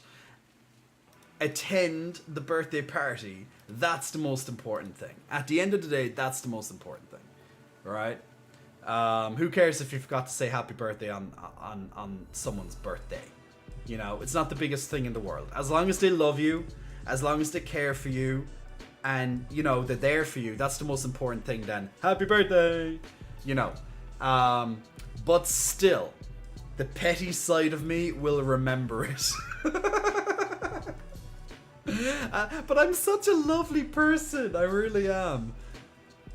attend the birthday party, that's the most important thing. At the end of the day, that's the most important thing, right? Who cares if you forgot to say happy birthday on someone's birthday? You know, it's not the biggest thing in the world. As long as they love you, as long as they care for you, and, you know, they're there for you, that's the most important thing then. Happy birthday! You know. But still, the petty side of me will remember it. But I'm such a lovely person. I really am.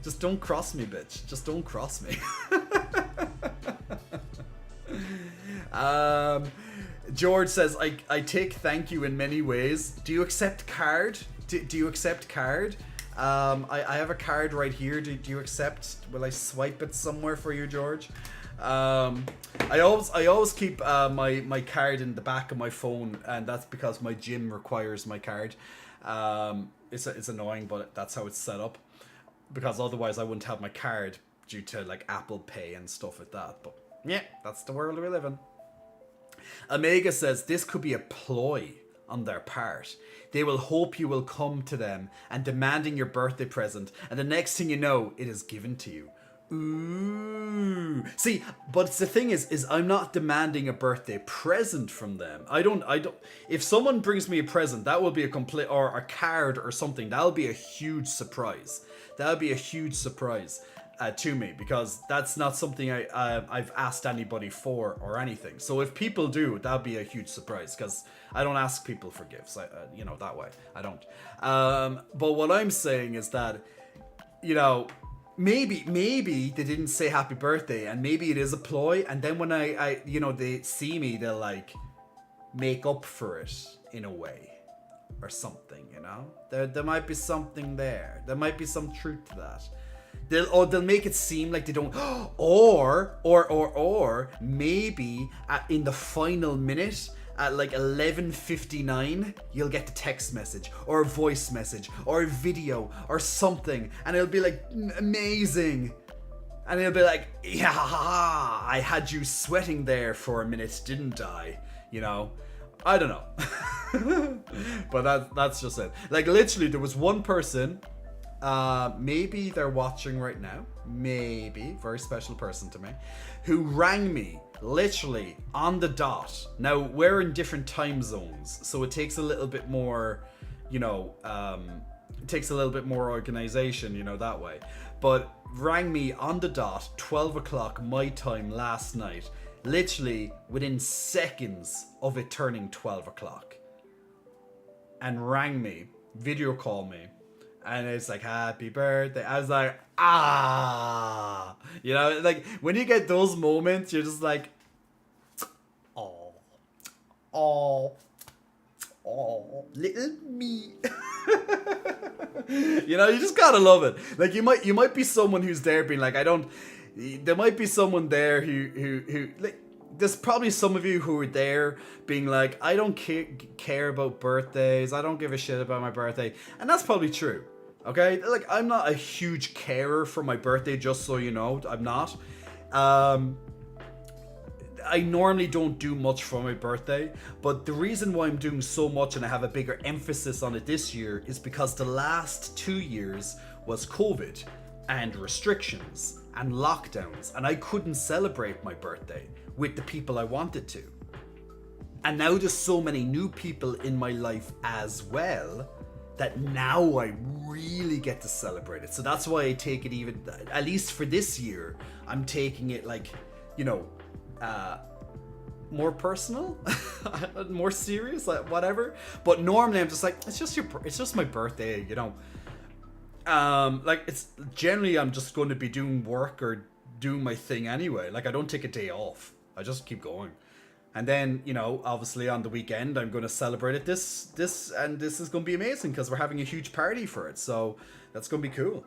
Just don't cross me, bitch. Just don't cross me. George says, I take thank you in many ways. Do you accept card? Do you accept card? I have a card right here. Do you accept? Will I swipe it somewhere for you, George? I always keep my card in the back of my phone, and that's because my gym requires my card. It's annoying, but that's how it's set up. Because otherwise I wouldn't have my card due to like Apple Pay and stuff like that. But yeah, that's the world we live in. Omega says this could be a ploy on their part. They will hope you will come to them and demanding your birthday present, and the next thing you know, it is given to you. Ooh. See, but the thing is I'm not demanding a birthday present from them. I don't. If someone brings me a present, that will be a complete, or a card or something. That'll be a huge surprise. That'll be a huge surprise to me, because that's not something I've asked anybody for or anything. So if people do, that'll be a huge surprise, because I don't ask people for gifts. You know, that way I don't. But what I'm saying is that, you know, maybe they didn't say happy birthday, and maybe it is a ploy, and then when I you know, they see me, they'll like make up for it in a way or something, you know. There might be something there. There might be some truth to that. They'll make it seem like they don't, or maybe in the final minute at like 11:59 you'll get the text message or a voice message or a video or something, and it'll be like amazing, and it'll be like, yeah, I had you sweating there for a minute, didn't I? You know, I don't know. But that's just it. Like, literally there was one person, maybe they're watching right now, maybe, very special person to me, who rang me literally on the dot. Now, we're in different time zones, so it takes a little bit more, you know, it takes a little bit more organization, you know, that way. But rang me on the dot, 12 o'clock my time last night, literally within seconds of it turning 12 o'clock and rang me, video called me, and it's like, happy birthday. I was like, ah, you know, like when you get those moments, you're just like, oh, oh, oh, little me. You know, you just gotta love it. Like you might be someone who's there being like, there might be someone there who like, there's probably some of you who are there being like, I don't care about birthdays. I don't give a shit about my birthday. And that's probably true. Okay? Like, I'm not a huge carer for my birthday, just so you know. I'm not. I normally don't do much for my birthday, but the reason why I'm doing so much and I have a bigger emphasis on it this year is because the last 2 years was COVID and restrictions and lockdowns, and I couldn't celebrate my birthday with the people I wanted to. And now there's so many new people in my life as well that now I really get to celebrate it. So that's why I take it, even, at least for this year, I'm taking it like, you know, more personal, more serious, like whatever. But normally I'm just like, it's just my birthday, you know. Like, it's generally I'm just going to be doing work or doing my thing anyway. Like, I don't take a day off. I just keep going. And then, you know, obviously on the weekend I'm going to celebrate it. This is going to be amazing because we're having a huge party for it. So that's going to be cool.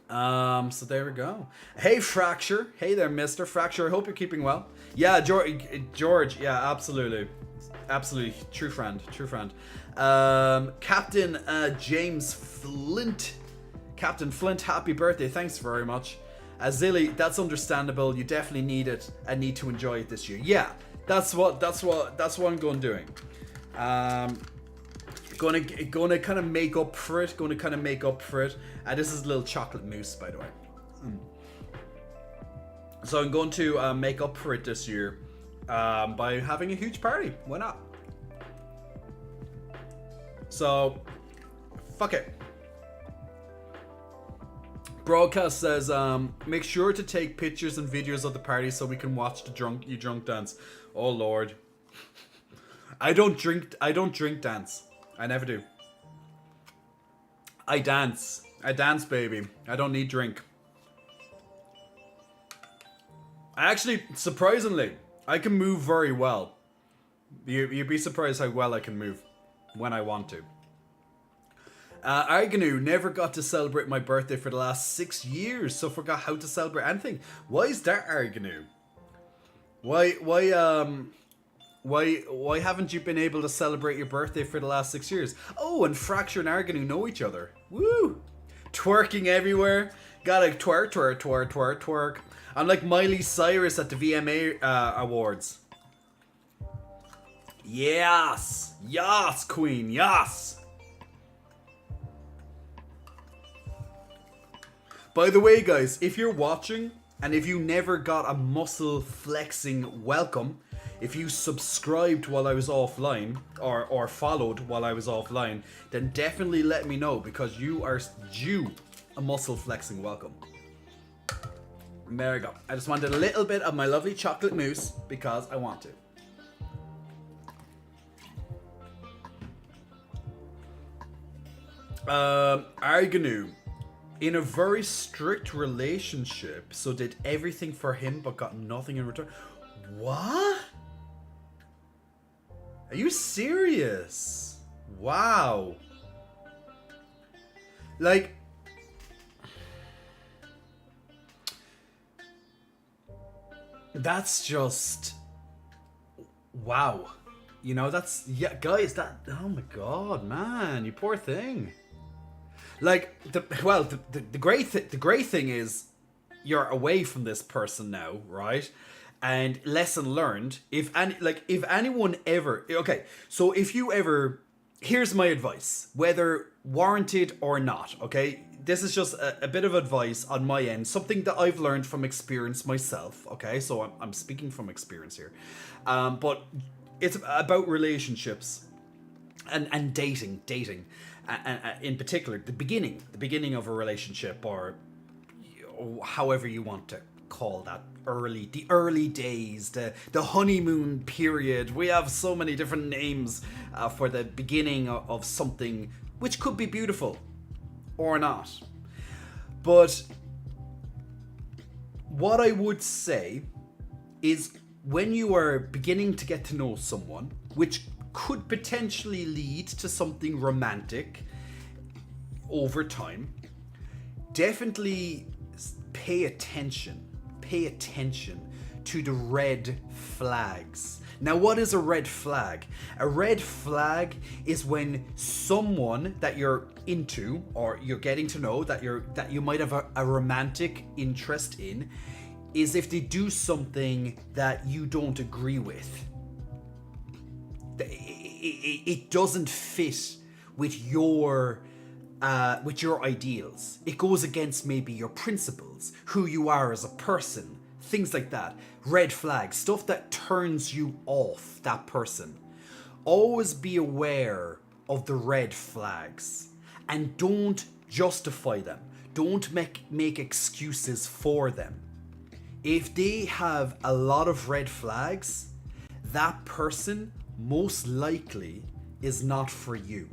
So there we go. Hey, Fracture. Hey there, Mr. Fracture. I hope you're keeping well. Yeah, George. Yeah, absolutely. Absolutely. True friend. Captain James Flint. Captain Flint, happy birthday. Thanks very much. Zilly, that's understandable. You definitely need it and need to enjoy it this year. Yeah, that's what I'm going doing. Gonna kind of make up for it. This is a little chocolate mousse, by the way. So I'm going to make up for it this year by having a huge party. Why not? So, fuck it. Broadcast says, make sure to take pictures and videos of the party so we can watch the drunk dance. Oh Lord. I don't drink dance. I never do. I dance, baby. I don't need drink. I actually, surprisingly, I can move very well. You'd be surprised how well I can move when I want to. Arganu, never got to celebrate my birthday for the last 6 years, so forgot how to celebrate anything. Why is that, Arganu? Why haven't you been able to celebrate your birthday for the last 6 years? Oh, and Fracture and Arganu know each other. Woo! Twerking everywhere. Gotta twerk. I'm like Miley Cyrus at the VMA Awards. Yes! Yes, queen, yes! By the way, guys, if you're watching and if you never got a muscle flexing welcome, if you subscribed while I was offline or followed while I was offline, then definitely let me know because you are due a muscle flexing welcome. And there we go. I just wanted a little bit of my lovely chocolate mousse because I want to. Arganu. In a very strict relationship, so did everything for him but got nothing in return. What? Are you serious? Wow. Like, that's just, wow. You know, that's, yeah, guys, that, oh my god, man, you poor thing. Like, the great thing is you're away from this person now, right? And lesson learned, if anyone ever, okay, so if you ever, here's my advice, whether warranted or not, okay? This is just a bit of advice on my end, something that I've learned from experience myself, okay? So I'm speaking from experience here. But it's about relationships and dating. In particular, the beginning of a relationship, or however you want to call that the early days, the honeymoon period. We have so many different names for the beginning of something which could be beautiful or not. But what I would say is when you are beginning to get to know someone, which could potentially lead to something romantic over time, definitely pay attention to the red flags. Now, what is a red flag? A red flag is when someone that you're into or you're getting to know, that you might have a romantic interest in, is if they do something that you don't agree with. It doesn't fit with your ideals. It goes against maybe your principles, who you are as a person, things like that. Red flags, stuff that turns you off that person. Always be aware of the red flags and don't justify them. Don't make excuses for them. If they have a lot of red flags, that person most likely is not for you.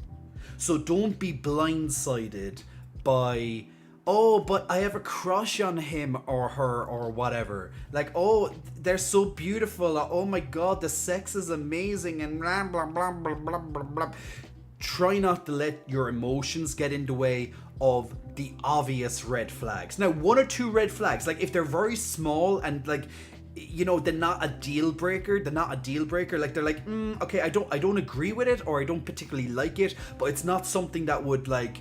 So don't be blindsided by, oh, but I have a crush on him or her or whatever. Like, oh, they're so beautiful. Oh my god, the sex is amazing and blah, blah, blah, blah, blah, blah, blah. Try not to let your emotions get in the way of the obvious red flags. Now, one or two red flags, like if they're very small and like, you know, they're not a deal breaker. Like they're like, okay, I don't agree with it or I don't particularly like it, but it's not something that would like,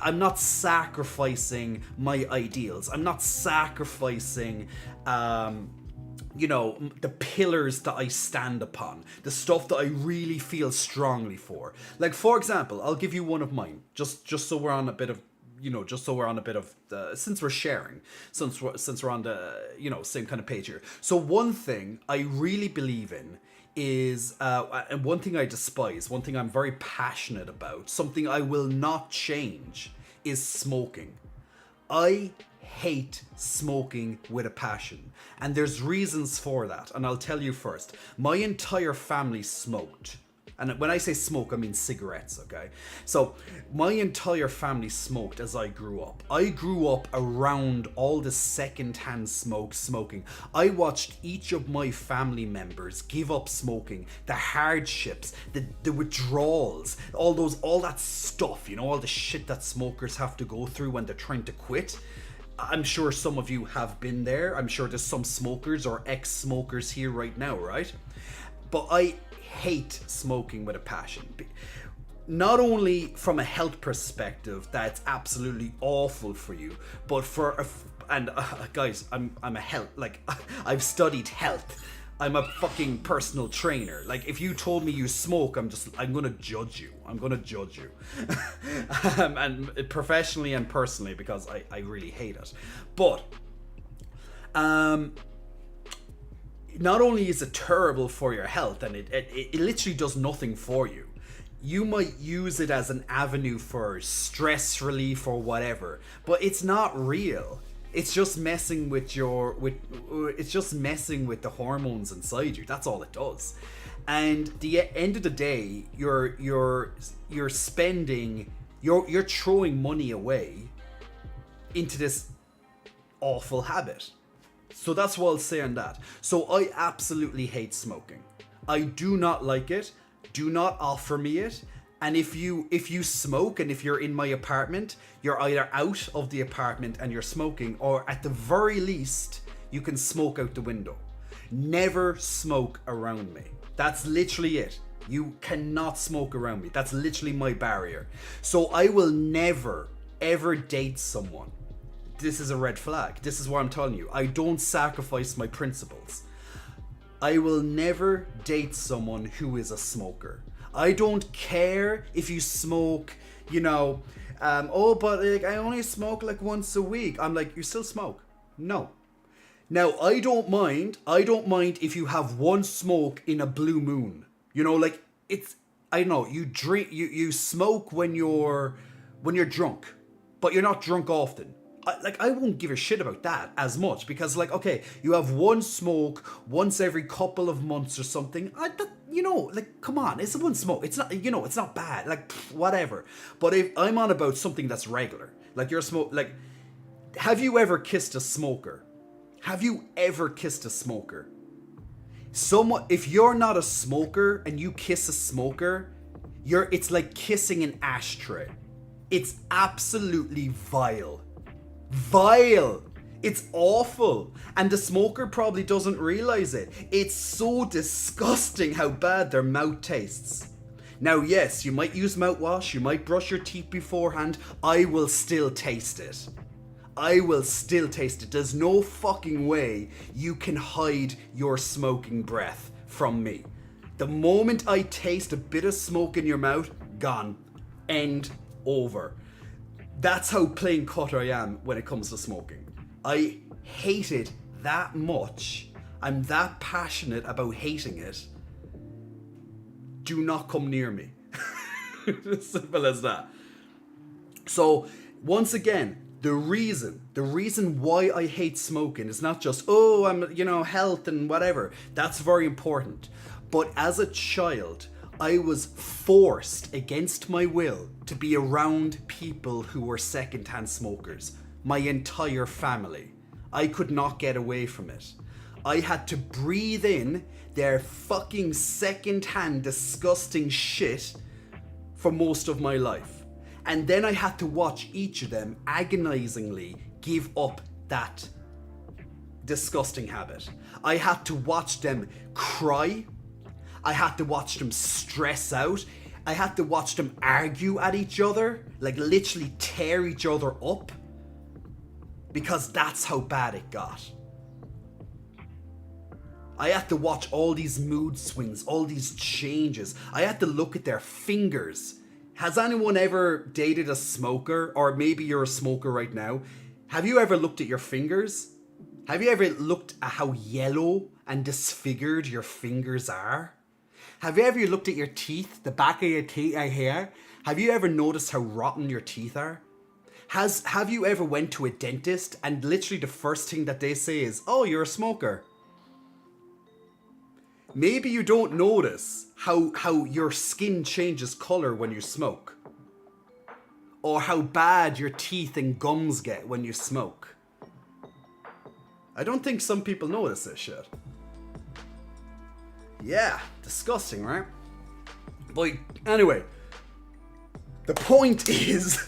I'm not sacrificing my ideals. I'm not sacrificing, you know, the pillars that I stand upon, the stuff that I really feel strongly for. Like, for example, I'll give you one of mine, just so we're on a bit of, you know, since we're sharing, since we're on the, you know, same kind of page here. So one thing I really believe in is, and one thing I despise, one thing I'm very passionate about, something I will not change, is smoking. I hate smoking with a passion, and there's reasons for that, and I'll tell you first. My entire family smoked. And when I say smoke, I mean cigarettes, okay? So my entire family smoked as I grew up. I grew up around all the secondhand smoking. I watched each of my family members give up smoking, the hardships, the withdrawals, all that stuff, you know, all the shit that smokers have to go through when they're trying to quit. I'm sure some of you have been there. I'm sure there's some smokers or ex-smokers here right now, right? But I hate smoking with a passion. Not only from a health perspective, that's absolutely awful for you, but guys, I'm a health, like, I've studied health. I'm a fucking personal trainer. Like, if you told me you smoke, I'm gonna judge you. And professionally and personally, because I really hate it. But, not only is it terrible for your health, and it literally does nothing for you. You might use it as an avenue for stress relief or whatever, but it's not real. It's just messing with it's just messing with the hormones inside you. That's all it does. And the end of the day, you're spending, you're throwing money away into this awful habit. So that's what I'll say on that. So I absolutely hate smoking. I do not like it. Do not offer me it. And if you smoke, and if you're in my apartment, you're either out of the apartment and you're smoking, or at the very least, you can smoke out the window. Never smoke around me. That's literally it. You cannot smoke around me. That's literally my barrier. So I will never, ever date someone. This is a red flag. This is what I'm telling you. I don't sacrifice my principles. I will never date someone who is a smoker. I don't care if you smoke, you know, but like, I only smoke like once a week. I'm like, you still smoke? No. Now, I don't mind if you have one smoke in a blue moon. You know, like, I don't know, you smoke when you're drunk, but you're not drunk often. I won't give a shit about that as much, because like, okay, you have one smoke once every couple of months or something. Like, come on, it's one smoke. It's not, it's not bad. Like, whatever. But if I'm on about something that's regular, like have you ever kissed a smoker? Have you ever kissed a smoker? If you're not a smoker and you kiss a smoker, it's like kissing an ashtray. It's absolutely vile. Vile. It's awful. And the smoker probably doesn't realize it. It's so disgusting how bad their mouth tastes. Now, yes, you might use mouthwash, you might brush your teeth beforehand. I will still taste it. I will still taste it. There's no fucking way you can hide your smoking breath from me. The moment I taste a bit of smoke in your mouth, gone. End. Over. That's how plain cut I am when it comes to smoking. I hate it that much. I'm that passionate about hating it. Do not come near me. As simple as that. So, once again, the reason why I hate smoking is not just, I'm, health and whatever. That's very important. But as a child, I was forced against my will to be around people who were secondhand smokers. My entire family. I could not get away from it. I had to breathe in their fucking secondhand disgusting shit for most of my life. And then I had to watch each of them agonizingly give up that disgusting habit. I had to watch them cry. I had to watch them stress out. I had to watch them argue at each other, like literally tear each other up, because that's how bad it got. I had to watch all these mood swings, all these changes. I had to look at their fingers. Has anyone ever dated a smoker? Or maybe you're a smoker right now. Have you ever looked at your fingers? Have you ever looked at how yellow and disfigured your fingers are? Have you ever looked at your teeth, the back of your teeth right here? Have you ever noticed how rotten your teeth are? Have you ever went to a dentist and literally the first thing that they say is, "Oh, you're a smoker"? Maybe you don't notice how your skin changes color when you smoke. Or how bad your teeth and gums get when you smoke. I don't think some people notice this shit. Yeah, disgusting, right? But anyway, the point is,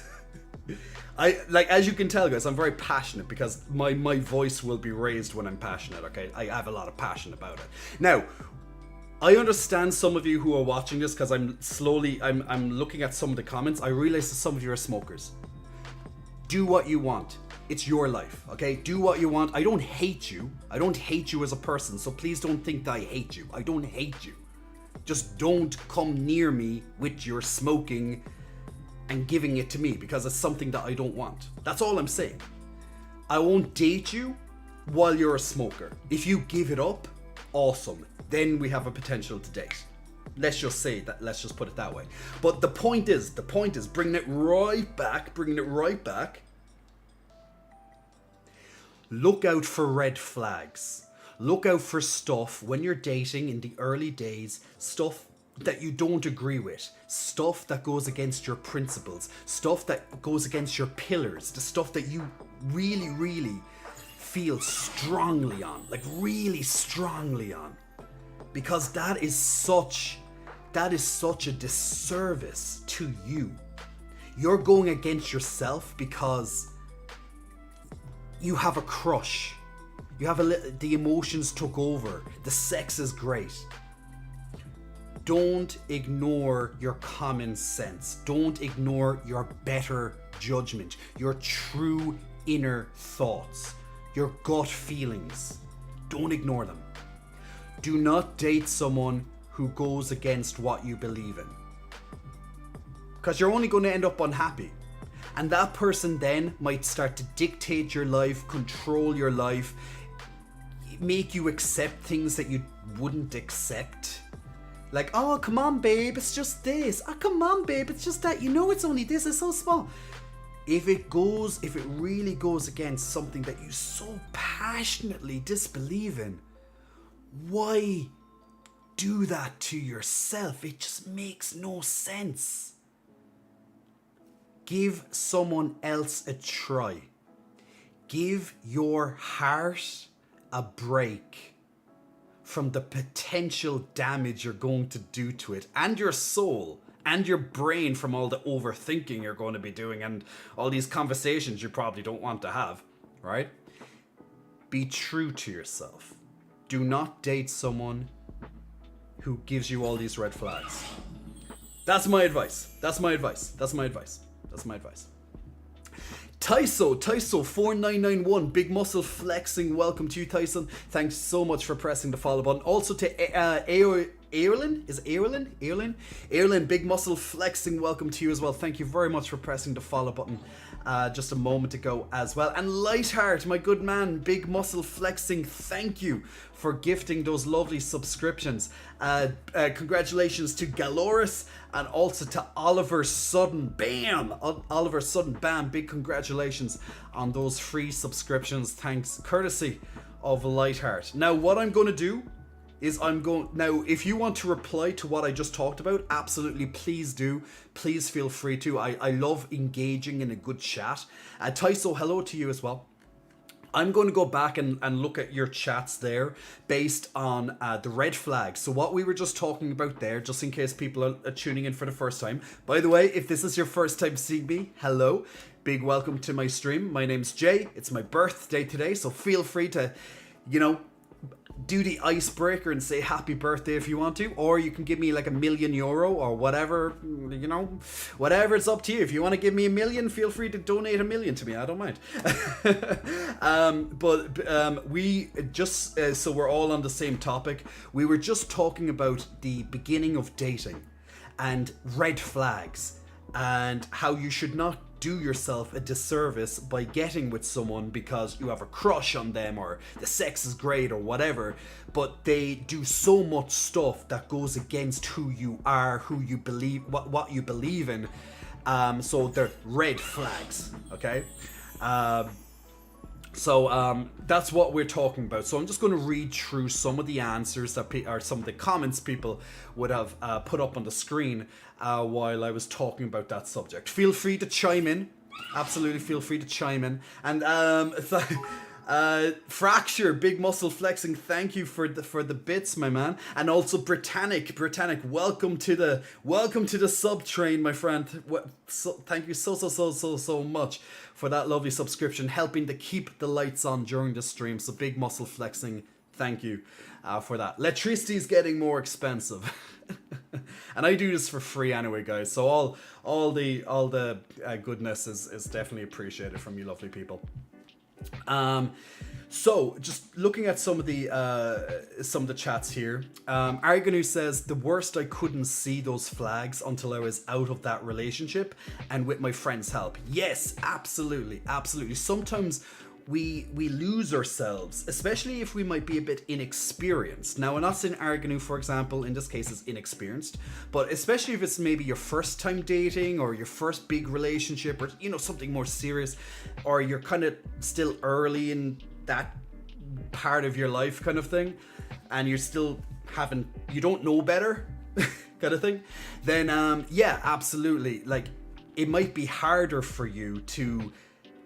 as you can tell, guys, I'm very passionate because my voice will be raised when I'm passionate, okay? I have a lot of passion about it. Now, I understand some of you who are watching this because I'm looking at some of the comments. I realize that some of you are smokers. Do what you want. It's your life, okay? Do what you want. I don't hate you. I don't hate you as a person, so please don't think that I hate you. I don't hate you. Just don't come near me with your smoking and giving it to me because it's something that I don't want. That's all I'm saying. I won't date you while you're a smoker. If you give it up, awesome. Then we have a potential to date. Let's just say that, let's just put it that way. But the point is bringing it right back. Look out for red flags. Look out for stuff when you're dating in the early days, stuff that you don't agree with, stuff that goes against your principles, stuff that goes against your pillars, the stuff that you really, really feel strongly on, like really strongly on. Because that is such a disservice to you. You're going against yourself because you have a crush. You have the emotions took over. The sex is great. Don't ignore your common sense. Don't ignore your better judgment, your true inner thoughts, your gut feelings. Don't ignore them. Do not date someone who goes against what you believe in, because you're only going to end up unhappy. And that person then might start to dictate your life, control your life, make you accept things that you wouldn't accept. Like, oh, come on, babe, it's just this. Oh, come on, babe, it's just that. You know it's only this, it's so small. if it really goes against something that you so passionately disbelieve in, why do that to yourself? It just makes no sense. Give someone else a try. Give your heart a break from the potential damage you're going to do to it, and your soul and your brain from all the overthinking you're going to be doing and all these conversations you probably don't want to have, right? Be true to yourself. Do not date someone who gives you all these red flags. That's my advice. That's my advice. That's my advice. That's my advice. Tyso 4991, big muscle flexing. Welcome to you, Tyson. Thanks so much for pressing the follow button. Also to Airlin, big muscle flexing. Welcome to you as well. Thank you very much for pressing the follow button just a moment ago as well. And Lightheart, my good man, big muscle flexing. Thank you for gifting those lovely subscriptions. Congratulations to Galoris and also to Oliver Sudden. Bam! Oliver Sudden, bam! Big congratulations on those free subscriptions. Thanks, courtesy of Lightheart. Now, what I'm going to do is now, if you want to reply to what I just talked about, absolutely, please do. Please feel free to. I love engaging in a good chat. Tyso, hello to you as well. I'm going to go back and look at your chats there based on the red flags. So what we were just talking about there, just in case people are tuning in for the first time. By the way, if this is your first time seeing me, hello. Big welcome to my stream. My name's Jay. It's my birthday today, so feel free to, do the icebreaker and say happy birthday if you want to, or you can give me like €1 million or whatever, whatever, it's up to you. If you want to give me $1 million, feel free to donate $1 million to me, I don't mind. We just so we're all on the same topic, we were just talking about the beginning of dating and red flags and how you should not do yourself a disservice by getting with someone because you have a crush on them or the sex is great or whatever, but they do so much stuff that goes against who you are, who you believe, what you believe in. So they're red flags, okay? So that's what we're talking about. So I'm just going to read through some of the answers that or some of the comments people would have put up on the screen while I was talking about that subject. Feel free to chime in. Absolutely, feel free to chime in. And Fracture, big muscle flexing. Thank you for the bits, my man. And also Britannic, welcome to the sub train, my friend. Thank you so much for that lovely subscription, helping to keep the lights on during the stream. So big muscle flexing. Thank you for that. Electricity is getting more expensive. And I do this for free anyway, guys. So all the goodness is definitely appreciated from you lovely people. So just looking at some of the chats here, Arganu says the worst, I couldn't see those flags until I was out of that relationship and with my friend's help. Yes, absolutely. Sometimes we lose ourselves, especially if we might be a bit inexperienced. Now, I'm not saying Arganu, for example, in this case is inexperienced, but especially if it's maybe your first time dating or your first big relationship or, something more serious, or you're kind of still early in that part of your life kind of thing, and you're still you don't know better kind of thing, then yeah, absolutely. Like, it might be harder for you to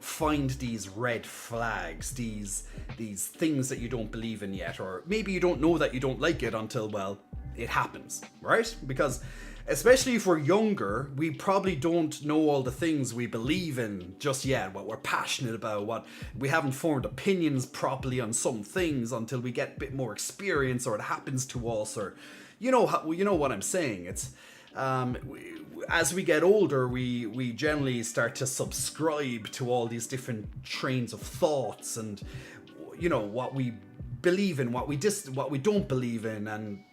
find these red flags, these things that you don't believe in yet, or maybe you don't know that you don't like it until, well, it happens, right? Because especially if we're younger, we probably don't know all the things we believe in just yet, what we're passionate about, what we haven't formed opinions properly on some things until we get a bit more experience, or it happens to us, or you know what I'm saying. It's as we get older, we generally start to subscribe to all these different trains of thoughts, and what we believe in, what we don't believe in, and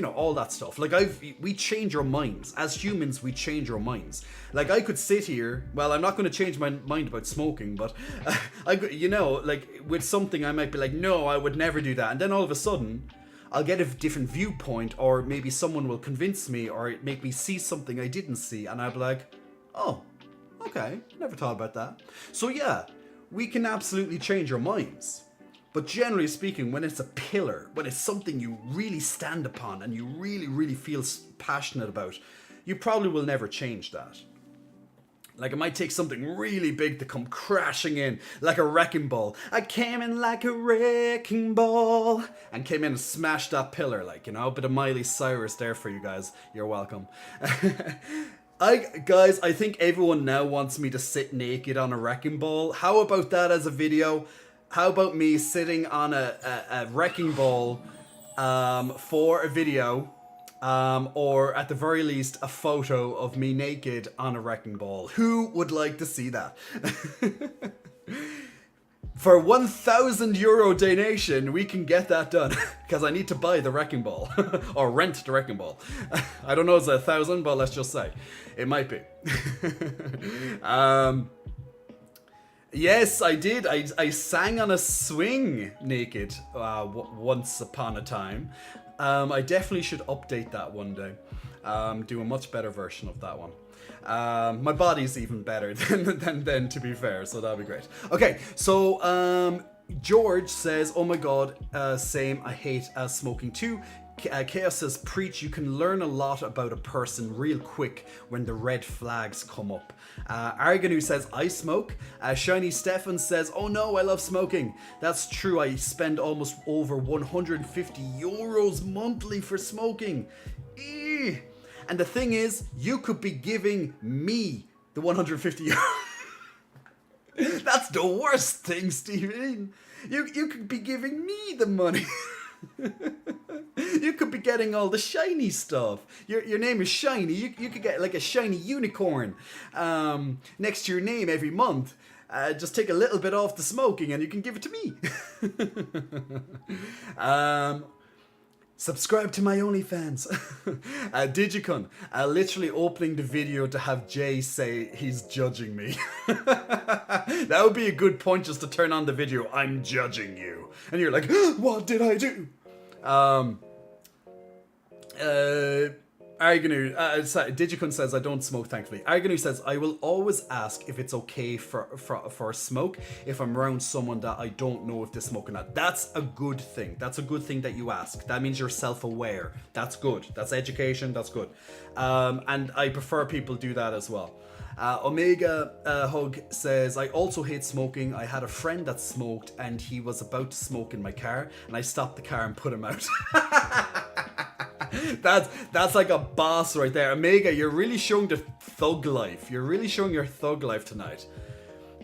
all that stuff. Like, we change our minds as humans. We change our minds. Like, I could sit here. Well, I'm not going to change my mind about smoking, but like with something, I might be like, no, I would never do that, and then all of a sudden, I'll get a different viewpoint, or maybe someone will convince me or make me see something I didn't see, and I'll be like, oh, Okay, never thought about that. So yeah, we can absolutely change our minds. But generally speaking, when it's a pillar, when it's something you really stand upon and you really, really feel passionate about, you probably will never change that. Like, it might take something really big to come crashing in, like a wrecking ball. I came in like a wrecking ball, and came in and smashed that pillar, like, you know, a bit of Miley Cyrus there for you guys. You're welcome. I think everyone now wants me to sit naked on a wrecking ball. How about that as a video? How about me sitting on a wrecking ball for a video? Or at the very least, a photo of me naked on a wrecking ball. Who would like to see that? For €1,000 donation, we can get that done. Because I need to buy the wrecking ball. Or rent the wrecking ball. I don't know if it's 1,000, but let's just say. It might be. Yes, I did. I sang on a swing naked once upon a time. I definitely should update that one day. Do a much better version of that one. My body's even better than to be fair, so that'll be great. Okay, so George says, oh my god, same, I hate smoking too. Chaos says, preach, you can learn a lot about a person real quick when the red flags come up. Arganu says, I smoke. Shiny Stefan says, oh no, I love smoking. That's true, I spend almost over €150 monthly for smoking. Eeh. And the thing is, you could be giving me the €150. That's the worst thing, Stephen. You could be giving me the money. You could be getting all the shiny stuff. Your name is Shiny. You could get like a shiny unicorn next to your name every month. Just take a little bit off the smoking and you can give it to me. Subscribe to my OnlyFans. Digicon, literally opening the video to have Jay say he's judging me. That would be a good point just to turn on the video. I'm judging you. And you're like, what did I do? Digicon says, I don't smoke, thankfully. Arganu says, I will always ask if it's okay for smoke if I'm around someone that I don't know if they smoke or not. That's a good thing. That's a good thing that you ask. That means you're self-aware. That's good. That's education. That's good. And I prefer people do that as well. Omega Hug says, I also hate smoking. I had a friend that smoked and he was about to smoke in my car and I stopped the car and put him out. That's like a boss right there. Omega, you're really showing the thug life. You're really showing your thug life tonight.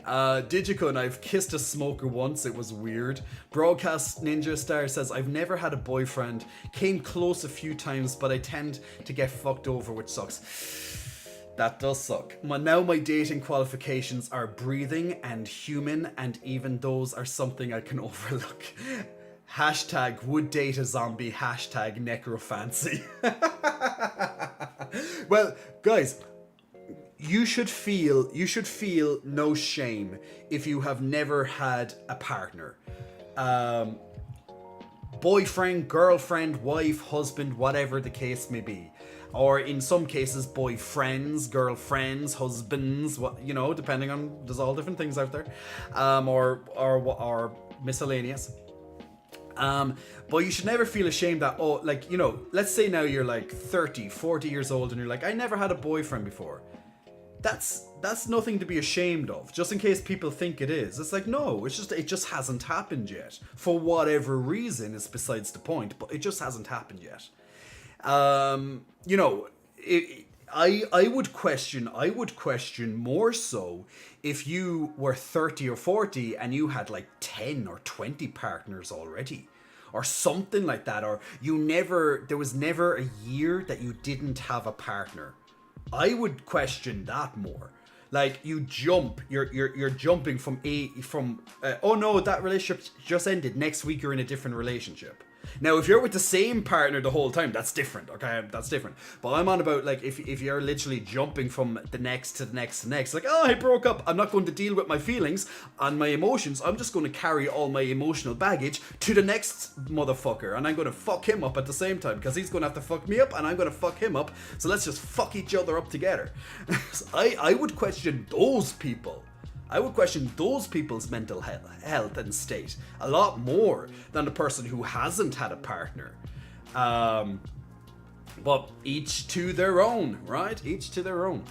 Digicon, I've kissed a smoker once, it was weird. Broadcast Ninja Star says, I've never had a boyfriend. Came close a few times, but I tend to get fucked over, which sucks. That does suck. Now my dating qualifications are breathing and human, and even those are something I can overlook. Hashtag would date a zombie. Hashtag necrofancy. Well, guys, you should feel no shame if you have never had a partner. Boyfriend, girlfriend, wife, husband, whatever the case may be. Or in some cases, boyfriends, girlfriends, husbands, what, you know, depending on, there's all different things out there. Or miscellaneous. But you should never feel ashamed that, oh, like, you know, let's say now you're like 30, 40 years old and you're like, I never had a boyfriend before. That's nothing to be ashamed of, just in case people think it is. It's like, no, it just hasn't happened yet. For whatever reason, it's besides the point, but it just hasn't happened yet. You know, I would question more so if you were 30 or 40 and you had like 10 or 20 partners already, or something like that, or there was never a year that you didn't have a partner. I would question that more. Like, you're jumping from oh no, that relationship just ended, next week you're in a different relationship. Now, if you're with the same partner the whole time, that's different, okay? That's different. But I'm on about, like, if you're literally jumping from the next to the next to the next, like, oh, I broke up, I'm not going to deal with my feelings and my emotions, I'm just going to carry all my emotional baggage to the next motherfucker, and I'm going to fuck him up at the same time, because he's going to have to fuck me up, and I'm going to fuck him up, so let's just fuck each other up together. So I would question those people. I would question those people's mental health and state a lot more than the person who hasn't had a partner. But each to their own, right? Each to their own.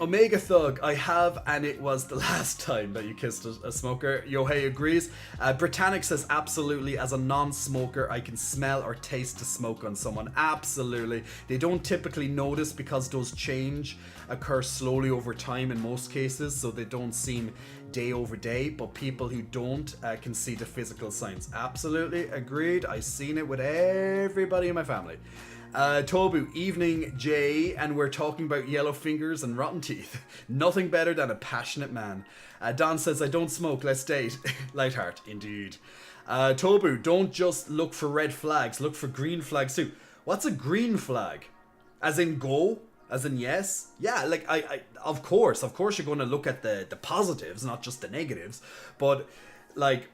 Omega Thug, I have, and it was the last time that you kissed a smoker. Yohei agrees. Britannic says, absolutely, as a non-smoker, I can smell or taste the smoke on someone. Absolutely. They don't typically notice because those change occur slowly over time in most cases, so they don't seem day over day, but people who don't can see the physical signs. Absolutely, agreed. I've seen it with everybody in my family. Tobu, evening Jay, and we're talking about yellow fingers and rotten teeth. Nothing better than a passionate man. Don says, I don't smoke, let's date. Lightheart, indeed. Tobu, don't just look for red flags, look for green flags too. What's a green flag? As in go? As in yes? Yeah, like I of course you're going to look at the positives, not just the negatives. But like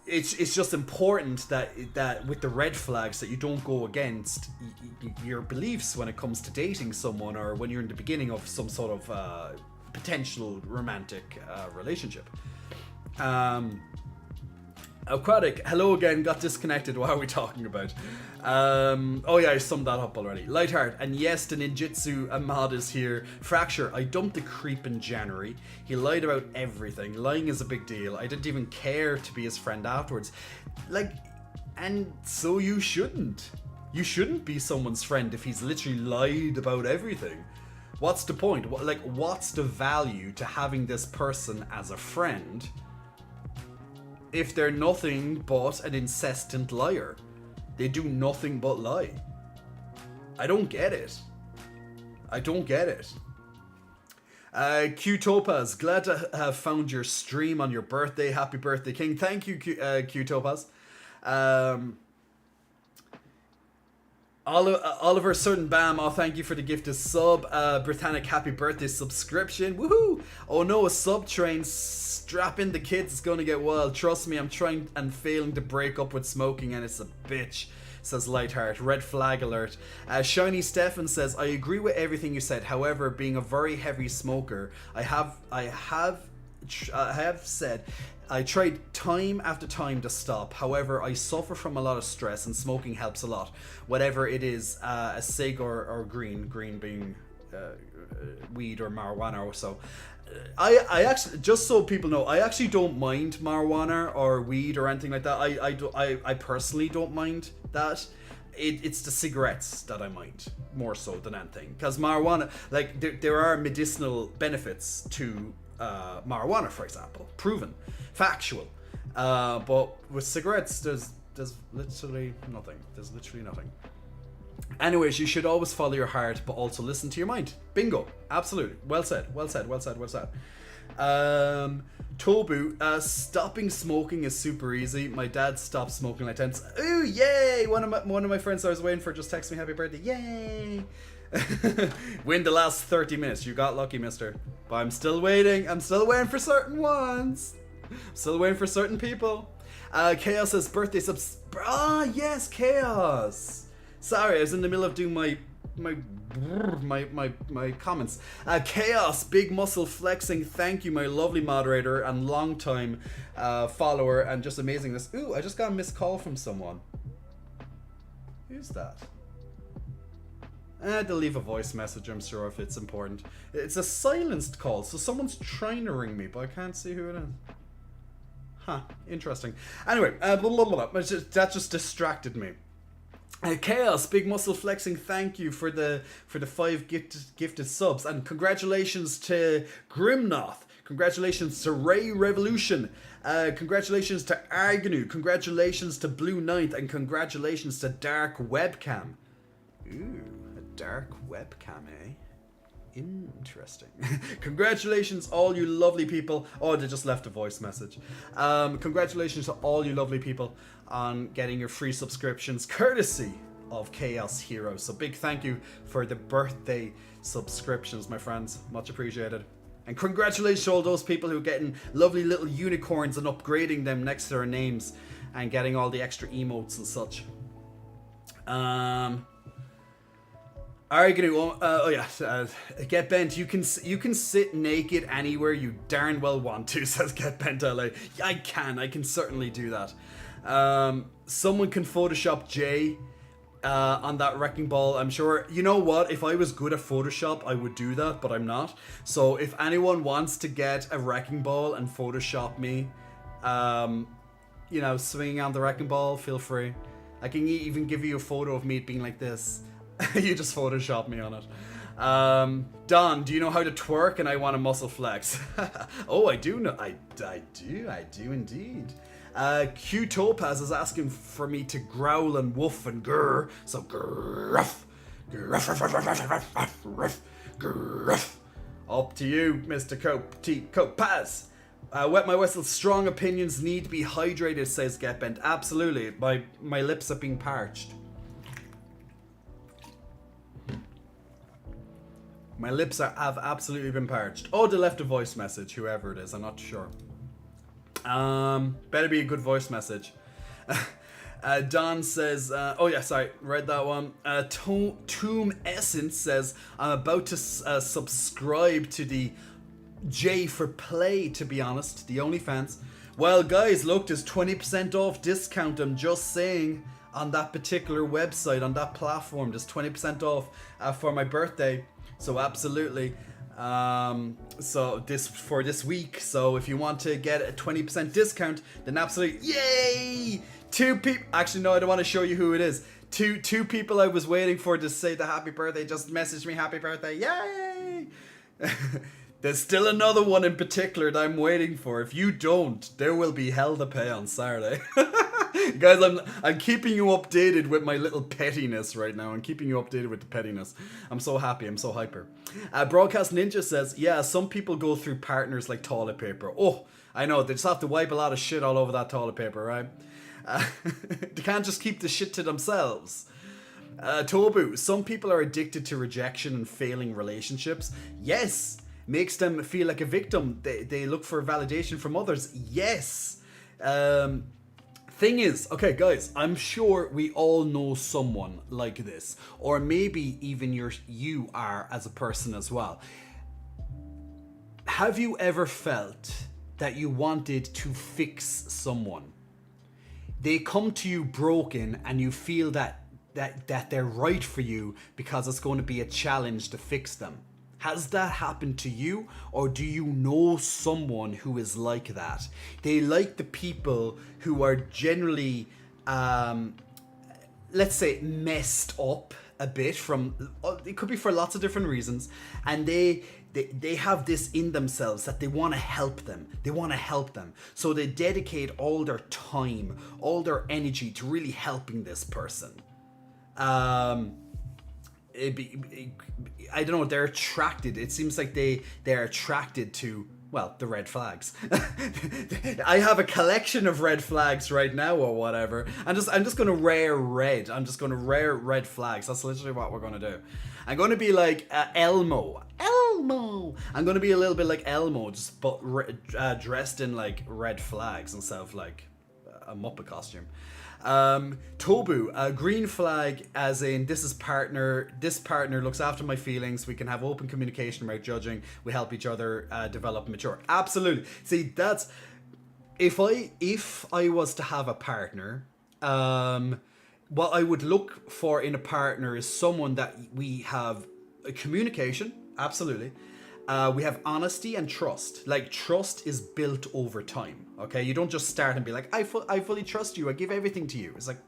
it's just important that with the red flags that you don't go against your beliefs when it comes to dating someone, or when you're in the beginning of some sort of potential romantic relationship. Aquatic, hello again, got disconnected. What are we talking about? Oh yeah, I summed that up already. Lightheart, and yes, the ninjutsu Ahmad is here. Fracture, I dumped the creep in January. He lied about everything. Lying is a big deal. I didn't even care to be his friend afterwards. Like, and so you shouldn't. You shouldn't be someone's friend if he's literally lied about everything. What's the point? What's the value to having this person as a friend if they're nothing but an incessant liar? They do nothing but lie. I don't get it. I don't get it. Q Topaz, glad to have found your stream on your birthday. Happy birthday, King. Thank you, Q Topaz. Oliver Certain Bam, oh thank you for the gifted sub. Britannic, happy birthday subscription. Woohoo! Oh no, a sub train. Strap in the kids, it's gonna get wild. Trust me, I'm trying and failing to break up with smoking and it's a bitch, says Lightheart. Red flag alert. Shiny Stefan says, I agree with everything you said. However, being a very heavy smoker, I have said I tried time after time to stop. However, I suffer from a lot of stress and smoking helps a lot. Whatever it is, a cig or green green being weed or marijuana or so. I actually, just so people know, I actually don't mind marijuana or weed or anything like that. I personally don't mind that. It's the cigarettes that I mind more so than anything, because marijuana, like there are medicinal benefits to marijuana, for example, proven, factual. But with cigarettes, there's literally nothing. There's literally nothing. Anyways, you should always follow your heart, but also listen to your mind. Bingo. Absolutely. Well said. Well said. Well said. Well said. Tobu, stopping smoking is super easy. My dad stopped smoking like 10. Ooh, yay! One of my friends I was waiting for just texted me happy birthday. Yay! Win the last 30 minutes. You got lucky, mister. But I'm still waiting. I'm still waiting for certain ones. Still waiting for certain people. Chaos says birthday subs. Ah, yes, Chaos. Sorry, I was in the middle of doing my comments. Chaos, big muscle flexing. Thank you, my lovely moderator and long time follower, and just amazingness. Ooh, I just got a missed call from someone. Who's that? They'll leave a voice message, I'm sure, if it's important. It's a silenced call, so someone's trying to ring me, but I can't see who it is. Huh, interesting. Anyway, that just distracted me. Chaos, big muscle flexing. Thank you for the 5 gifted subs, and congratulations to Grimnoth. Congratulations to Ray Revolution. Congratulations to Arganu. Congratulations to Blue Ninth, and congratulations to Dark Webcam. Ooh, a dark webcam, eh? Interesting. Congratulations, all you lovely people. Oh, they just left a voice message. Congratulations to all you lovely people on getting your free subscriptions courtesy of Chaos Heroes. So big thank you for the birthday subscriptions, my friends. Much appreciated. And congratulations to all those people who are getting lovely little unicorns and upgrading them next to their names and getting all the extra emotes and such. Are you gonna? Get Bent. You can sit naked anywhere you darn well want to. Says Get Bent LA. I can certainly do that. Someone can Photoshop Jay on that wrecking ball. I'm sure. You know what? If I was good at Photoshop, I would do that, but I'm not. So if anyone wants to get a wrecking ball and Photoshop me, swinging on the wrecking ball, feel free. I can even give you a photo of me being like this. You just Photoshop me on it. Don, do you know how to twerk? And I want a muscle flex. Oh, I do know. I do indeed. Q Topaz is asking for me to growl and woof and grr. So gruff, gruff, gruff. Up to you, Mr. Topaz. Wet my whistle. Strong opinions need to be hydrated, says Get Bent. Absolutely. My lips are being parched. My lips have absolutely been parched. Oh, they left a voice message, whoever it is. I'm not sure. Better be a good voice message. Don says, read that one. Tomb Essence says, I'm about to subscribe to the J for Play, to be honest, the OnlyFans. Well, guys, look, there's 20% off discount, I'm just saying, on that particular website, on that platform. There's 20% off for my birthday. So absolutely, so this week. So if you want to get a 20% discount, then absolutely, yay! 2 people. Actually, no, I don't want to show you who it is. Two people I was waiting for to say the happy birthday just messaged me happy birthday. Yay! There's still another one in particular that I'm waiting for. If you don't, there will be hell to pay on Saturday. Guys, I'm keeping you updated with my little pettiness right now. I'm keeping you updated with the pettiness. I'm so happy. I'm so hyper. Broadcast Ninja says, yeah, some people go through partners like toilet paper. Oh, I know. They just have to wipe a lot of shit all over that toilet paper, right? They can't just keep the shit to themselves. Tobu, some people are addicted to rejection and failing relationships. Yes. Makes them feel like a victim. They look for validation from others. Yes. Thing is, okay, guys, I'm sure we all know someone like this, or maybe even you are as a person as well. Have you ever felt that you wanted to fix someone? They come to you broken, and you feel that they're right for you because it's going to be a challenge to fix them. Has that happened to you, or do you know someone who is like that? They like the people who are generally, let's say, messed up a bit from, it could be for lots of different reasons, and they have this in themselves that they want to help them. They want to help them. So they dedicate all their time, all their energy to really helping this person. I don't know, they're attracted. It seems like they're attracted to, well, the red flags. I have a collection of red flags right now or whatever. I'm just gonna rare red. I'm just gonna rare red flags. That's literally what we're gonna do. I'm gonna be like Elmo. I'm gonna be a little bit like Elmo, just but dressed in like red flags instead of like a Muppet costume. Tobu, green flag as in this partner looks after my feelings, we can have open communication without judging, we help each other develop and mature. Absolutely. See, that's if I was to have a partner, what I would look for in a partner is someone that we have a communication, absolutely. We have honesty and trust. Like, trust is built over time, okay? You don't just start and be like, I fully trust you, I give everything to you. It's like,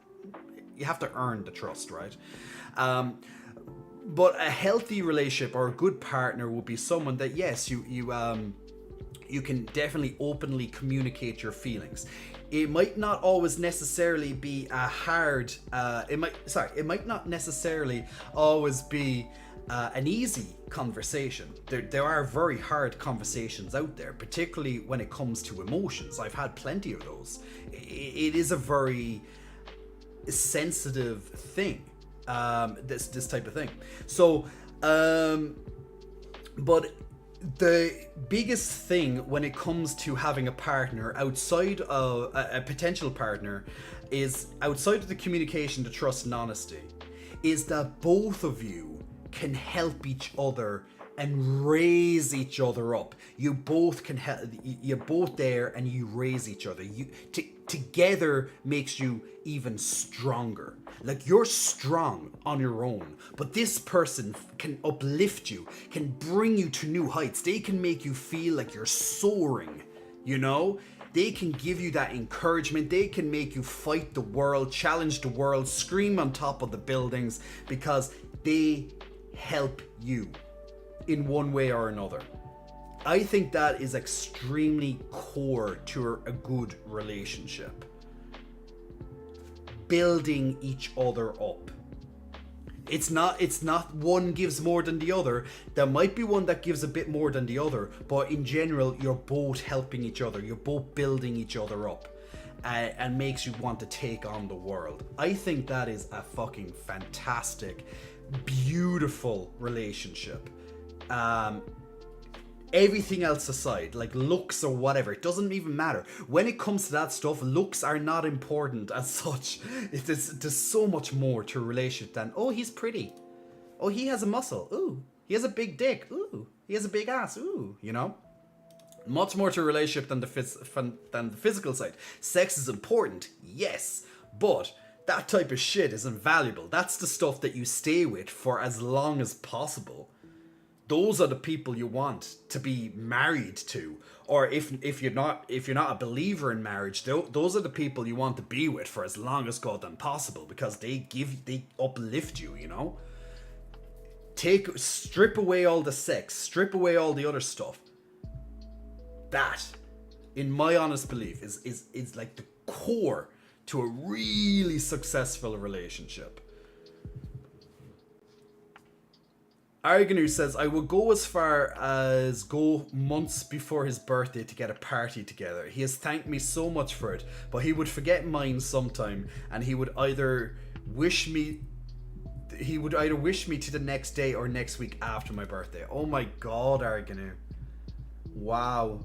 you have to earn the trust, right? But a healthy relationship or a good partner would be someone that, yes, you can definitely openly communicate your feelings. It might not always necessarily be a hard, it might not necessarily always be an easy conversation. There are very hard conversations out there, particularly when it comes to emotions. I've had plenty of those. It is a very sensitive thing, this type of thing. So, but the biggest thing when it comes to having a partner outside of a potential partner is outside of the communication, the trust and honesty, is that both of you can help each other and raise each other up. You both can help. You're both there, and you raise each other. Together makes you even stronger. Like, you're strong on your own, but this person can uplift you, can bring you to new heights. They can make you feel like you're soaring. You know, they can give you that encouragement. They can make you fight the world, challenge the world, scream on top of the buildings, because they help you in one way or another. I think that is extremely core to a good relationship. Building each other up. It's not one gives more than the other. There might be one that gives a bit more than the other, but in general, you're both helping each other. You're both building each other up, and makes you want to take on the world. I think that is a fucking fantastic, beautiful relationship. Everything else aside, like looks or whatever, it doesn't even matter. When it comes to that stuff, looks are not important as such. There's so much more to a relationship than, oh, he's pretty. Oh, he has a muscle. Ooh, he has a big dick. Ooh, he has a big ass. Ooh, you know? Much more to a relationship than the physical side. Sex is important, yes, but that type of shit is invaluable. That's the stuff that you stay with for as long as possible. Those are the people you want to be married to, or if you're not a believer in marriage, those are the people you want to be with for as long as goddamn possible, because they uplift you. You know, strip away all the sex, strip away all the other stuff. That, in my honest belief, is like the core to a really successful relationship. Arganu says, I would go as far as go months before his birthday to get a party together. He has thanked me so much for it, but he would forget mine sometime, and he would either wish me to the next day or next week after my birthday. Oh my god, Arganu. Wow.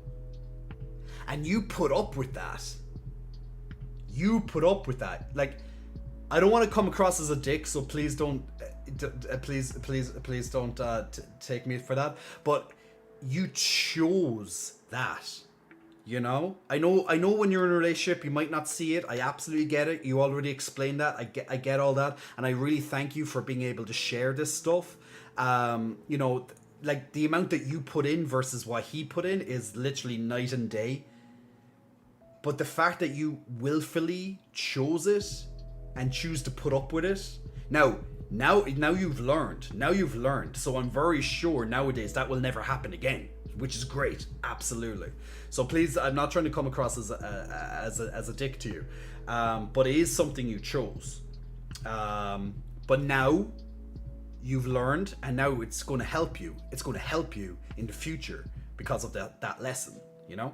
And you put up with that. You put up with that. Like, I don't want to come across as a dick, so please don't please don't take me for that, but you chose that, you know. I know when you're in a relationship you might not see it. I absolutely get it. You already explained that. I get all that, and I really thank you for being able to share this stuff. You know, like the amount that you put in versus what he put in is literally night and day, but the fact that you willfully chose it and choose to put up with it, now you've learned. So I'm very sure nowadays that will never happen again, which is great. Absolutely. So please, I'm not trying to come across as a dick to you, but it is something you chose. But now you've learned, and now it's going to help you. It's going to help you in the future because of that lesson, you know.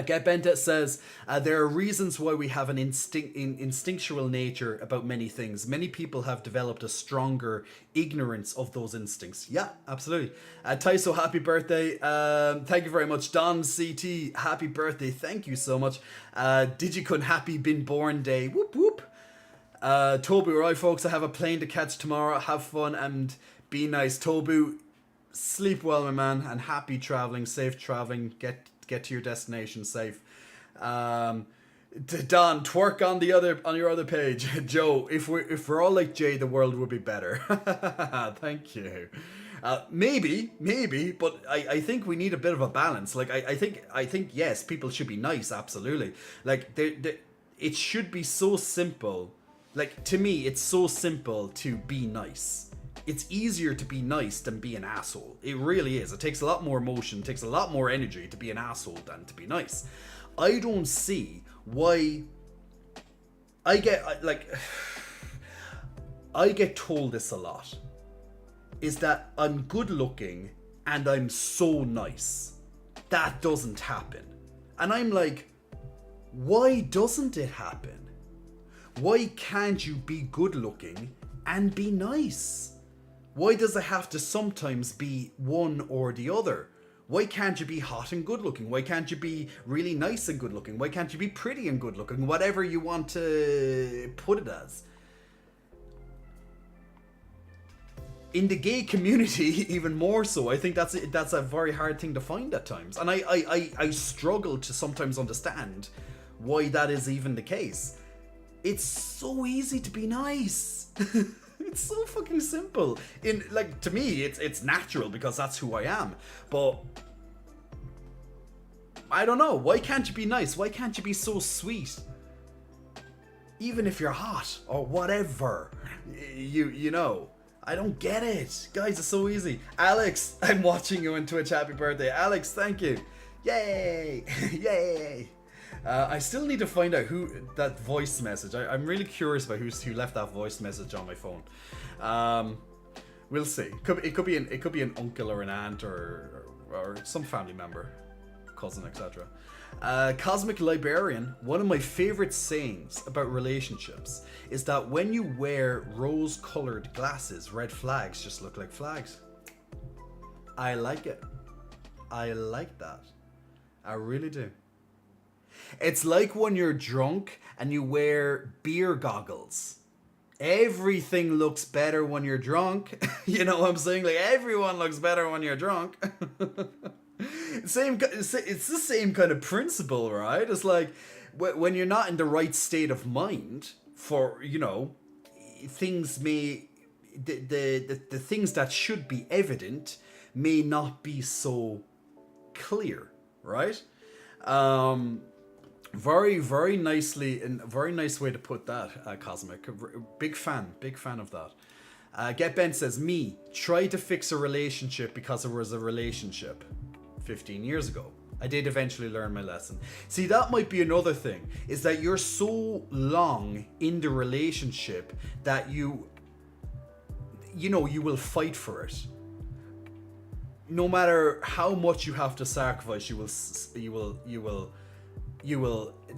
Get Benta says, there are reasons why we have an instinctual nature about many things. Many people have developed a stronger ignorance of those instincts. Yeah, absolutely. Taiso, happy birthday. Thank you very much. Don CT, happy birthday. Thank you so much. Digicun, happy been born day. Whoop whoop. Tobu, right folks, I have a plane to catch tomorrow. Have fun and be nice. Tobu, sleep well, my man, and happy traveling, safe traveling. Get to your destination safe. Don, twerk on your other page. Joe, if we're all like Jay, the world would be better. Thank you. Maybe, but I think we need a bit of a balance. Like I think yes, people should be nice, absolutely. Like it should be so simple. Like, to me, it's so simple to be nice. It's easier to be nice than be an asshole. It really is. It takes a lot more emotion, takes a lot more energy to be an asshole than to be nice. I don't see why I get told this a lot. is that I'm good looking and I'm so nice. That doesn't happen. And I'm like, why doesn't it happen? Why can't you be good looking and be nice? Why does it have to sometimes be one or the other? Why can't you be hot and good looking? Why can't you be really nice and good looking? Why can't you be pretty and good looking? Whatever you want to put it as. In the gay community, even more so, I think that's a very hard thing to find at times. And I struggle to sometimes understand why that is even the case. It's so easy to be nice. It's so fucking simple. To me, it's natural because that's who I am. But I don't know. Why can't you be nice? Why can't you be so sweet? Even if you're hot or whatever, you know. I don't get it. Guys, it's so easy. Alex, I'm watching you on Twitch. Happy birthday. Alex, thank you. Yay. Yay. I still need to find out who that voice message. I'm really curious about who left that voice message on my phone. We'll see. It could be an uncle or an aunt or some family member, cousin, etc. Cosmic Librarian. One of my favorite sayings about relationships is that when you wear rose-colored glasses, red flags just look like flags. I like it. I like that. I really do. It's like when you're drunk and you wear beer goggles. Everything looks better when you're drunk. You know what I'm saying? Like, everyone looks better when you're drunk. It's the same kind of principle, right? It's like when you're not in the right state of mind for, you know, things may... The things that should be evident may not be so clear, right? Very, very nicely, and very nice way to put that, Cosmic. Big fan of that. Get Bent says, me, try to fix a relationship because it was a relationship 15 years ago. I did eventually learn my lesson. See, that might be another thing, is that you're so long in the relationship that you will fight for it. No matter how much you have to sacrifice, you will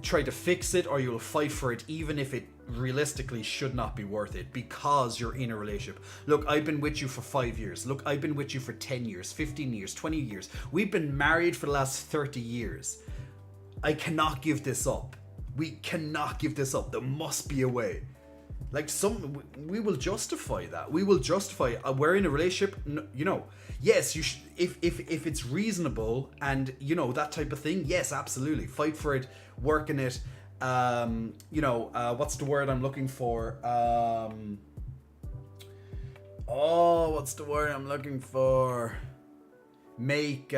try to fix it, or you will fight for it, even if it realistically should not be worth it, because you're in a relationship. Look, I've been with you for 5 years. Look, I've been with you for 10 years, 15 years, 20 years. We've been married for the last 30 years. I cannot give this up. We cannot give this up. There must be a way. Like, we will justify that. We will justify we're in a relationship. You know, yes, you should, if it's reasonable and, you know, that type of thing. Yes, absolutely, fight for it, work in it. What's the word I'm looking for? What's the word I'm looking for? Make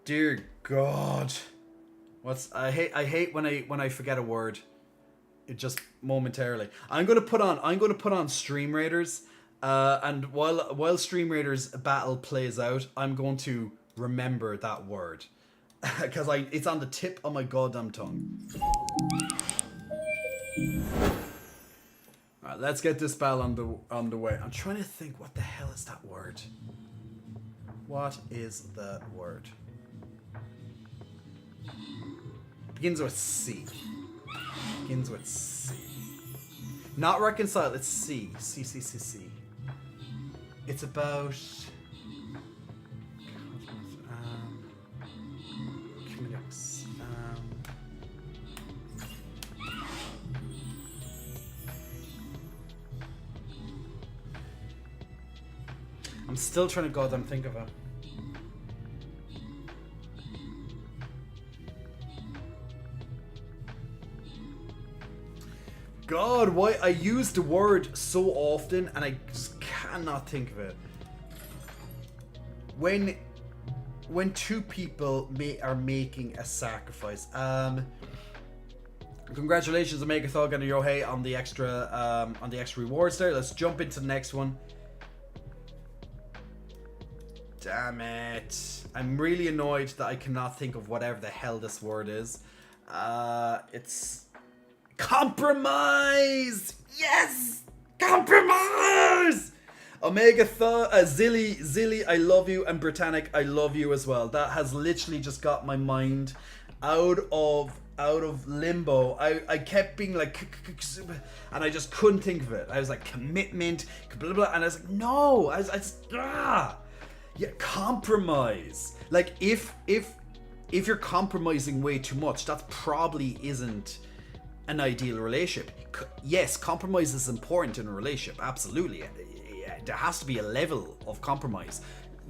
dear God, I hate when I forget a word. It just momentarily. I'm gonna put on Stream Raiders, and while Stream Raiders battle plays out, I'm going to remember that word because it's on the tip of my goddamn tongue. All right, let's get this battle on the way. I'm trying to think, what the hell is that word? What is that word? Begins with C. Begins with C. Not reconcile, it's C. C. It's about... I'm still trying to goddamn think of it. God, why I use the word so often and I just cannot think of it. When two people are making a sacrifice. Congratulations to Megathog and Yohei on the extra rewards there. Let's jump into the next one. Damn it. I'm really annoyed that I cannot think of whatever the hell this word is. It's compromise! Yes! Compromise! Omega Zilly, I love you, and Britannic, I love you as well. That has literally just got my mind out of limbo. I kept being like, and I just couldn't think of it. I was like, commitment, blah, blah, and I was like, no, I just, yeah, compromise. Like, if you're compromising way too much, that probably isn't an ideal relationship. Yes, compromise is important in a relationship, absolutely. There has to be a level of compromise,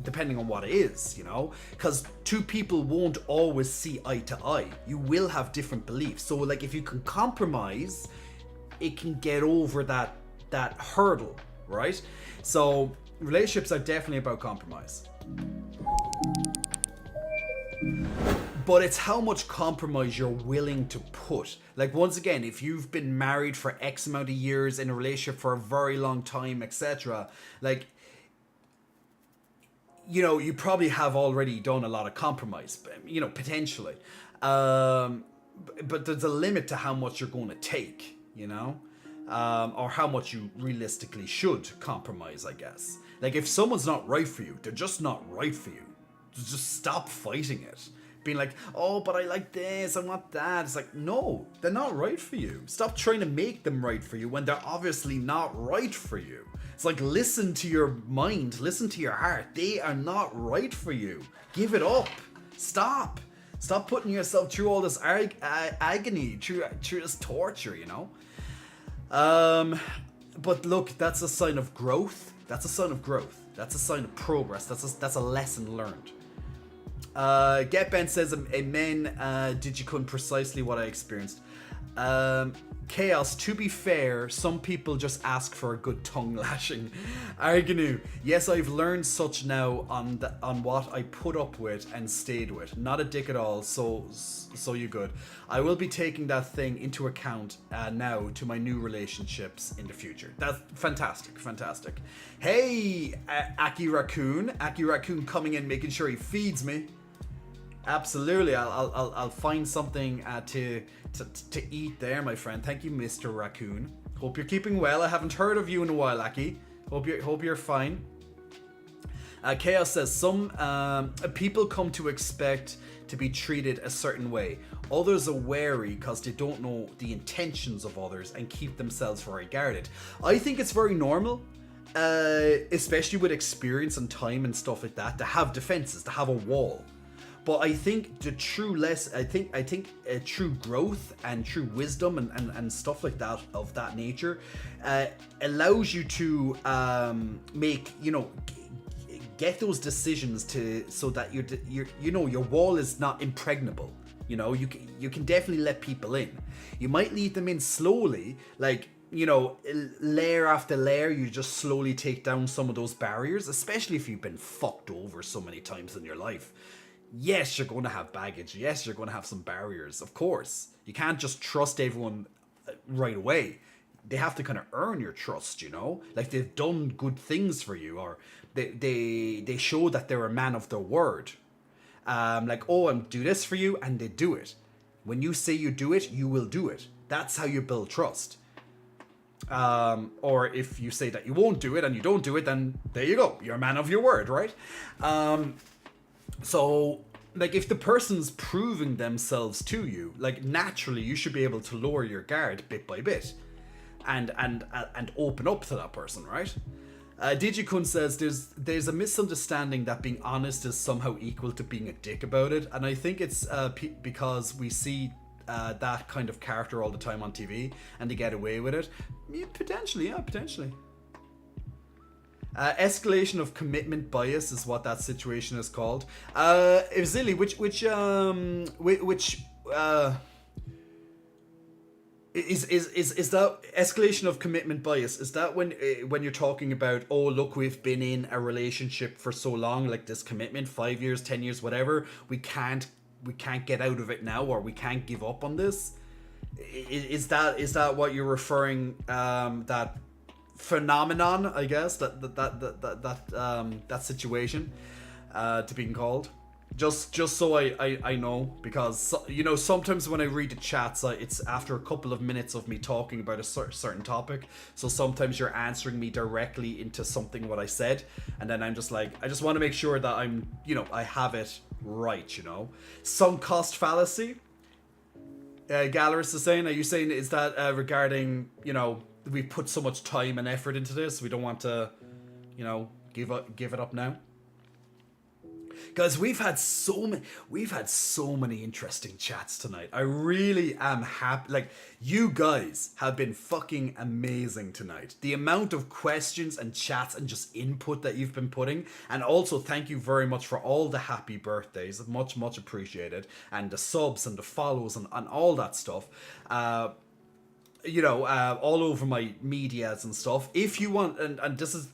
depending on what it is, you know, because two people won't always see eye to eye. You will have different beliefs. So, like, if you can compromise, it can get over that hurdle, right? So, relationships are definitely about compromise. But it's how much compromise you're willing to put. Like, once again, if you've been married for X amount of years, in a relationship for a very long time, etc., like, you know, you probably have already done a lot of compromise, you know, potentially. But there's a limit to how much you're going to take, you know, or how much you realistically should compromise, I guess. Like, if someone's not right for you, they're just not right for you. Just stop fighting it. Being like, oh, but I like this, I want that. It's like, no, they're not right for you. Stop trying to make them right for you when they're obviously not right for you. It's like, listen to your mind, listen to your heart. They are not right for you. Give it up. Stop putting yourself through all this agony, through this torture, you know? But look, that's a sign of growth. That's a sign of growth. That's a sign of progress. That's a lesson learned. Get Ben says, amen, Digicun, precisely what I experienced. Chaos, to be fair, some people just ask for a good tongue lashing. Arganu, yes, I've learned such now on what I put up with and stayed with. Not a dick at all, so you good. I will be taking that thing into account now to my new relationships in the future. That's fantastic. Hey, Aki Raccoon coming in, making sure he feeds me. Absolutely, I'll find something to eat there, my friend. Thank you, Mr. Raccoon. Hope you're keeping well. I haven't heard of you in a while, Aki. Hope you're fine. Chaos says, some people come to expect to be treated a certain way. Others are wary because they don't know the intentions of others and keep themselves very guarded. I think it's very normal, especially with experience and time and stuff like that, to have defenses, to have a wall. But I think the true true growth and true wisdom and stuff like that of that nature allows you to make, you know, get those decisions so that your wall is not impregnable. You know, you can definitely let people in. You might lead them in slowly, like, you know, layer after layer. You just slowly take down some of those barriers, especially if you've been fucked over so many times in your life. Yes, you're going to have baggage. Yes, you're going to have some barriers, of course. You can't just trust everyone right away. They have to kind of earn your trust, you know? Like, they've done good things for you, or they show that they're a man of their word. Like, oh, I'm do this for you, and they do it. When you say you do it, you will do it. That's how you build trust. Or if you say that you won't do it and you don't do it, then there you go. You're a man of your word, right? So, like, if the person's proving themselves to you, like, naturally you should be able to lower your guard bit by bit and open up to that person, right? Digicun says there's a misunderstanding that being honest is somehow equal to being a dick about it, and I think it's because we see that kind of character all the time on TV and they get away with it. Yeah, potentially. Escalation of commitment bias is what that situation is called. Zilly, which is that escalation of commitment bias? Is that when you're talking about, oh, look, we've been in a relationship for so long, like this commitment, 5 years, 10 years, whatever, we can't get out of it now, or we can't give up on this? Is that what you're referring, that phenomenon, I guess, that situation to being called? Just so I know, because you know, sometimes when I read the chats, it's after a couple of minutes of me talking about a certain topic, so sometimes you're answering me directly into something what I said, and then I'm just like, I just want to make sure that I'm, you know, I have it right, you know. Sunk cost fallacy, Galaris is saying, are you saying, is that regarding, you know, we put so much time and effort into this, we don't want to, you know, give it up now? Guys, we've had so many interesting chats tonight. I really am happy. Like, you guys have been fucking amazing tonight. The amount of questions and chats and just input that you've been putting, and also thank you very much for all the happy birthdays. Much appreciated, and the subs and the follows and all that stuff. You know, all over my medias and stuff. If you want, and this is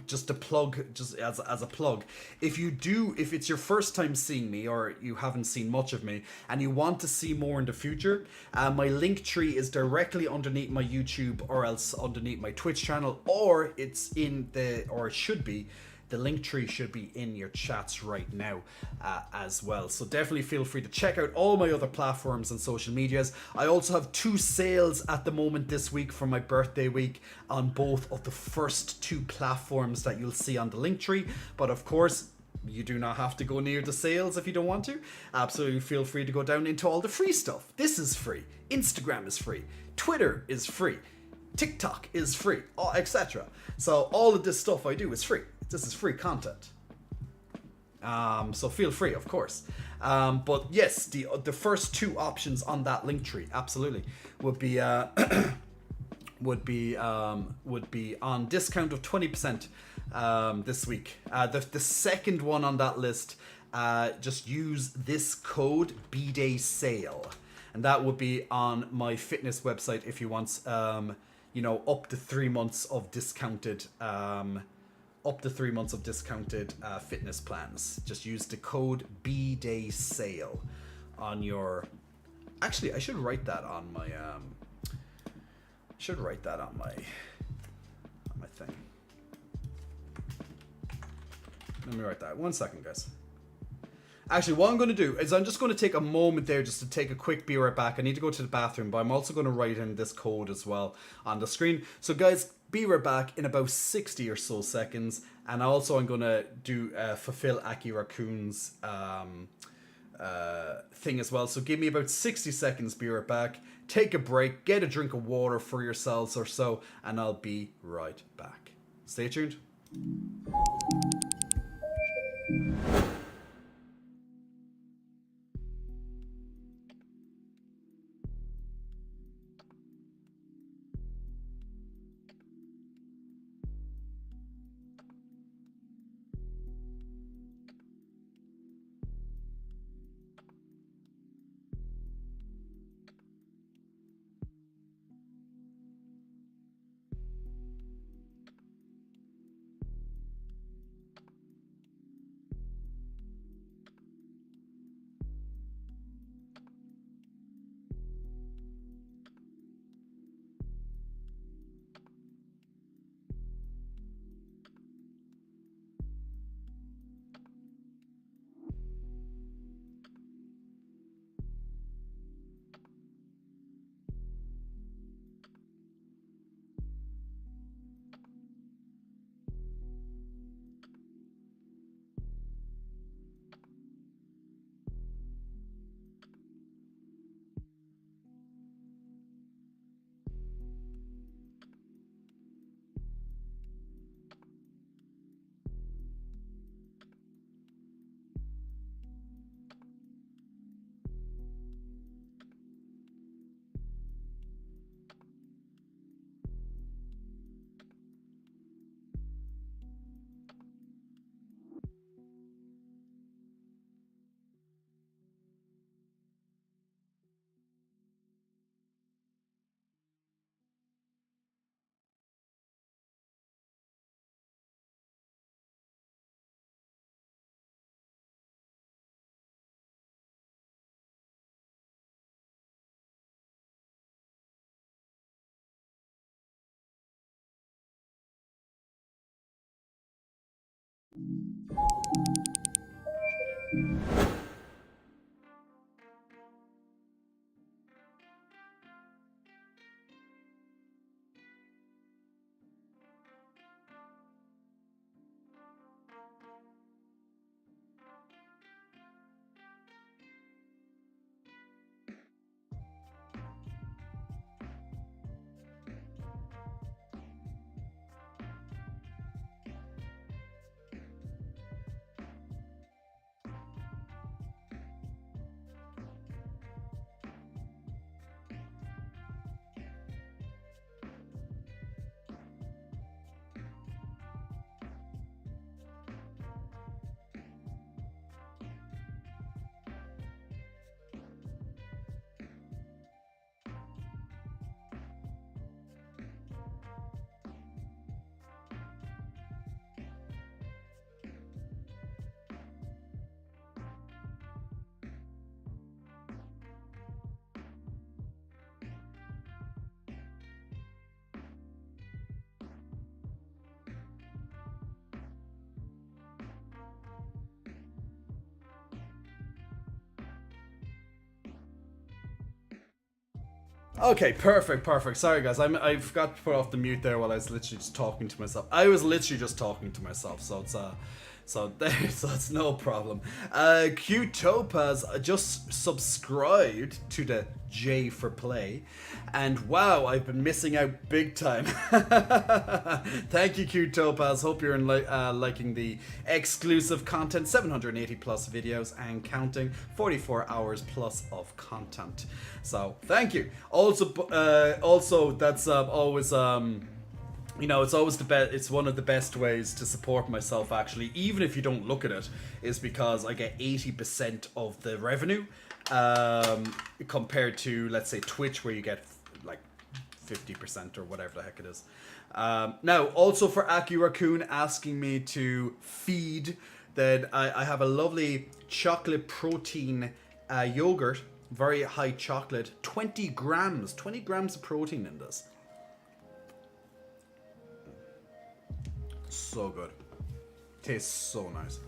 just a plug, just as a plug, if it's your first time seeing me, or you haven't seen much of me and you want to see more in the future, my link tree is directly underneath my YouTube, or else underneath my Twitch channel, or it should be, the link tree should be in your chats right now as well. So definitely feel free to check out all my other platforms and social medias. I also have 2 sales at the moment this week for my birthday week on both of the first 2 platforms that you'll see on the link tree. But of course, you do not have to go near the sales if you don't want to. Absolutely feel free to go down into all the free stuff. This is free. Instagram is free. Twitter is free. TikTok is free, etc. So all of this stuff I do is free. This is free content. So feel free, of course. But yes, the first 2 options on that link tree absolutely would be would be on discount of 20% this week. The second one on that list, just use this code BDaySale, and that would be on my fitness website if you want, you know, up to 3 months of discounted. Up to 3 months of discounted fitness plans. Just use the code BDaySale on your. Actually, I should write that on my. Should write that on my thing. Let me write that. 1 second, guys. Actually, what I'm going to do is I'm just going to take a moment there just to take a quick be right back. I need to go to the bathroom, but I'm also going to write in this code as well on the screen. So guys, be right back in about 60 or so seconds. And also I'm going to do fulfill Aki Raccoon's thing as well. So give me about 60 seconds, be right back. Take a break, get a drink of water for yourselves or so, and I'll be right back. Stay tuned. Okay, perfect, perfect. Sorry, guys, I forgot to put off the mute there while I was literally just talking to myself. I was literally just talking to myself, so it's so that's no problem. Q Topaz just subscribed to the J for Play, and wow, I've been missing out big time. Thank you, Q Topaz. Hope you're liking the exclusive content. 780 plus videos and counting. 44 hours plus of content. So thank you. Also, that's always you know, it's always the best. It's one of the best ways to support myself, actually, even if you don't look at it, is because I get 80% of the revenue, compared to, let's say, Twitch, where you get like 50% or whatever the heck it is. Now, also for Aki Raccoon asking me to feed, that I have a lovely chocolate protein yogurt, very high chocolate, 20 grams of protein in this. So good. Tastes so nice.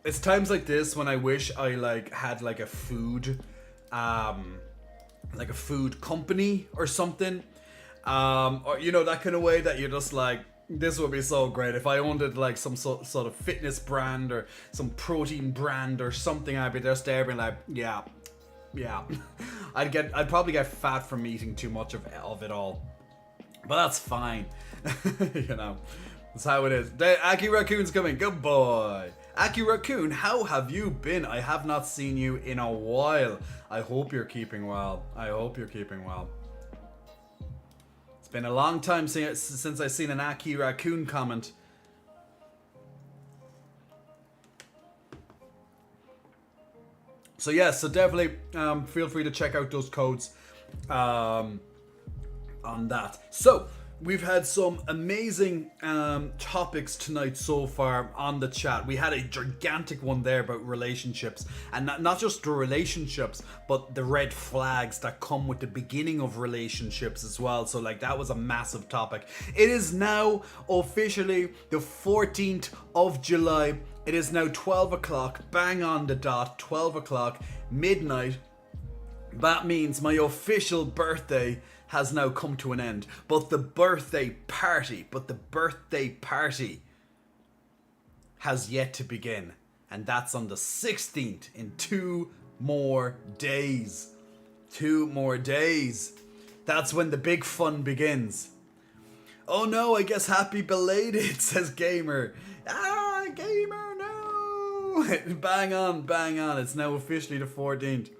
It's times like this when I wish I had a food company or something, or you know, that kind of way that you're just like, this would be so great if I owned it, like some sort of fitness brand or some protein brand or something. I'd be just there being like, yeah. I'd probably get fat from eating too much of it all. But that's fine. You know, that's how it is. Aki Raccoon's coming. Good boy. Aki Raccoon, how have you been? I have not seen you in a while. I hope you're keeping well. It's been a long time since I've seen an Aki Raccoon comment. So yeah, so definitely feel free to check out those codes on that. So we've had some amazing topics tonight so far on the chat. We had a gigantic one there about relationships, and not just the relationships, but the red flags that come with the beginning of relationships as well. So like, that was a massive topic. It is now officially the 14th of July. It is now 12 o'clock, bang on the dot, 12 o'clock, midnight. That means my official birthday has now come to an end. But the birthday party has yet to begin. And that's on the 16th, in 2 more days. 2 more days. That's when the big fun begins. Oh no, I guess happy belated, says Gamer. Ah, Gamer, no! Bang on. It's now officially the 14th.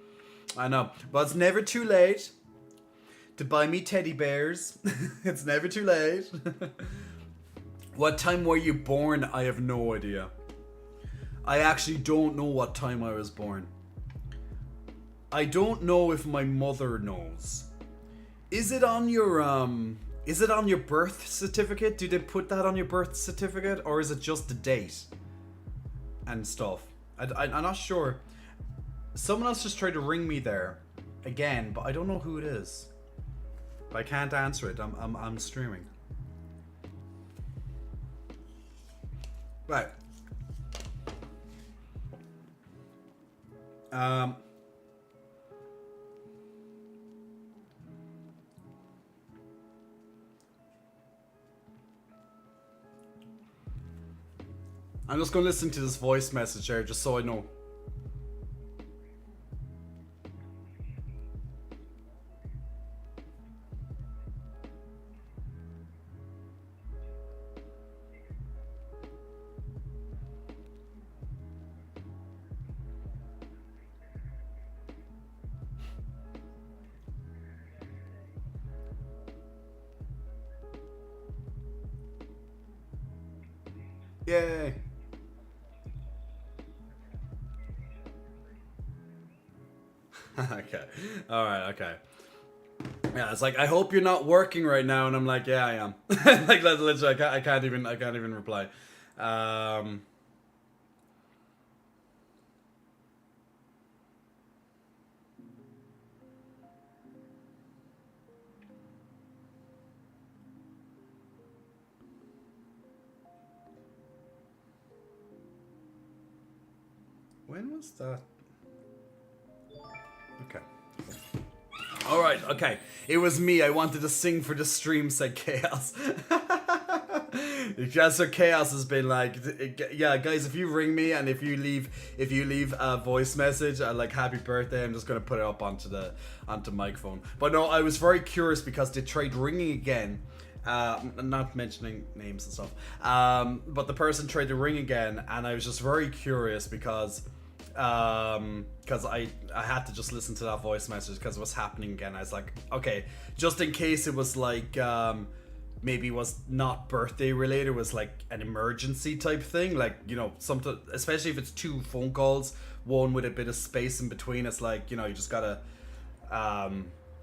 I know, but it's never too late to buy me teddy bears. It's never too late. What time were you born? I have no idea. I actually don't know what time I was born. I don't know if my mother knows. Is it on your birth certificate? Do they put that on your birth certificate, or is it just the date and stuff? I'm not sure. Someone else just tried to ring me there again, but I don't know who it is. But I can't answer it. I'm streaming. Right. I'm just going to listen to this voice message here just so I know. Yay. Okay. Alright, okay. Yeah, it's like, I hope you're not working right now, and I'm like, yeah, I am. Like, literally, I can't even reply. When was that? Okay. Alright, okay. It was me. I wanted to sing for the stream, said Chaos. Just Chaos has been like, yeah, guys, if you ring me and if you leave a voice message like happy birthday, I'm just gonna put it up onto microphone. But no, I was very curious because they tried ringing again. Not mentioning names and stuff. But the person tried to ring again, and I was just very curious because I had to just listen to that voice message because it was happening again. I was like, okay, just in case it was like maybe it was not birthday related, it was like an emergency type thing, like, you know, something, especially if it's 2 phone calls, one with a bit of space in between. It's like, you know, you just gotta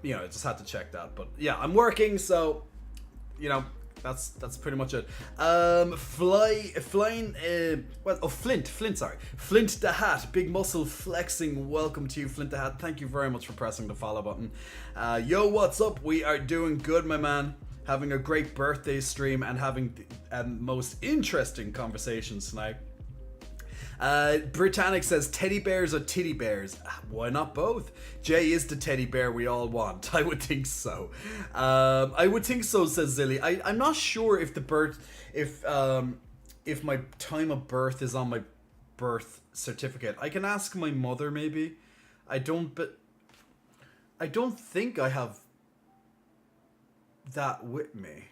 you know, I just had to check that. But yeah, I'm working, so you know, that's pretty much it. Flint, sorry. Flint the Hat, big muscle flexing. Welcome to you, Flint the Hat. Thank you very much for pressing the follow button. Yo, what's up? We are doing good, my man. Having a great birthday stream and having the most interesting conversations tonight. Britannic says teddy bears or titty bears. Why not both? Jay is the teddy bear we all want. I would think so. I would think so, says Zilly. I'm not sure if if my time of birth is on my birth certificate. I can ask my mother maybe. I don't think I have that with me.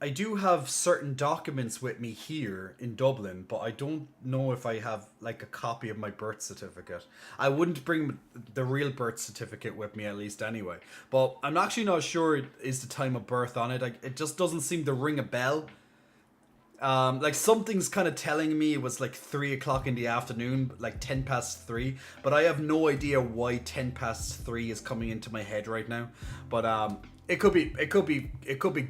I do have certain documents with me here in Dublin, but I don't know if I have like a copy of my birth certificate. I wouldn't bring the real birth certificate with me, at least anyway. But I'm actually not sure is the time of birth on it. It just doesn't seem to ring a bell. Like something's kind of telling me it was like 3 o'clock in the afternoon, like 10 past 3, but I have no idea why 10 past 3 is coming into my head right now. But it could be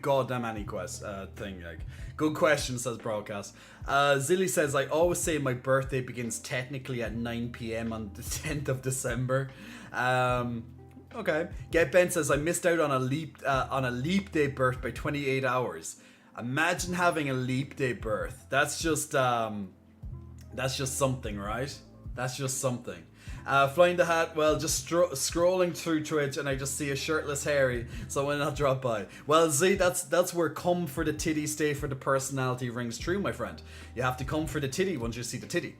goddamn any thing. Like, good question, says Broadcast. Zilly says, I always say my birthday begins technically at 9 p.m. on the 10th of December. Okay. Get Ben says, I missed out on a leap day birth by 28 hours. Imagine having a leap day birth. That's just something, right? That's just something. Flying the Hat, well, just scrolling through Twitch and I just see a shirtless Harry, so why not drop by? Well, Z, that's where come for the titty, stay for the personality rings true, my friend. You have to come for the titty once you see the titty.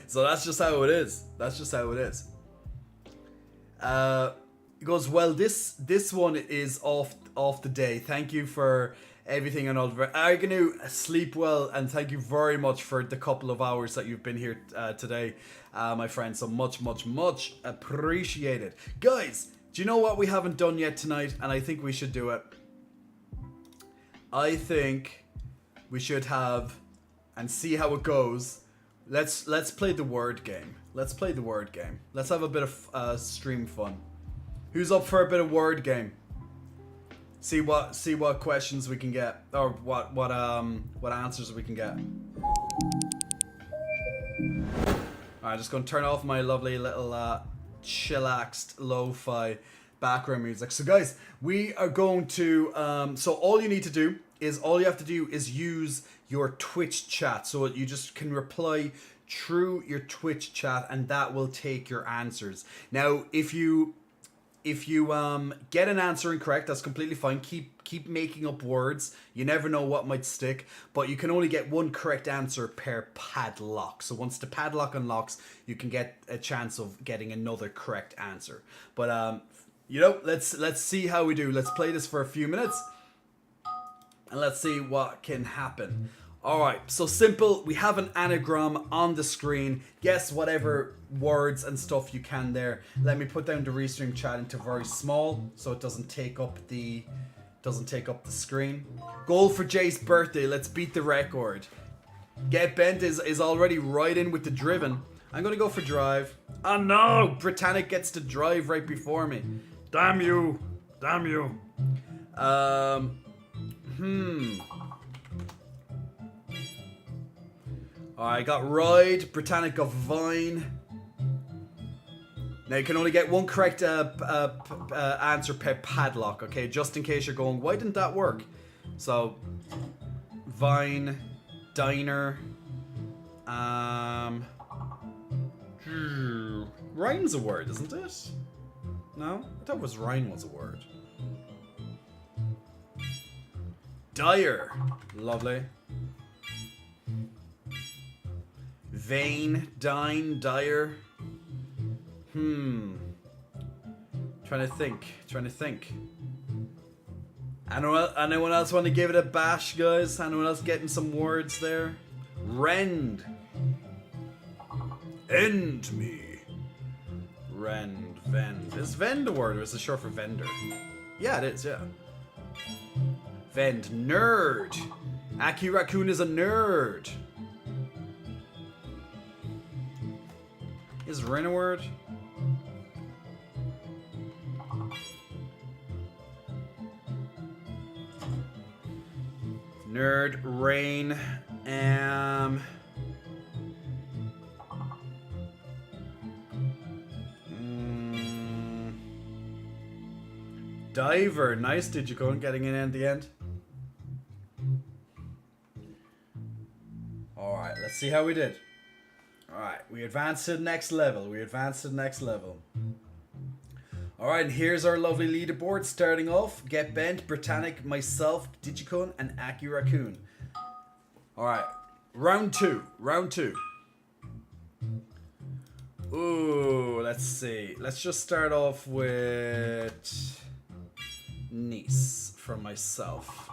So that's just how it is. That's just how it is. He goes, well, this one is off the day. Thank you for everything and all. Are you going to sleep well? And thank you very much for the couple of hours that you've been here today, my friend. So much appreciated. Guys, do you know what we haven't done yet tonight? And I think we should do it. I think we should have, and see how it goes. Let's play the word game. Let's play the word game. Let's have a bit of stream fun. Who's up for a bit of word game? See what questions we can get, or what answers we can get. Alright, just gonna turn off my lovely little chillaxed lo-fi background music. So guys, we are going to so all you have to do is use your Twitch chat. So you just can reply through your Twitch chat and that will take your answers. Now, if you get an answer incorrect, that's completely fine. Keep making up words. You never know what might stick, but you can only get one correct answer per padlock. So once the padlock unlocks, you can get a chance of getting another correct answer. But you know, let's see how we do. Let's play this for a few minutes, and let's see what can happen. Alright, so simple. We have an anagram on the screen. Guess whatever words and stuff you can there. Let me put down the restream chat into very small so it doesn't take up the screen. Goal for Jay's birthday. Let's beat the record. Get Bent is already right in with the driven. I'm gonna go for drive. Oh no! Britannic gets to drive right before me. Damn you! Damn you! I got ride. Britannic got vine. Now you can only get one correct answer per padlock, okay? Just in case you're going, why didn't that work? So, vine, diner, Rhine's a word, isn't it? No? I thought it was Rhine was a word. Dire. Lovely. Vain, dine, dire. Trying to think. Anyone else want to give it a bash, guys? Anyone else getting some words there? Rend. End me. Rend, vend. Is vend a word or is it short for vendor? Yeah, it is, yeah. Vend. Nerd. Aki Raccoon is a nerd. Is Ren a word? Nerd, rain, Diver, nice. Did you go and getting in at the end? Alright, let's see how we did. Alright, we advanced to the next level. Alright, and here's our lovely leaderboard. Starting off, Get Bent, Britannic, myself, Digicon, and Aki Raccoon. Alright, round two. Ooh, let's see. Let's just start off with Nice for myself.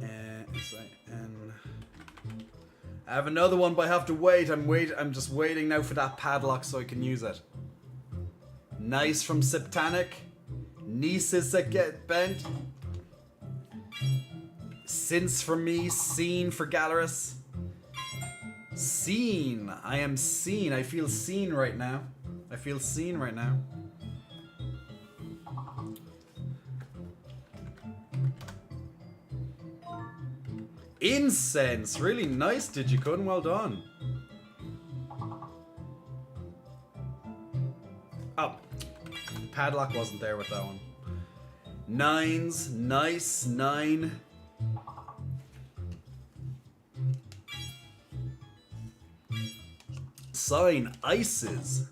And I have another one, but I have to wait. I'm just waiting now for that padlock so I can use it. Nice from Septanic. Nice is a Get Bent. Since for me. Seen for Galaris. Seen. I am seen. I feel seen right now. Incense. Really nice, Digicon. Well done. Oh. Padlock wasn't there with that one. Nines. Nice. 9. Sign. Ices.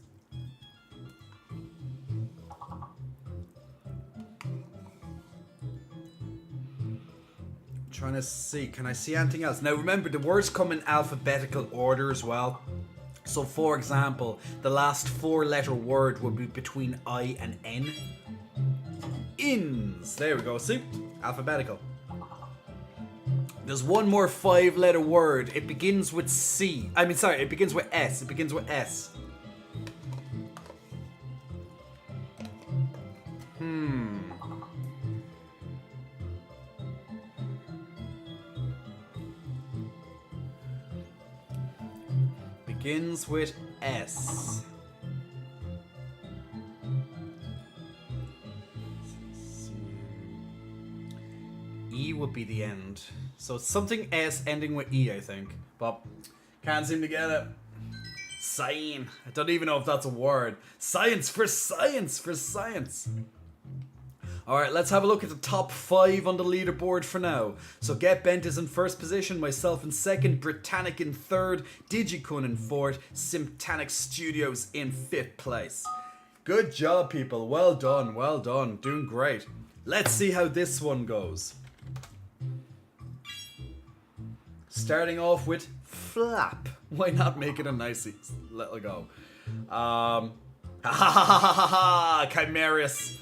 Trying to see, can I see anything else? Now remember, the words come in alphabetical order as well. So for example, the last 4-letter word would be between I and N. Ins. There we go, see? Alphabetical. There's one more 5-letter word. It begins with C. It begins with S. Begins with S. E would be the end. So it's something S ending with E, I think. But can't seem to get it. Sign. I don't even know if that's a word. Science. Alright, let's have a look at the top 5 on the leaderboard for now. So Get Bent is in first position, myself in second, Britannic in third, Digicon in fourth, Symptanic Studios in 5th place. Good job, people. Well done. Doing great. Let's see how this one goes. Starting off with flap. Why not make it a nice little go? Chimerius.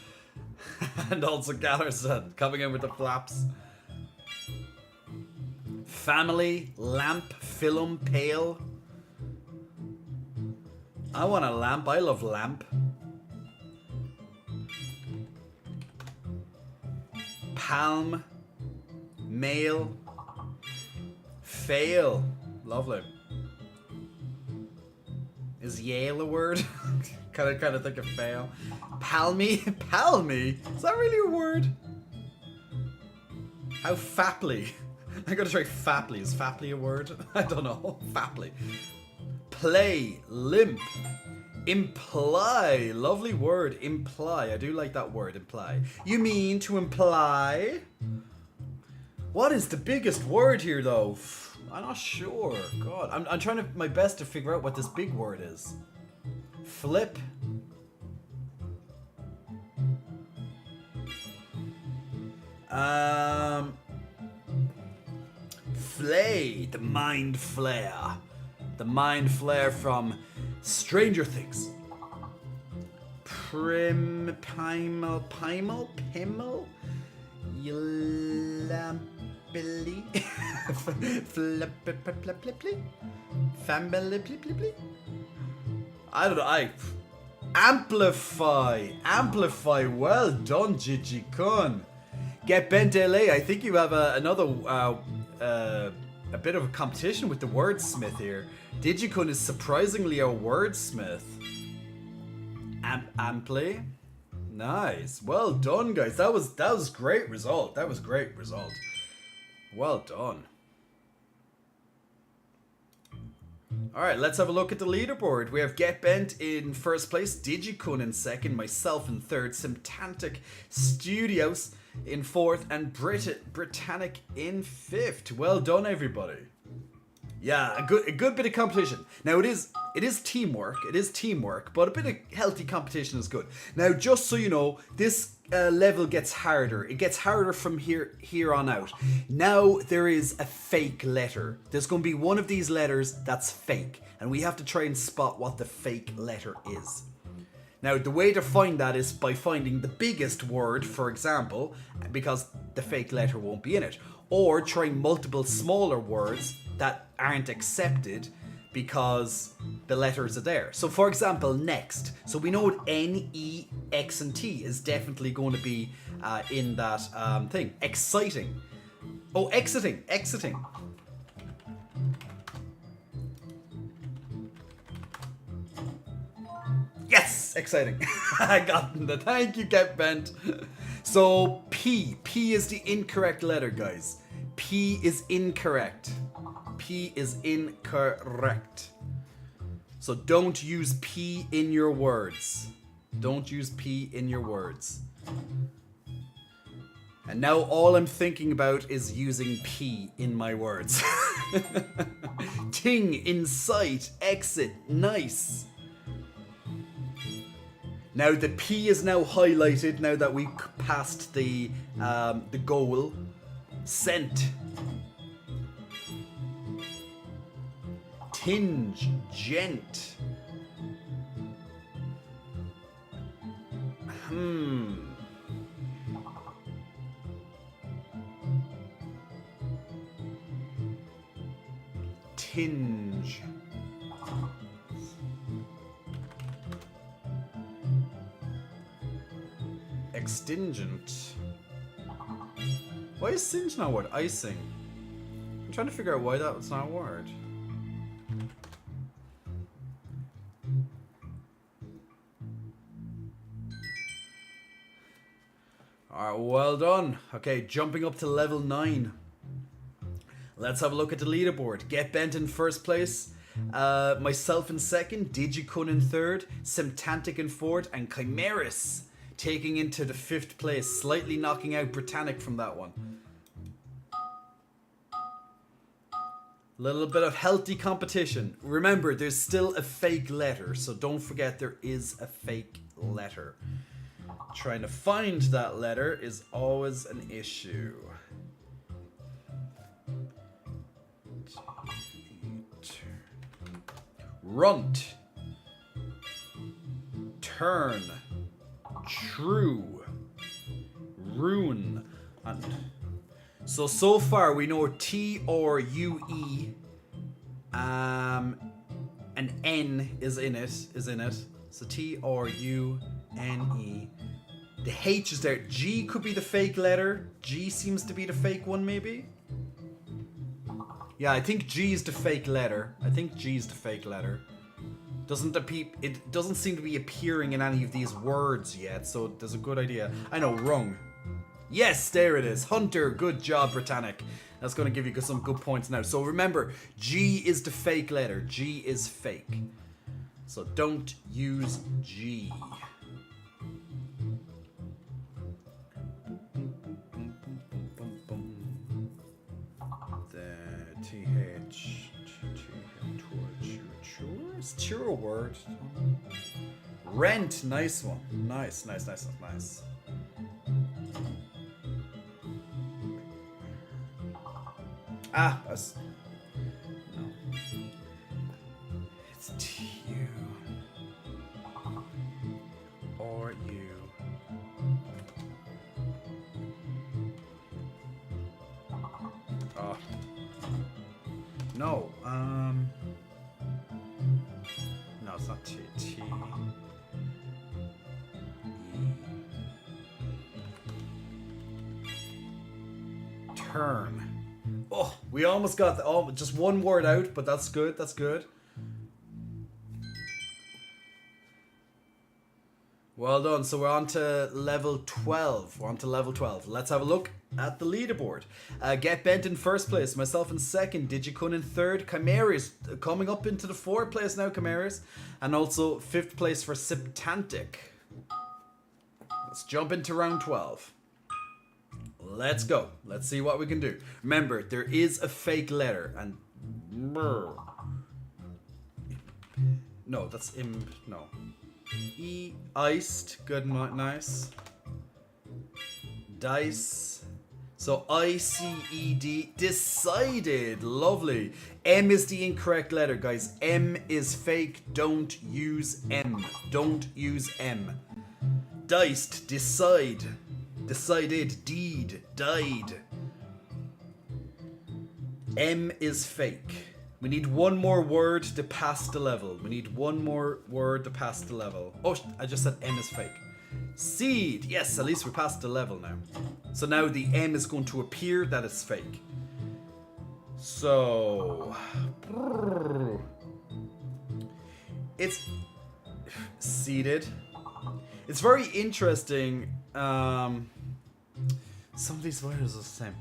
And also Gallerson coming in with the flaps. Family, lamp, film, pale. I want a lamp. I love lamp. Palm, male, fail. Lovely. Is Yale a word? kind of think of fail. Palmy? Palmy? Is that really a word? How faply? I gotta try faply. Is faply a word? I don't know. Faply. Play. Limp. Imply. Lovely word. Imply. I do like that word. Imply. You mean to imply? What is the biggest word here though? I'm not sure. God, I'm trying to my best to figure out what this big word is. Flip. Flay, the mind flare. The mind flare from Stranger Things. Pimal, Yulampili, Family, I don't know. Amplify. Well done, Gigi Kun. Get Bent LA. I think you have another a bit of a competition with the wordsmith here. Digicun is surprisingly a wordsmith. Amply. Nice. Well done, guys. That was great result. That was great result. Well done. Alright, let's have a look at the leaderboard. We have Get Bent in first place, Digicun in second, myself in third, Symptantic Studios in fourth, and Britannic in fifth. Well done, everybody. Yeah, a good bit of competition. Now it is teamwork. It is teamwork, but a bit of healthy competition is good. Now, just so you know, this level gets harder. It gets harder from here on out. Now there is a fake letter. There's going to be one of these letters that's fake, and we have to try and spot what the fake letter is. Now, the way to find that is by finding the biggest word, for example, because the fake letter won't be in it, or trying multiple smaller words that aren't accepted because the letters are there. So, for example, next. So we know N, E, X, and T is definitely going to be in that thing. Exciting. Oh, exiting. Yes, exciting. I got the thank you, Get Bent. So P is the incorrect letter, guys. P is incorrect. So don't use P in your words. Don't use P in your words. And now all I'm thinking about is using P in my words. Ting, insight, exit, nice. Now the P is now highlighted now that we passed the goal. Scent. Tinge, gent. Tinge. Extingent. Why is singe not a word? Icing. I'm trying to figure out why that was not a word. Alright, well done. Okay, jumping up to level 9. Let's have a look at the leaderboard. Get Bent in first place. Myself in second. Digicun in third. Symptantic in fourth. And Chimeris taking into the 5th place. Slightly knocking out Britannic from that one. A little bit of healthy competition. Remember, there's still a fake letter. So don't forget there is a fake letter. Trying to find that letter is always an issue. Runt. Turn. True. Rune. And so far we know T or UE. An N is in it. So T or U-N-E. The H is there. G could be the fake letter. G seems to be the fake one, maybe. Yeah, I think G is the fake letter. It doesn't seem to be appearing in any of these words yet, so there's a good idea. I know, wrong. Yes, there it is. Hunter, good job, Britannic. That's going to give you some good points now. So remember, G is the fake letter. G is fake. So don't use G. TH. Is tour a word? Rent, nice one. Nice. Ah, that's... No. It's you. Or you. Oh. No, no, it's not T. T. E. Turn. Oh, we almost got just one word out, but that's good. That's good. Well done. So we're on to level 12. We're on to level 12. Let's have a look at the leaderboard. Get Bent in first place. Myself in second. Digikun in third. Chimeras coming up into the fourth place now, Chimeras. And also fifth place for Septantic. Let's jump into round 12. Let's go. Let's see what we can do. Remember, there is a fake letter. And... No, that's no. E, iced, good, nice. Dice. So ICED, decided, lovely. M is the incorrect letter, guys. M is fake. Don't use M. Don't use M. Diced, decide. Decided, deed, died. M is fake. We need one more word to pass the level. We need one more word to pass the level. Oh, I just said M is fake. Seed. Yes, at least we passed the level now. So now the M is going to appear that it's fake. So... It's... Seeded. It's very interesting. Some of these words are the same.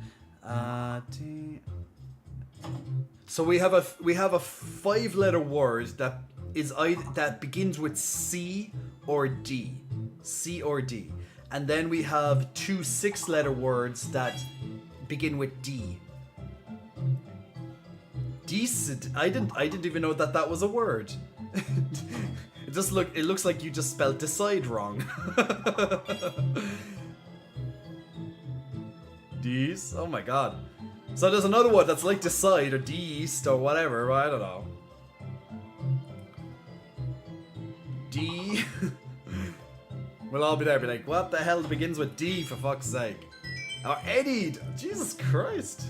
So we have a 5-letter word that is that begins with C or D. C or D. And then we have 2 6-letter words that begin with D. Decent. I didn't even know that was a word. It looks like you just spelled decide wrong. D's? Oh my god. So there's another one that's like decide or de-east or whatever, I don't know. D. We'll all be there, be like, what the hell begins with D for fuck's sake? Or eddied! Jesus Christ.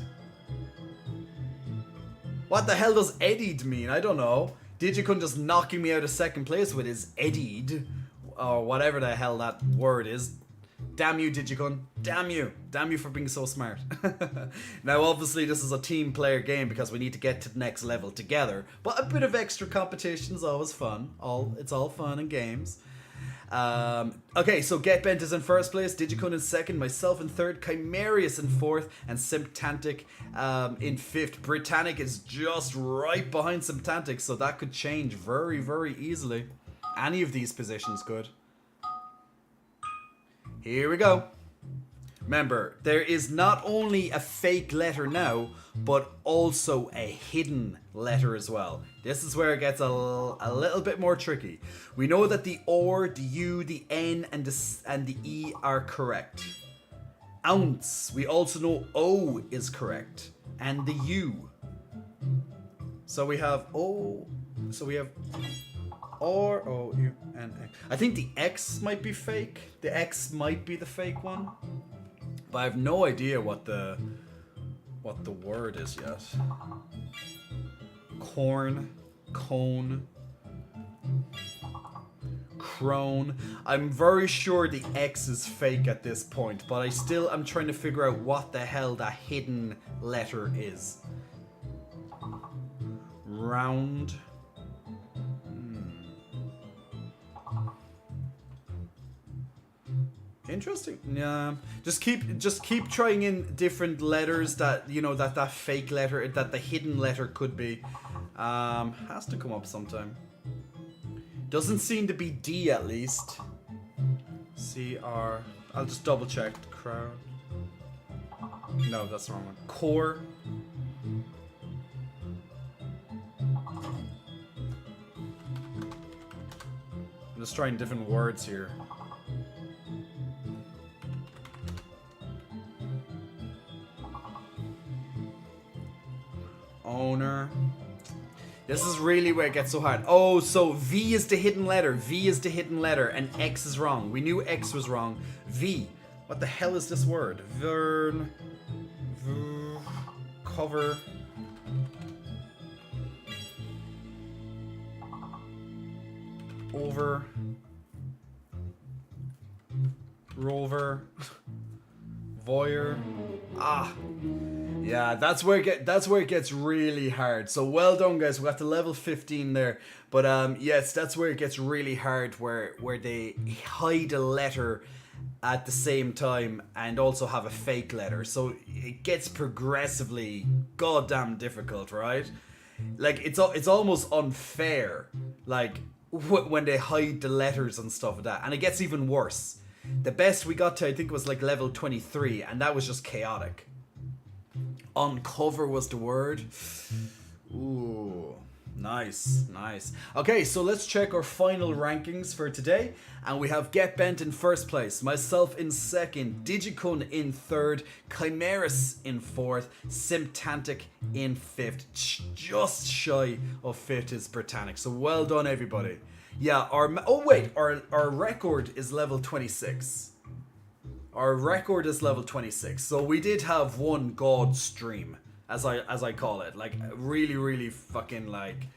What the hell does eddied mean? I don't know. Digikun just knocking me out of second place with his eddied. Or whatever the hell that word is. Damn you, Digikun. Damn you. Damn you for being so smart. Now, obviously, this is a team player game because we need to get to the next level together. But a bit of extra competition is always fun. It's all fun and games. Okay, so Get Bent is in first place, Digikun in second, myself in third, Chimerius in fourth, and Symptantic in fifth. Britannic is just right behind Symptantic, so that could change very, very easily. Any of these positions could. Here we go. Remember, there is not only a fake letter now, but also a hidden letter as well. This is where it gets a little bit more tricky. We know that the or, the u, the n, and the e are correct. Ounce. We also know o is correct, and the u. So we have o. So we have or, o, u, and x. I think the x might be fake. The x might be the fake one. But I have no idea what the word is yet. Corn, cone, crone. I'm very sure the X is fake at this point, but I'm trying to figure out what the hell that hidden letter is. Round. Interesting. Yeah. Just keep trying in different letters that that fake letter, that the hidden letter could be. Has to come up sometime. Doesn't seem to be D at least. C-R. I'll just double check. Crowd. No, that's the wrong one. Core. just trying different words here. Owner. This is really where it gets so hard. Oh, so V is the hidden letter. V is the hidden letter, and X is wrong. We knew X was wrong. V. What the hell is this word? Vern. Cover. Over. Rover. Voyeur. Ah. Yeah, that's where it gets really hard. So well done, guys. We got to level 15 there. But yes, that's where it gets really hard, where they hide a letter at the same time and also have a fake letter. So it gets progressively goddamn difficult, right? Like it's almost unfair, like when they hide the letters and stuff like that. And it gets even worse. The best we got to, I think, was like level 23, and that was just chaotic. Uncover was the word. Ooh, nice. Okay, so let's check our final rankings for today. And we have Get Bent in first place, myself in second, Digikun in third, Chimeras in fourth, Symptantic in fifth. Just shy of fifth is Britannic. So well done, everybody. Yeah, our record is level 26. Our record is level 26, so we did have one god stream, as I call it, like really fucking like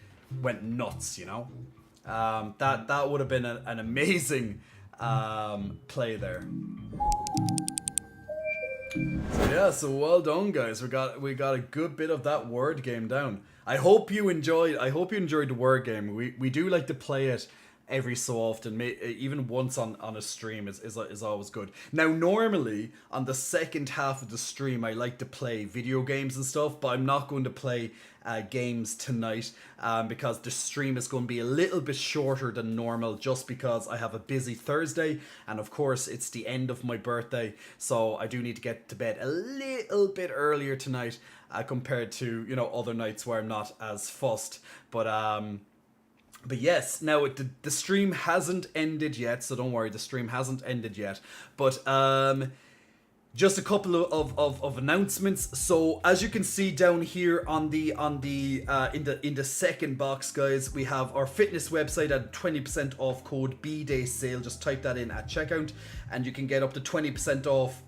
went nuts, you know. That would have been an amazing play there. So yeah, so well done, guys. We got a good bit of that word game down. I hope you enjoyed the word game. We do like to play it every so often, even once on a stream is always good. Now, normally on the second half of the stream, I like to play video games and stuff, but I'm not going to play games tonight because the stream is going to be a little bit shorter than normal, just because I have a busy Thursday, and of course it's the end of my birthday, so I do need to get to bed a little bit earlier tonight compared to, you know, other nights where I'm not as fussed. But yes, now the stream hasn't ended yet, so don't worry, the stream hasn't ended yet. But just a couple of announcements. So as you can see down here in the second box, guys, we have our fitness website at 20% off code BDay sale. Just type that in at checkout, and you can get up to 20% off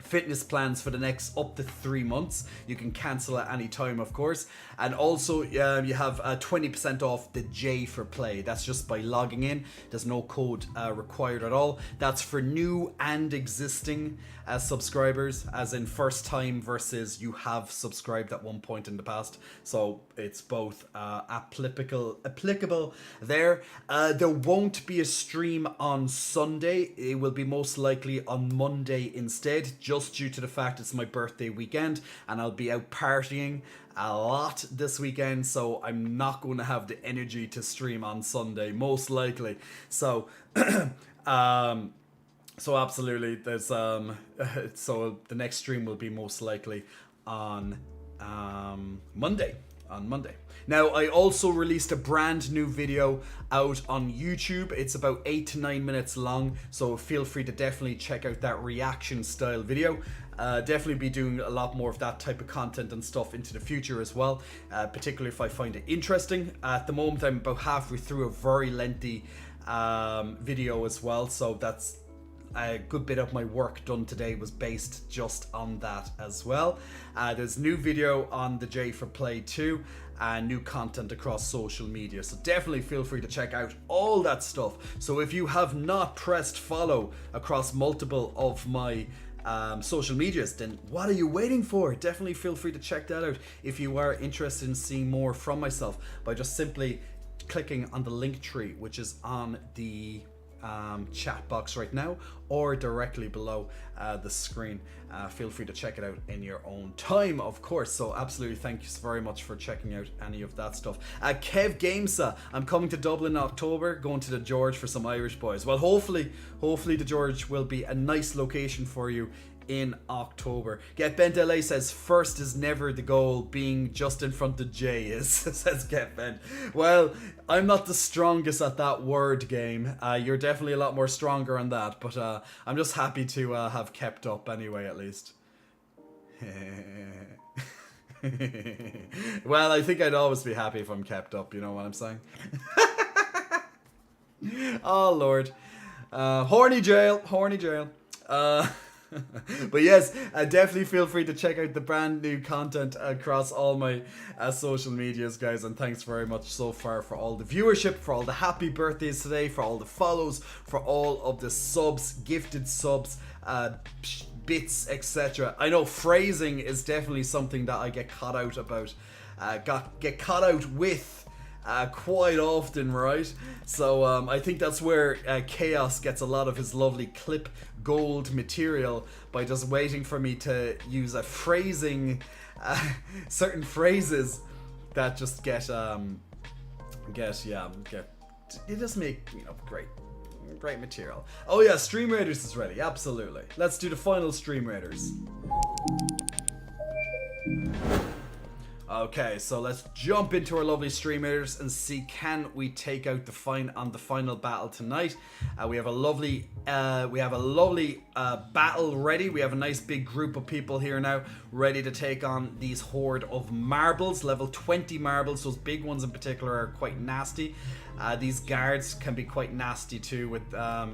fitness plans for the next up to 3 months. You can cancel at any time, of course. And also you have 20% off the J for Play. That's just by logging in. There's no code required at all. That's for new and existing subscribers, as in first time versus you have subscribed at one point in the past. So it's both applicable there. There won't be a stream on Sunday. It will be most likely on Monday instead, just due to the fact it's my birthday weekend and I'll be out partying a lot this weekend, so I'm not going to have the energy to stream on Sunday, most likely. So so absolutely, there's so the next stream will be most likely on Monday. Now, I also released a brand new video out on YouTube. It's about 8 to 9 minutes long, so feel free to definitely check out that reaction style video. Definitely be doing a lot more of that type of content and stuff into the future as well, particularly if I find it interesting. At the moment, I'm about halfway through a very lengthy video as well, so that's a good bit of my work done today was based just on that as well. There's new video on the J for Play 2 and new content across social media, so definitely feel free to check out all that stuff. So if you have not pressed follow across multiple of my social medias, then what are you waiting for? Definitely feel free to check that out if you are interested in seeing more from myself by just simply clicking on the link tree, which is on the chat box right now or directly below the screen. Feel free to check it out in your own time, of course. So absolutely, thank you very much for checking out any of that stuff. Kev Gamesa, I'm coming to Dublin in October, going to the George for some Irish boys. Well, hopefully the George will be a nice location for you in October. Get Bent LA says first is never the goal, being just in front of Jay is, says Get Bent. Well, I'm not the strongest at that word game. You're definitely a lot more stronger on that, but I'm just happy to have kept up anyway, at least. Well, I think I'd always be happy if I'm kept up, you know what I'm saying? Oh, Lord. Horny jail. But yes, definitely feel free to check out the brand new content across all my social medias, guys, and thanks very much so far for all the viewership, for all the happy birthdays today, for all the follows, for all of the subs, gifted subs, bits, etc. I know phrasing is definitely something that I get caught out about, get caught out with quite often, right? So I think that's where Chaos gets a lot of his lovely clip gold material, by just waiting for me to use a phrasing, certain phrases that just get it just make, you know, great material. Oh yeah, Stream Raiders is ready, absolutely. Let's do the final Stream Raiders. Okay, so let's jump into our lovely Stream Raiders and see, can we take out the final battle tonight. We have a lovely battle ready. We have a nice big group of people here now ready to take on these horde of marbles, level 20 marbles. Those big ones in particular are quite nasty. These guards can be quite nasty too with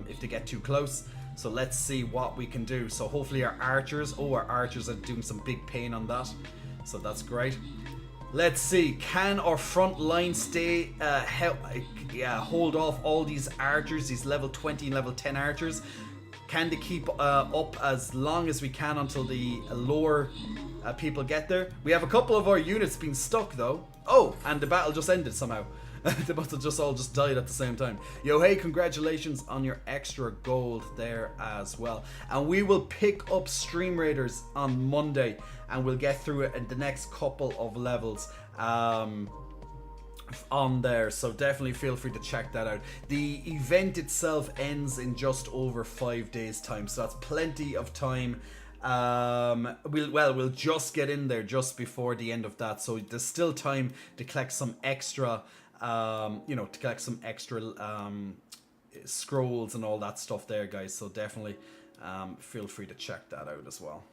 if they get too close. So let's see what we can do. So hopefully our archers are doing some big pain on that. So that's great. Let's see, can our front line stay, hold off all these archers, these level 20 and level 10 archers? Can they keep up as long as we can until the lower people get there? We have a couple of our units being stuck though. Oh, and the battle just ended somehow. They must have all just died at the same time. Yo, hey, congratulations on your extra gold there as well. And we will pick up Stream Raiders on Monday, and we'll get through it in the next couple of levels on there. So definitely feel free to check that out. The event itself ends in just over 5 days time, so that's plenty of time. We'll just get in there just before the end of that, so there's still time to collect some extra scrolls and all that stuff there, guys. So definitely feel free to check that out as well.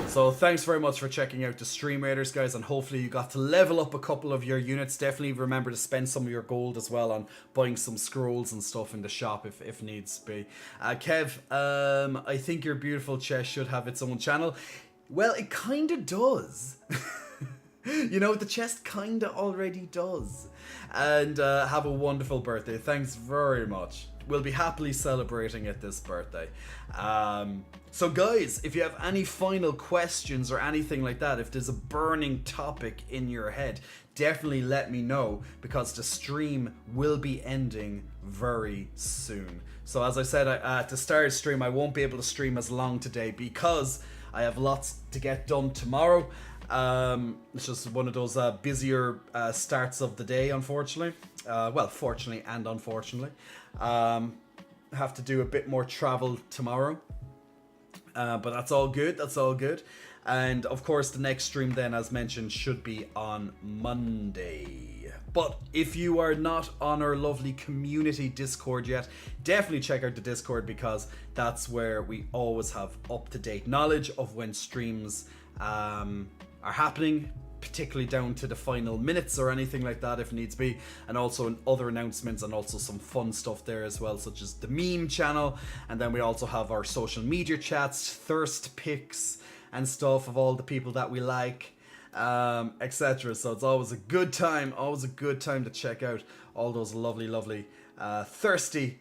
So thanks very much for checking out the Stream Raiders, guys, and hopefully you got to level up a couple of your units. Definitely remember to spend some of your gold as well on buying some scrolls and stuff in the shop if needs be. Kev, I think your beautiful chest should have its own channel. Well, it kinda does. You know, the chest kinda already does. And have a wonderful birthday. Thanks very much. We'll be happily celebrating it this birthday. So guys, if you have any final questions or anything like that, if there's a burning topic in your head, definitely let me know, because the stream will be ending very soon. So as I said at the start of the stream, I won't be able to stream as long today because I have lots to get done tomorrow. It's just one of those busier starts of the day, unfortunately. Well, fortunately and unfortunately. Have to do a bit more travel tomorrow. But that's all good, that's all good. And of course the next stream then, as mentioned, should be on Monday. But if you are not on our lovely community Discord yet, definitely check out the Discord, because that's where we always have up-to-date knowledge of when streams are happening, particularly down to the final minutes or anything like that if needs be, and also other announcements and also some fun stuff there as well, such as the meme channel. And then we also have our social media chats, thirst pics and stuff of all the people that we like, etc. So it's always a good time to check out all those lovely thirsty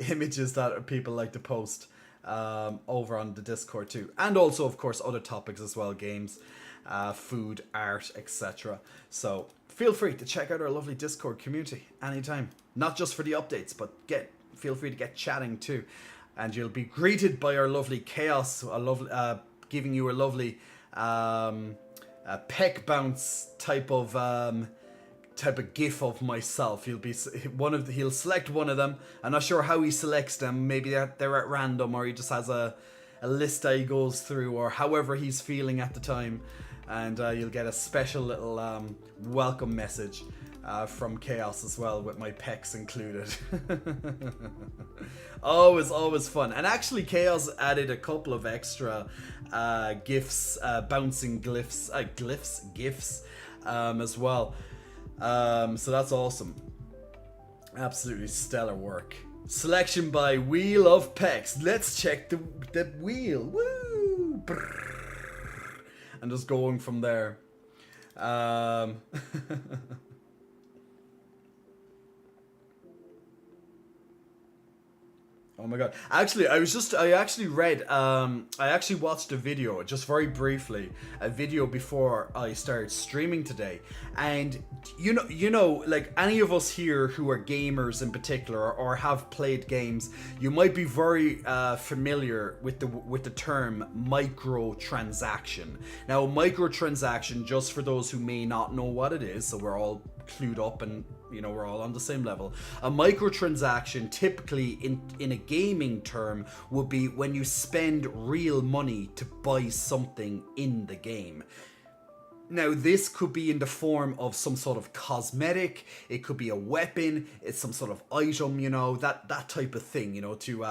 images that people like to post over on the Discord too. And also of course other topics as well, games, food, art, etc. So feel free to check out our lovely Discord community anytime, not just for the updates, but feel free to get chatting too, and you'll be greeted by our lovely Chaos, giving you a lovely peck bounce type of type of gif of myself. He'll select one of them. I'm not sure how he selects them. Maybe they're at random, or he just has a list that he goes through, or however he's feeling at the time, and you'll get a special little welcome message from Chaos as well, with my pecs included. Always fun. And actually Chaos added a couple of extra gifs, bouncing glyphs, gifs as well. So that's awesome. Absolutely stellar work. Selection by Wheel of Pecs. Let's check the wheel. Woo! Brrr. And just going from there. Oh my god. Actually, I actually watched a video, just very briefly, a video before I started streaming today. And you know, like any of us here who are gamers in particular, or have played games, you might be very familiar with the term microtransaction. Now, microtransaction, just for those who may not know what it is, so we're all clued up and we're all on the same level. A microtransaction, typically in a gaming term, would be when you spend real money to buy something in the game. Now, this could be in the form of some sort of cosmetic, it could be a weapon, it's some sort of item, that type of thing, to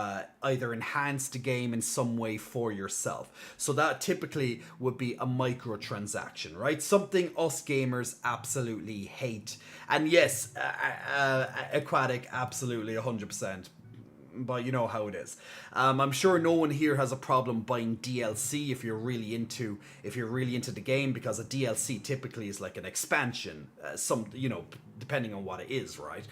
either enhance the game in some way for yourself. So that typically would be a microtransaction, right? Something us gamers absolutely hate. And yes, Aquatic, absolutely 100%. But you know how it is. I'm sure no one here has a problem buying DLC if you're really into the game, because a DLC typically is like an expansion, depending on what it is, right?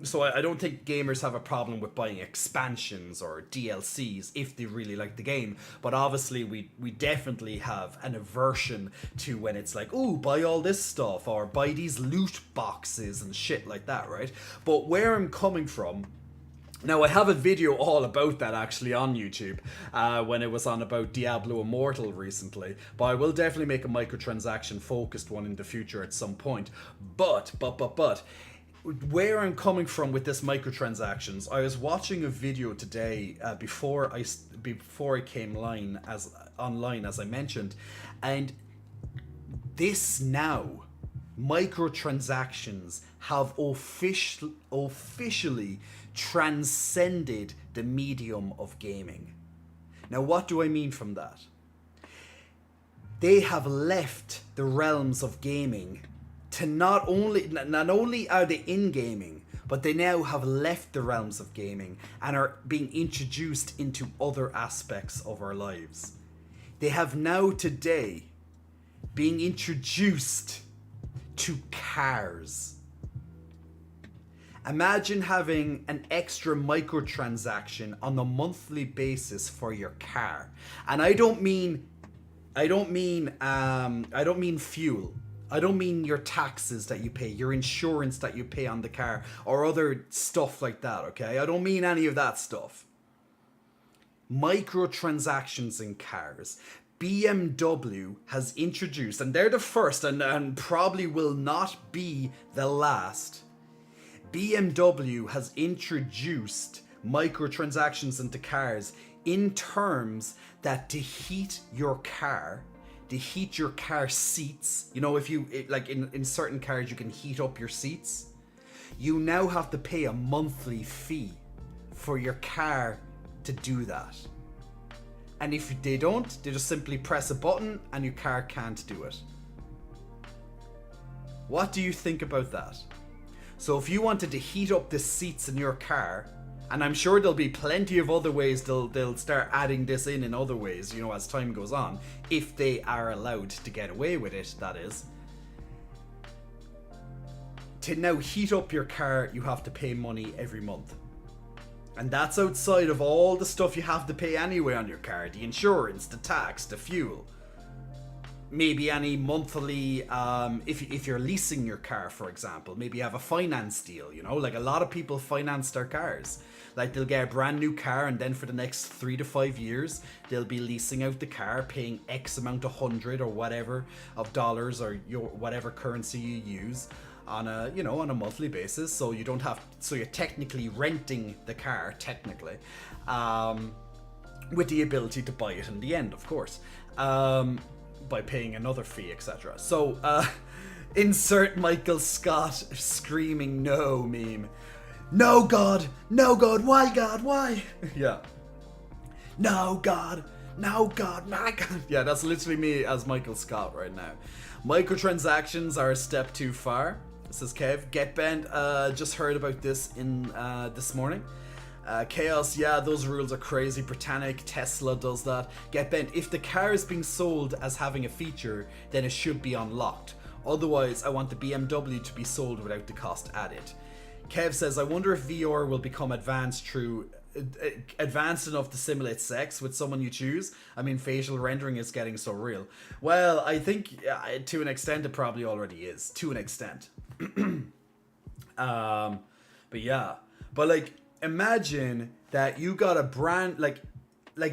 So I don't think gamers have a problem with buying expansions or DLCs if they really like the game. But obviously we definitely have an aversion to when it's like, ooh, buy all this stuff, or buy these loot boxes and shit like that, right? But where I'm coming from, now, I have a video all about that actually on YouTube when it was on about Diablo Immortal recently, but I will definitely make a microtransaction focused one in the future at some point. But where I'm coming from with this microtransactions, I was watching a video today before I came online, as I mentioned, and this now, microtransactions have officially transcended the medium of gaming. Now, what do I mean from that? They have left the realms of gaming to not only are they in gaming, but they now have left the realms of gaming and are being introduced into other aspects of our lives. They have now today being introduced to cars. Imagine having an extra microtransaction on a monthly basis for your car. And I don't mean fuel. I don't mean your taxes that you pay, your insurance that you pay on the car, or other stuff like that, okay? I don't mean any of that stuff. Microtransactions in cars. BMW has introduced, and they're the first and probably will not be the last. BMW has introduced microtransactions into cars in terms that to heat your car seats, if you, like in certain cars you can heat up your seats, you now have to pay a monthly fee for your car to do that. And if they don't, they just simply press a button and your car can't do it. What do you think about that? So if you wanted to heat up the seats in your car, and I'm sure there'll be plenty of other ways they'll start adding this in other ways, as time goes on, if they are allowed to get away with it, that is. To now heat up your car, you have to pay money every month. And that's outside of all the stuff you have to pay anyway on your car, the insurance, the tax, the fuel. Maybe any monthly, if you're leasing your car, for example, maybe you have a finance deal, like a lot of people finance their cars. Like they'll get a brand new car and then for the next 3 to 5 years, they'll be leasing out the car, paying X amount of $100 or whatever of dollars or your whatever currency you use. on a, you know, on a monthly basis. So you don't have, so you're technically renting the car, technically, with the ability to buy it in the end, of course, by paying another fee, etc. So, insert Michael Scott screaming no meme. No God, why God, why? Yeah. No God, my God. Yeah, that's literally me as Michael Scott right now. Microtransactions are a step too far, says Kev. GetBent, just heard about this in this morning. Chaos, yeah, those rules are crazy. Britannic, Tesla does that. GetBent, if the car is being sold as having a feature, then it should be unlocked. Otherwise, I want the BMW to be sold without the cost added. Kev says, I wonder if VR will become advanced enough to simulate sex with someone you choose. I mean, facial rendering is getting so real. Well, I think to an extent it probably already is. To an extent. But yeah. But like, imagine that you got a brand, like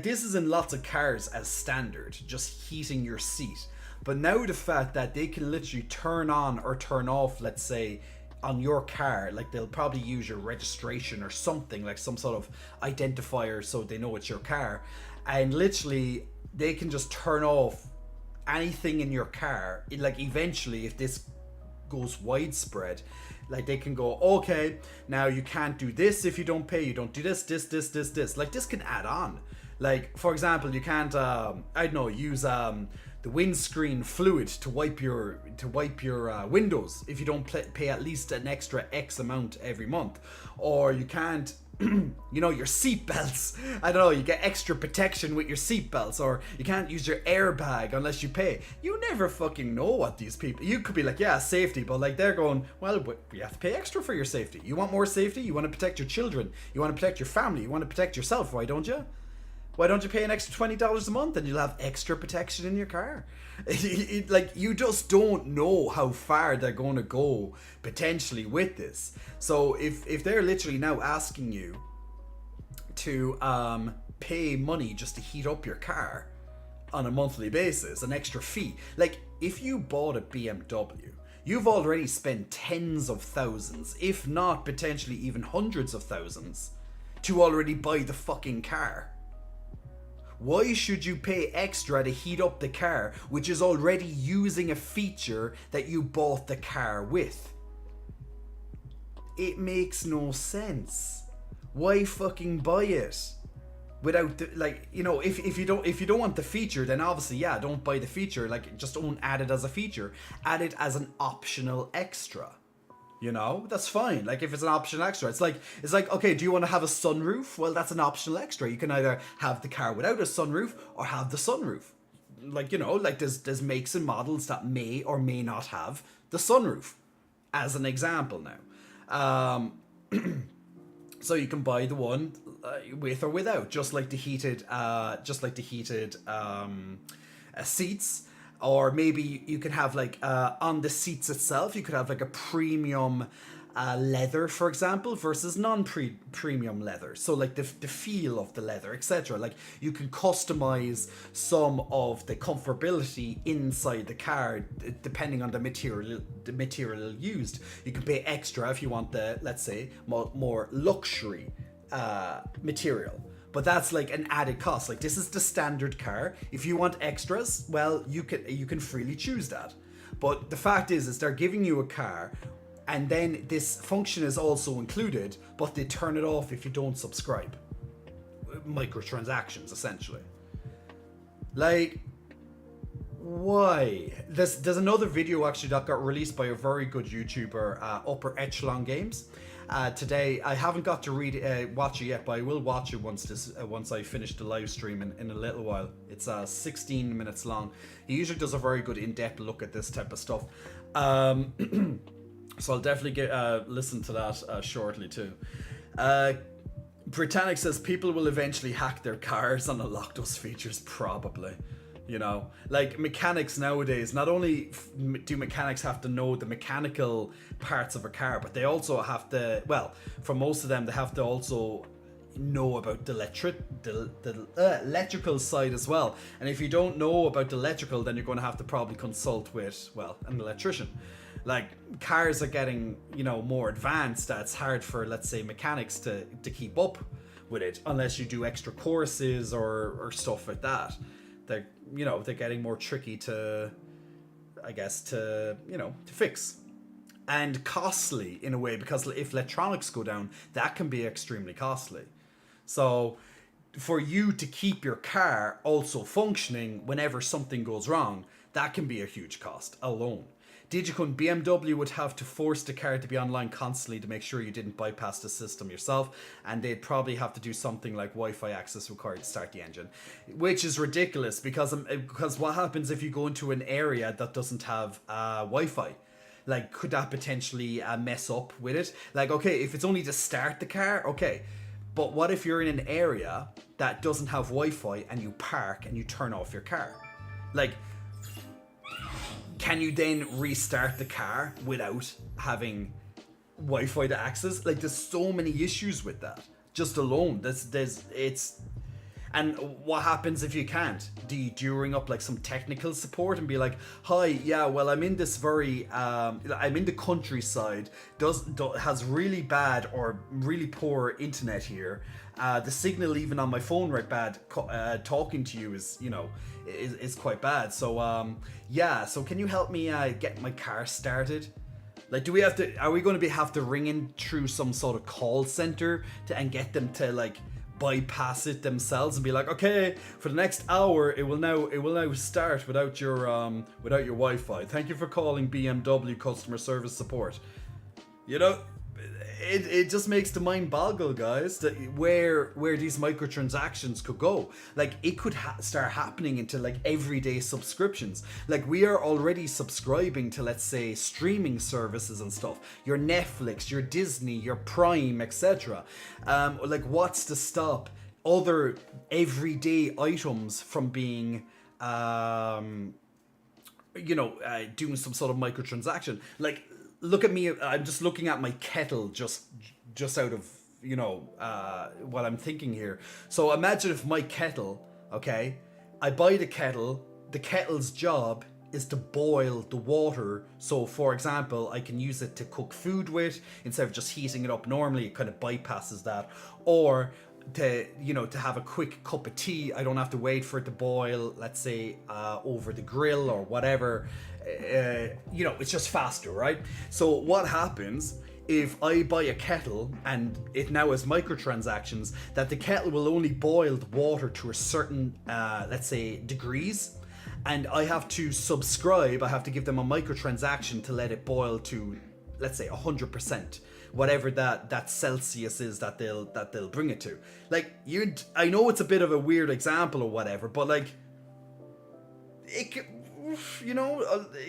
this is in lots of cars as standard, just heating your seat. But now the fact that they can literally turn on or turn off, let's say, on your car, like they'll probably use your registration or something, like some sort of identifier so they know it's your car, and literally they can just turn off anything in your car. Like eventually, if this goes widespread, like they can go, okay, now you can't do this if you don't pay, you don't do this. Like this can add on. Like for example, you can't I don't know, use the windscreen fluid to wipe your windows if you don't pay at least an extra X amount every month. Or you can't, you know, your seat belts, I don't know, you get extra protection with your seat belts. Or you can't use your airbag unless you pay. You never fucking know what these people, you could be like, yeah, safety, but like they're going, well, you have to pay extra for your safety. You want more safety? You want to protect your children, you want to protect your family, you want to protect yourself, why don't you? Why don't you pay an extra $20 a month and you'll have extra protection in your car? Like, you just don't know how far they're going to go potentially with this. So if they're literally now asking you to pay money just to heat up your car on a monthly basis, an extra fee. Like, if you bought a BMW, you've already spent tens of thousands, if not potentially even hundreds of thousands, to already buy the fucking car. Why should you pay extra to heat up the car, which is already using a feature that you bought the car with? It makes no sense. Why fucking buy it without the, like, you know, if you don't want the feature, then obviously, yeah, don't buy the feature. Like, just don't add it as a feature. Add it as an optional extra. You know, that's fine. Like, if it's an optional extra, it's like, okay, do you want to have a sunroof? Well, that's an optional extra. You can either have the car without a sunroof or have the sunroof. Like, you know, like there's makes and models that may or may not have the sunroof, as an example now. So you can buy the one with or without, just like the heated seats. Or maybe you could have like on the seats itself, you could have like a premium leather, for example, versus non-premium leather. So like the feel of the leather, etc. Like you can customize some of the comfortability inside the car depending on the material used. You can pay extra if you want the, let's say, more luxury material. But that's like an added cost. Like, this is the standard car. If you want extras, well, you can freely choose that. But the fact is they're giving you a car, and then this function is also included, but they turn it off if you don't subscribe. Microtransactions, essentially. Like, why? There's another video actually that got released by a very good YouTuber, Upper Echelon Games. Today, I haven't got to watch it yet, but I will watch it once I finish the live stream in a little while. It's 16 minutes long. He usually does a very good in-depth look at this type of stuff. So I'll definitely listen to that shortly too. Britannic says people will eventually hack their cars and unlock those features, probably. You know, like mechanics nowadays, not only do mechanics have to know the mechanical parts of a car, but they also have to, well, for most of them, they have to also know about the electrical side as well. And if you don't know about the electrical, then you're going to have to probably consult with, well, an electrician. Like, cars are getting, more advanced. That's hard for, let's say, mechanics to keep up with it, unless you do extra courses or stuff like that. They're getting more tricky to, I guess, to fix. And costly in a way, because if electronics go down, that can be extremely costly. So for you to keep your car also functioning whenever something goes wrong, that can be a huge cost alone. Digicon BMW would have to force the car to be online constantly to make sure you didn't bypass the system yourself, and they'd probably have to do something like Wi-Fi access required to start the engine, which is ridiculous because what happens if you go into an area that doesn't have Wi-Fi? Like, could that potentially mess up with it? Like, okay, if it's only to start the car, okay. But what if you're in an area that doesn't have Wi-Fi and you park and you turn off your car? Like, can you then restart the car without having Wi-Fi to access? Like, there's so many issues with that. Just alone, and what happens if you can't? Do you ring up like some technical support and be like, hi, yeah, well, I'm in this I'm in the countryside, has really bad or really poor internet here. The signal even on my phone right bad, talking to you is quite bad. So, so can you help me get my car started? Like, are we going to have to ring in through some sort of call center and get them to like bypass it themselves and be like, okay, for the next hour it will now start without your Wi-Fi. Thank you for calling BMW customer service support. It just makes the mind boggle, guys, that where these microtransactions could go. Like, it could start happening into like everyday subscriptions. Like, we are already subscribing to, let's say, streaming services and stuff. Your Netflix, your Disney, your Prime, etc. Like, what's to stop other everyday items from being doing some sort of microtransaction? Like, look at me, I'm just looking at my kettle just out of, what I'm thinking here. So imagine if my kettle, okay, I buy the kettle's job is to boil the water. So for example, I can use it to cook food with, instead of just heating it up normally, it kind of bypasses that. Or to have a quick cup of tea, I don't have to wait for it to boil, let's say, over the grill or whatever. It's just faster, right? So what happens if I buy a kettle and it now has microtransactions, that the kettle will only boil the water to a certain, let's say, degrees, and I have to subscribe, I have to give them a microtransaction to let it boil to, let's say, 100%. Whatever that Celsius is that they'll bring it to. Like, I know it's a bit of a weird example or whatever, but like,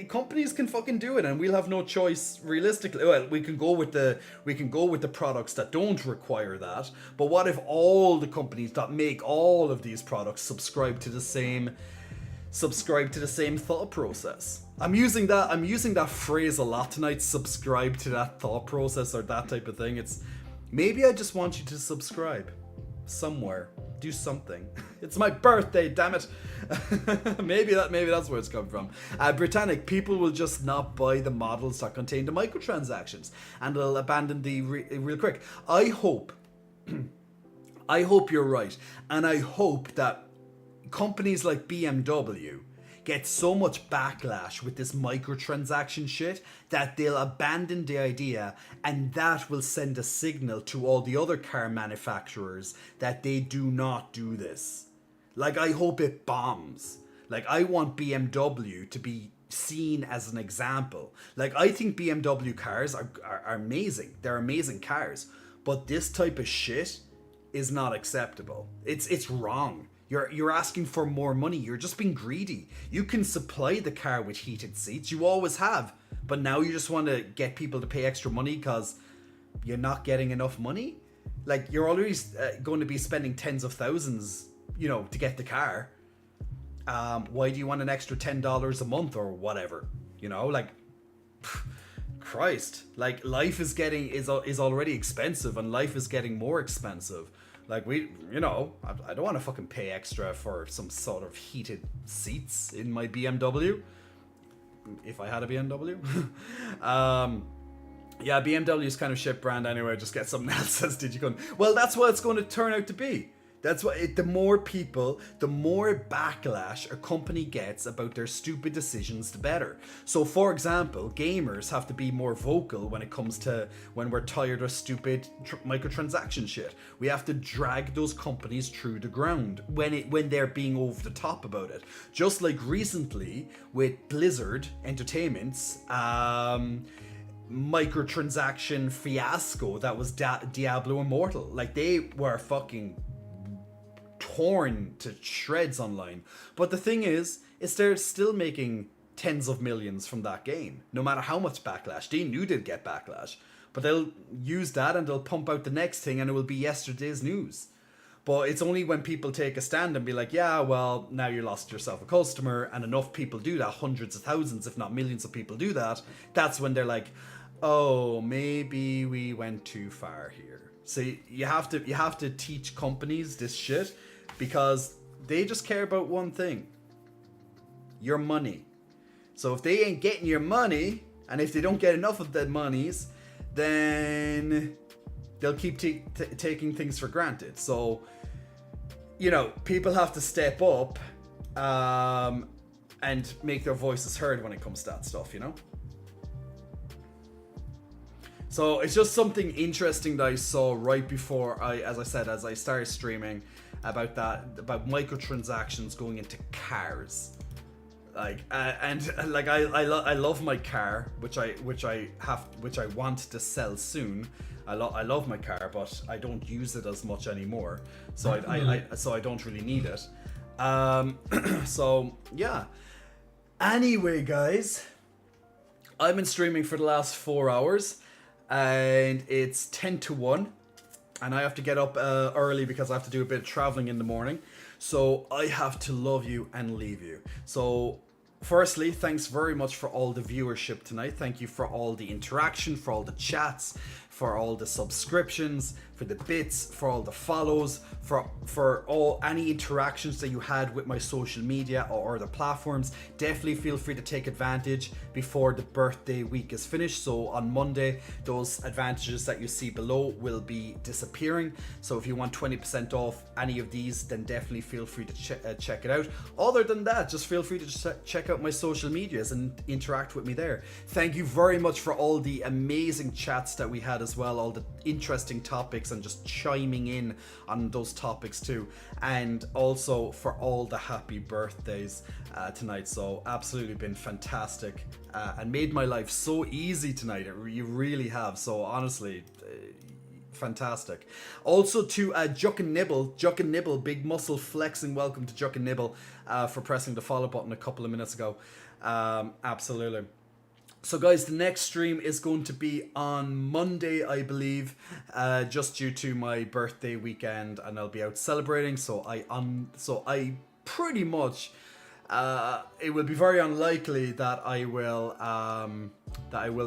companies can fucking do it, and we'll have no choice realistically. Well, we can go with the products that don't require that. But what if all the companies that make all of these products subscribe to the same thought process? I'm using that phrase a lot tonight, subscribe to that thought process or that type of thing. It's maybe I just want you to subscribe somewhere, do something. It's my birthday, damn it. maybe that's where it's come from. Britannic, people will just not buy the models that contain the microtransactions, and they'll abandon the real quick. I hope you're right, and I hope that companies like BMW get so much backlash with this microtransaction shit that they'll abandon the idea, and that will send a signal to all the other car manufacturers that they do not do this. Like, I hope it bombs. Like, I want BMW to be seen as an example. Like, I think BMW cars are amazing. They're amazing cars. But this type of shit is not acceptable. It's wrong. You're asking for more money. You're just being greedy. You can supply the car with heated seats. You always have. But now you just want to get people to pay extra money because you're not getting enough money? Like, you're already going to be spending tens of thousands, to get the car. Why do you want an extra $10 a month or whatever? Like, Christ. Like, life is already expensive, and life is getting more expensive. Like I don't want to fucking pay extra for some sort of heated seats in my BMW. If I had a BMW. Yeah, BMW is kind of shit brand anyway. Just get something else, says Digicon. Well, that's what it's going to turn out to be. That's what the more people, the more backlash a company gets about their stupid decisions, the better. So, for example, gamers have to be more vocal when it comes to when we're tired of stupid microtransaction shit. We have to drag those companies through the ground when they're being over the top about it. Just like recently with Blizzard Entertainment's microtransaction fiasco that was Diablo Immortal. Like, they were fucking torn to shreds online. But the thing is they're still making tens of millions from that game, no matter how much backlash. They knew they'd get backlash, but they'll use that and they'll pump out the next thing and it will be yesterday's news. But it's only when people take a stand and be like, yeah, well, now you lost yourself a customer, and enough people do that, hundreds of thousands, if not millions of people do that, that's when they're like, oh, maybe we went too far here. So you have to teach companies this shit, because they just care about one thing: your money. So if they ain't getting your money, and if they don't get enough of the monies, then they'll keep taking things for granted. So, people have to step up and make their voices heard when it comes to that stuff, So it's just something interesting that I saw right before as I started streaming about microtransactions going into cars. I love my car, which I want to sell soon. I love my car, but I don't use it as much anymore. So I don't really need it. So yeah. Anyway, guys, I've been streaming for the last 4 hours. And it's 10 to 1, and I have to get up early because I have to do a bit of traveling in the morning. So I have to love you and leave you. So firstly, thanks very much for all the viewership tonight. Thank you for all the interaction, for all the chats, for all the subscriptions, for the bits, for all the follows, for all any interactions that you had with my social media or the platforms. Definitely feel free to take advantage before the birthday week is finished. So on Monday, those advantages that you see below will be disappearing. So if you want 20% off any of these, then definitely feel free to check it out. Other than that, just feel free to check out my social medias and interact with me there. Thank you very much for all the amazing chats that we had as well, all the interesting topics and just chiming in on those topics too, and also for all the happy birthdays tonight. So absolutely been fantastic and made my life so easy tonight. You really have. So honestly, fantastic. Also to Juck and Nibble, big muscle flexing. Welcome to Juck and Nibble for pressing the follow button a couple of minutes ago. Absolutely. So guys, the next stream is going to be on Monday, I believe, just due to my birthday weekend, and I'll be out celebrating. So I pretty much it will be very unlikely that I will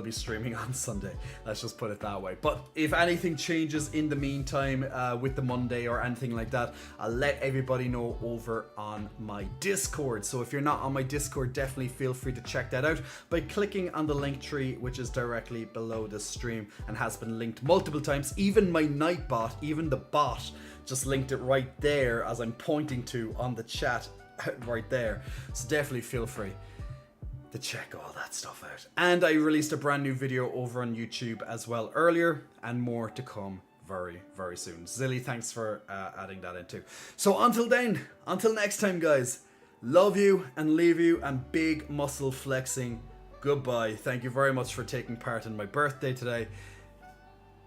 be streaming on Sunday. Let's just put it that way. But if anything changes in the meantime with the Monday or anything like that, I'll let everybody know over on my Discord. So if you're not on my Discord, definitely feel free to check that out by clicking on the link tree, which is directly below the stream and has been linked multiple times. Even my Nightbot, even the bot, just linked it right there as I'm pointing to on the chat right there. So definitely feel free to check all that stuff out. And I released a brand new video over on YouTube as well earlier, and more to come very, very soon. Zilly, thanks for adding that in too. So until then, until next time, guys, love you and leave you, and big muscle flexing. Goodbye. Thank you very much for taking part in my birthday today.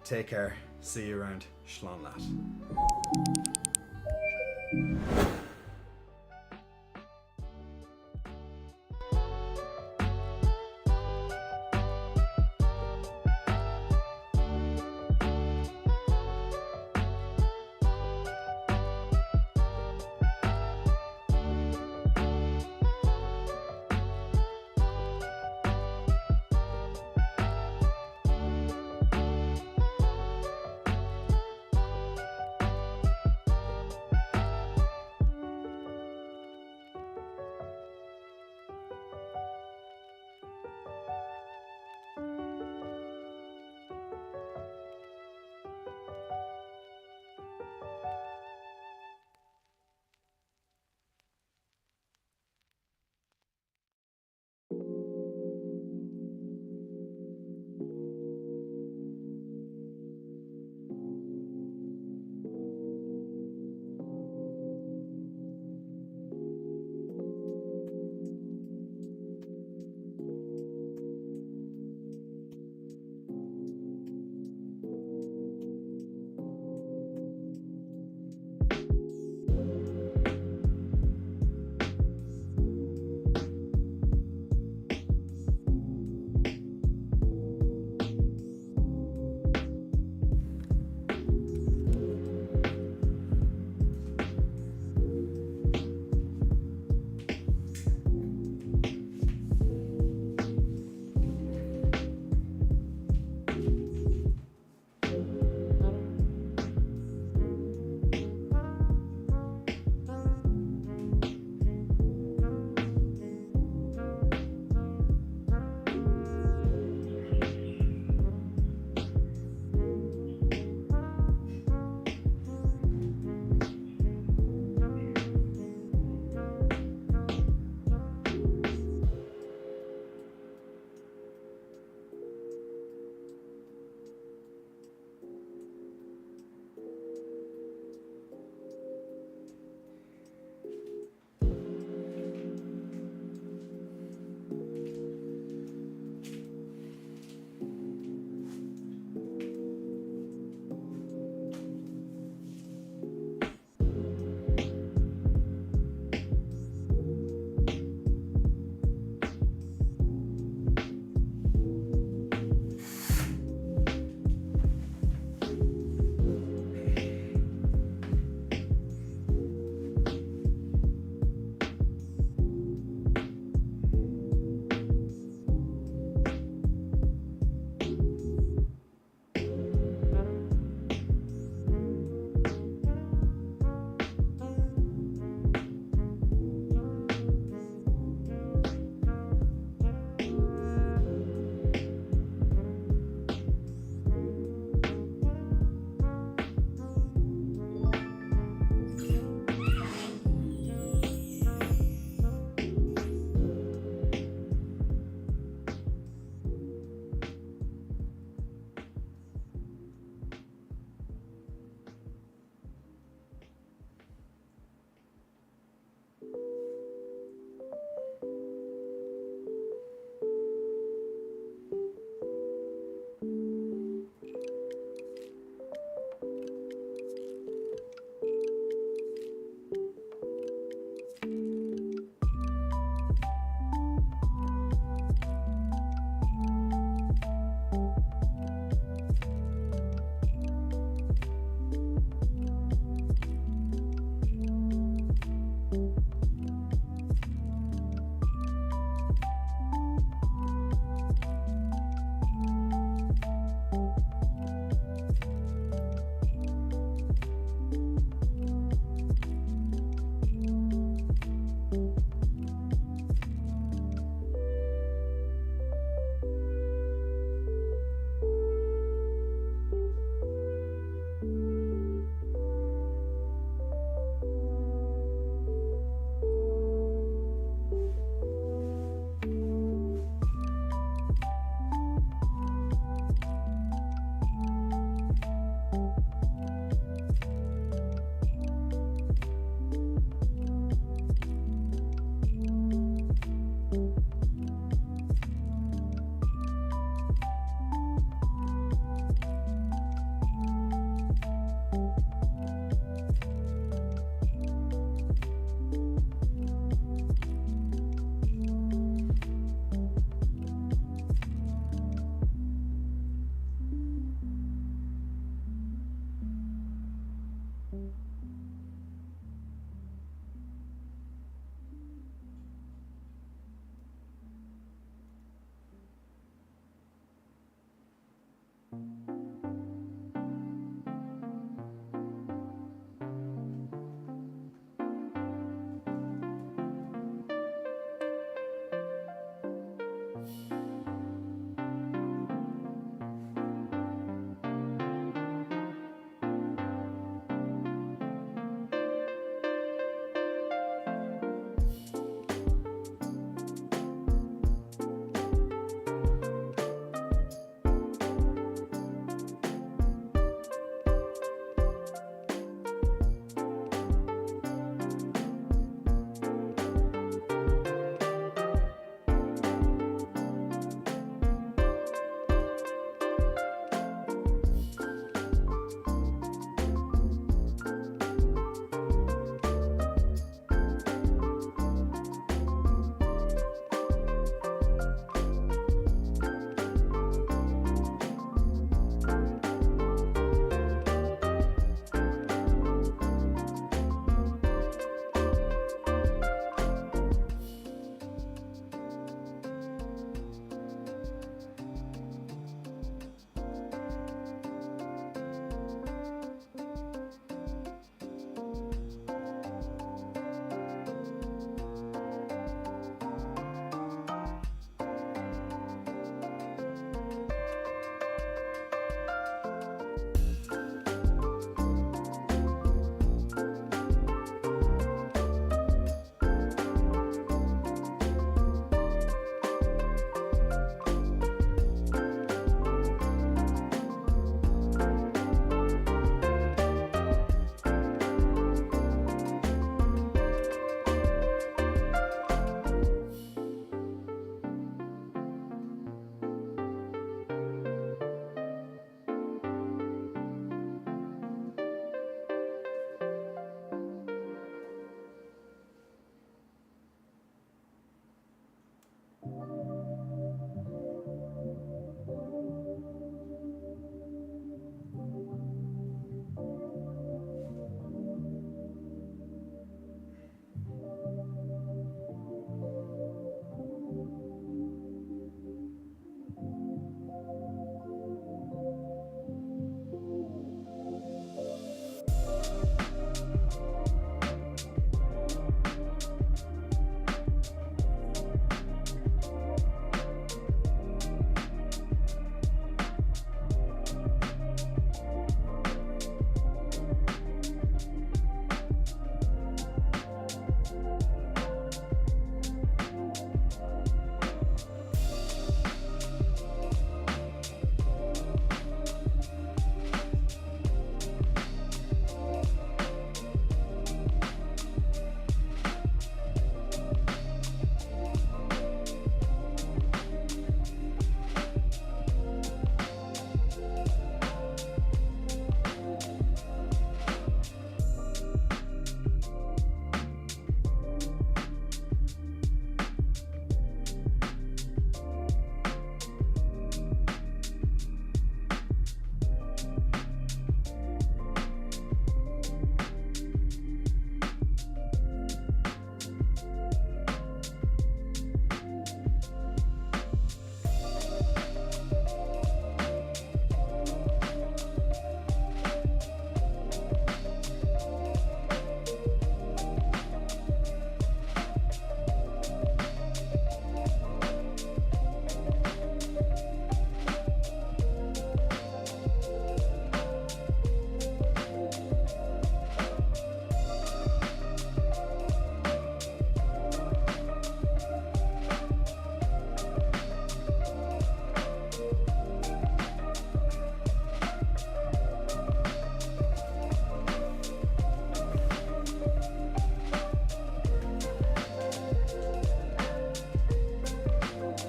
Take care. See you around. Shlán leat.